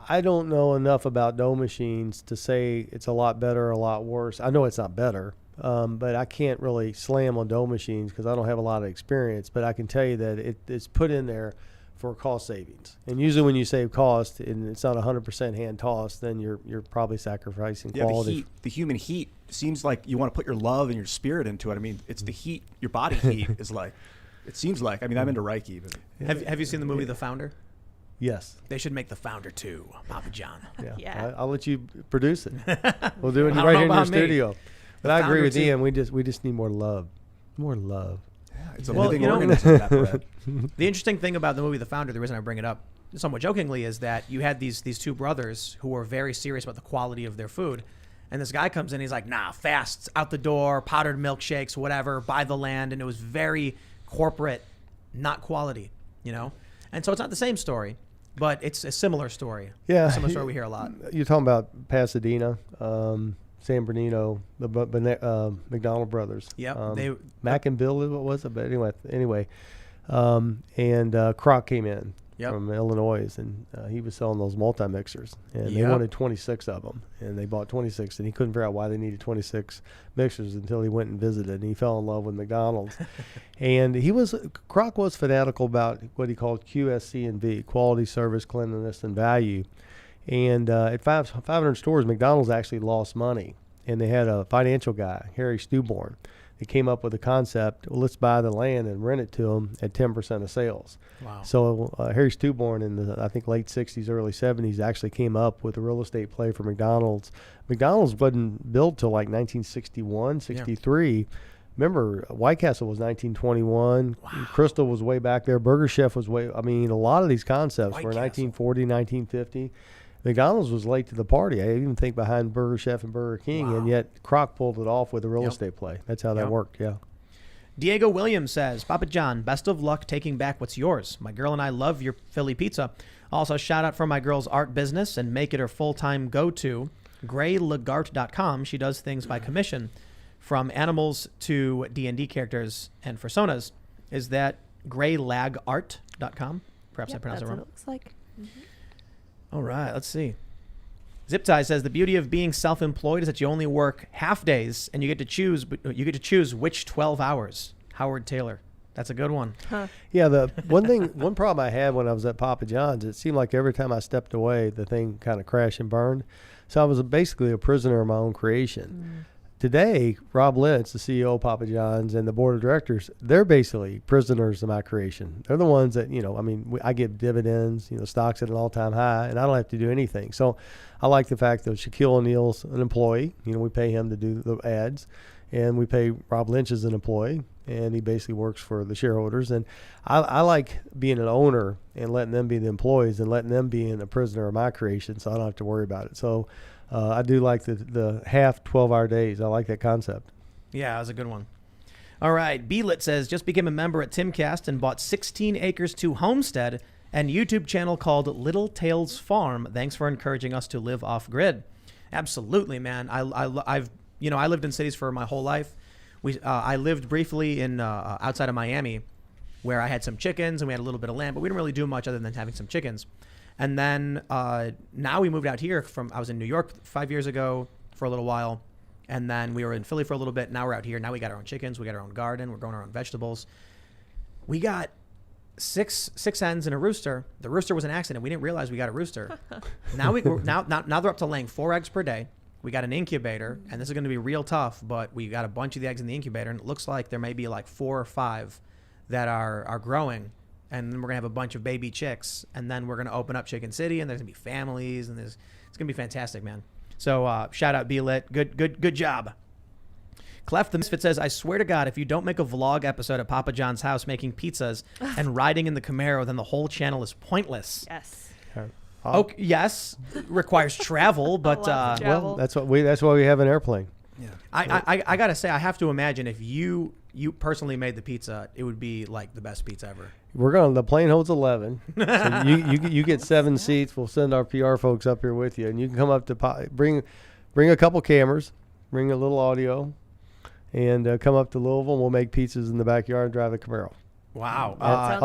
I don't know enough about dough machines to say it's a lot better or a lot worse. I know it's not better, but I can't really slam on dough machines because I don't have a lot of experience. But I can tell you that it's put in there for cost savings. And usually when you save cost and it's not 100% hand tossed, then you're probably sacrificing quality. The human heat seems like you want to put your love and your spirit into it. I mean, it's the heat, your body heat is like, it seems like, I mean, I'm into Reiki. But Have you seen the movie The Founder? Yes. They should make The Founder 2, Papa John. Yeah. Yeah. I'll let you produce it. We'll do it I don't right know here in your about me. studio. But The I agree Founder with 2. Ian. We just need more love. More love. yeah, it's a Well, living you know- organism, that bread. The interesting thing about the movie The Founder, the reason I bring it up somewhat jokingly, is that you had these two brothers who were very serious about the quality of their food. And this guy comes in, he's like, nah, fasts, out the door, powdered milkshakes, whatever, buy the land. And it was very corporate, not quality, you know? And so it's not the same story, but it's a similar story. Yeah. A similar story we hear a lot. You're talking about Pasadena, San Bernardino, the McDonald brothers. Yep, they- Mac and Bill, what was it? But anyway, and Kroc came in Yep. from Illinois, and he was selling those multi-mixers, and they Yep. wanted 26 of them, and they bought 26, and he couldn't figure out why they needed 26 mixers until he went and visited, and he fell in love with McDonald's. And Kroc was fanatical about what he called QSC&V, quality, service, cleanliness, and value. And at 500 stores, McDonald's actually lost money, and they had a financial guy, Harry Stewborn. They came up with a concept, well, let's buy the land and rent it to them at 10% of sales. Wow. So Harry Stewborn in the, I think, late 60s, early 70s actually came up with a real estate play for McDonald's. McDonald's wasn't built till like 1961, 63. Remember, White Castle was 1921. Wow. Crystal was way back there. Burger Chef was a lot of these concepts White were Castle. 1940, 1950. McDonald's was late to the party. I even think behind Burger Chef and Burger King, Wow. and yet Kroc pulled it off with a real Yep. estate play. That's how that Yep. worked, yeah. Diego Williams says, Papa John, best of luck taking back what's yours. My girl and I love your Philly pizza. Also, shout out for my girl's art business and make it her full-time go-to. GrayLagart.com. She does things by commission, from animals to D&D characters and personas. Is that GrayLagart.com? Perhaps I Yep, pronounced it that's wrong. what it looks like. All right, let's see. Zip Tie says the beauty of being self-employed is that you only work half days and you get to choose which 12 hours. Howard Taylor. That's a good one. Huh. Yeah, the one problem I had when I was at Papa John's, it seemed like every time I stepped away, the thing kind of crashed and burned. So I was basically a prisoner of my own creation. Today, Rob Lentz, the CEO of Papa John's, and the board of directors, they're basically prisoners of my creation. They're the ones that, I give dividends, stocks at an all-time high, and I don't have to do anything. So I like the fact that Shaquille O'Neal's an employee. We pay him to do the ads, and we pay Rob Lynch as an employee, and he basically works for the shareholders. And I like being an owner and letting them be the employees and letting them be a prisoner of my creation, so I don't have to worry about it. So I do like the half 12-hour days. I like that concept. Yeah, that was a good one. All right. Beelit says, just became a member at Timcast and bought 16 acres to homestead and YouTube channel called Little Tales Farm. Thanks for encouraging us to live off grid. Absolutely, man. I lived in cities for my whole life. I lived briefly in outside of Miami, where I had some chickens and we had a little bit of land, but we didn't really do much other than having some chickens. And then now we moved out here I was in New York 5 years ago for a little while. And then we were in Philly for a little bit. Now we're out here. Now we got our own chickens. We got our own garden. We're growing our own vegetables. We got six hens and a rooster. The rooster was an accident. We didn't realize we got a rooster. Now they're up to laying 4 eggs per day. We got an incubator, and this is going to be real tough, but we got a bunch of the eggs in the incubator, and it looks like there may be like 4 or 5 that are growing. And then we're going to have a bunch of baby chicks, and then we're going to open up Chicken City, and there's going to be families, and it's going to be fantastic, man. So shout out B-Lit. Good job. Clef the Misfit says, I swear to God, if you don't make a vlog episode at Papa John's house making pizzas and riding in the Camaro, then the whole channel is pointless. Yes. Okay, yes, requires travel, but Lots of travel. Well, that's why we have an airplane. Yeah. I gotta say, I have to imagine if you personally made the pizza, it would be like the best pizza ever. The plane holds 11. So you get 7 seats. We'll send our PR folks up here with you, and you can come up to bring a couple cameras, bring a little audio, and come up to Louisville. And we'll make pizzas in the backyard and drive the Camaro. Wow.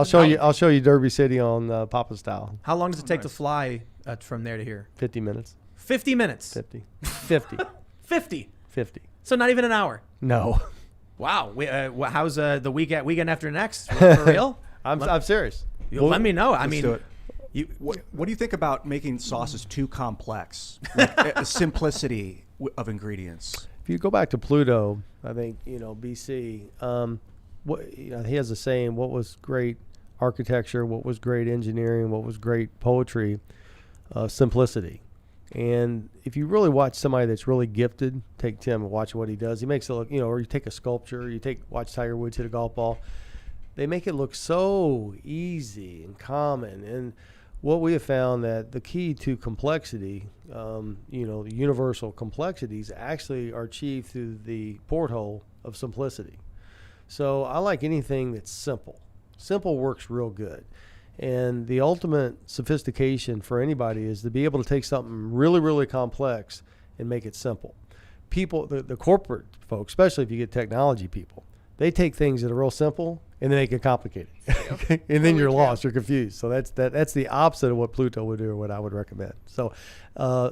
Sounds I'll show you Derby City on Papa style. How long does it take to fly from there to here? 50 minutes. 50 minutes. 50. 50. So not even an hour. No. Wow. How's the weekend after next? For real? I'm serious. Let me know. I Let's mean, do it. What do you think about making sauces too complex? Like, simplicity of ingredients. If you go back to Pluto, I think, BC, he has a saying, what was great architecture, what was great engineering, what was great poetry, simplicity. And if you really watch somebody that's really gifted, take Tim and watch what he does. He makes it look, or you take a sculpture, watch Tiger Woods hit a golf ball. They make it look so easy and common. And what we have found that the key to complexity, the universal complexities actually are achieved through the porthole of simplicity. So I like anything that's simple. Simple works real good. And the ultimate sophistication for anybody is to be able to take something really, really complex and make it simple. People, the corporate folks, especially if you get technology people, they take things that are real simple and they make it complicated. And then you're lost, you're confused. So that's the opposite of what Pluto would do or what I would recommend. So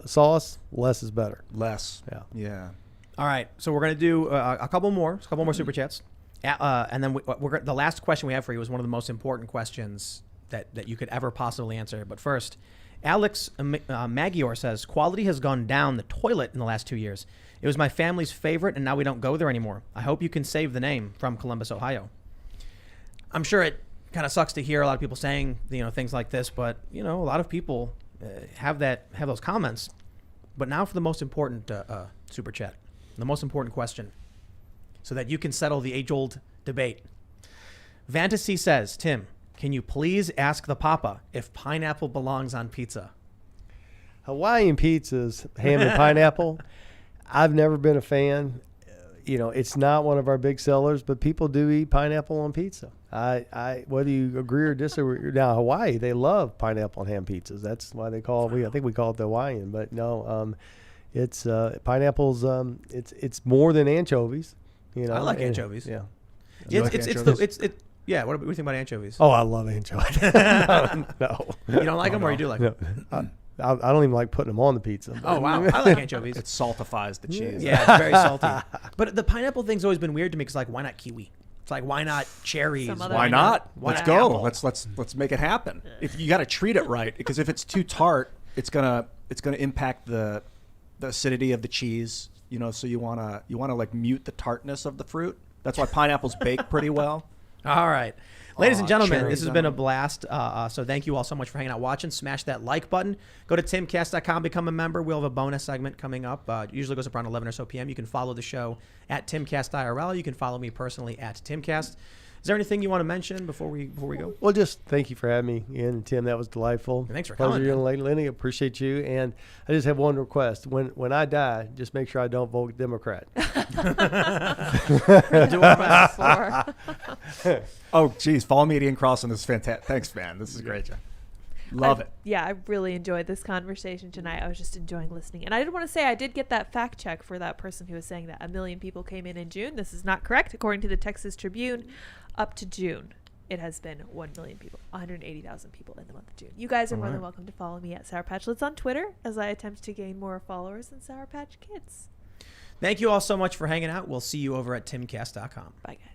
sauce, less is better. Less. Yeah. All right, so we're gonna do a couple more super chats, and then the last question we have for you is one of the most important questions that you could ever possibly answer. But first, Alex Magior says, quality has gone down the toilet in the last 2 years. It was my family's favorite, and now we don't go there anymore. I hope you can save the name, from Columbus, Ohio. I'm sure it kind of sucks to hear a lot of people saying things like this, but a lot of people have those comments. But now for the most important super chat, the most important question, so that you can settle the age-old debate. Fantasy says, Tim, can you please ask the Papa if pineapple belongs on pizza? Hawaiian pizzas, ham and pineapple, I've never been a fan. It's not one of our big sellers, but people do eat pineapple on pizza. I whether you agree or disagree. Now, Hawaii, they love pineapple and ham pizzas. That's why they call it, I think we call it the Hawaiian, but no, it's pineapple's, it's more than anchovies. I like anchovies. Yeah. Yeah, what do you think about anchovies? Oh, I love anchovies. No. You don't like them, or you do like them? I don't even like putting them on the pizza. Oh, wow. I like anchovies. It saltifies the cheese. Yeah, it's very salty. But the pineapple thing's always been weird to me because, why not kiwi? It's like, why not cherries? Why not? Let's go. Apple? Let's make it happen. If you got to treat it right, because if it's too tart, it's gonna impact the acidity of the cheese. So you wanna like mute the tartness of the fruit. That's why pineapples bake pretty well. All right. Ladies and gentlemen, cherries this has been a blast. So thank you all so much for hanging out watching. Smash that like button. Go to timcast.com, become a member. We'll have a bonus segment coming up. It usually goes up around 11 or so p.m. You can follow the show at Timcast IRL. You can follow me personally at Timcast. Is there anything you want to mention before we go? Well, just thank you for having me in, Tim. That was delightful. Thanks for Pleasure, coming. young lady, Lenny. Appreciate you. And I just have one request. When I die, just make sure I don't vote Democrat. Oh, geez. Follow me at Ian Cross on this. Fantastic. Thanks, man. This is great, Jeff. Love it. Yeah, I really enjoyed this conversation tonight. I was just enjoying listening. And I did want to say I did get that fact check for that person who was saying that 1 million people came in June. This is not correct. According to the Texas Tribune, up to June, it has been 1 million people, 180,000 people in the month of June. You guys are more than welcome to follow me at Sour Patch Lids on Twitter as I attempt to gain more followers than Sour Patch Kids. Thank you all so much for hanging out. We'll see you over at timcast.com. Bye, guys.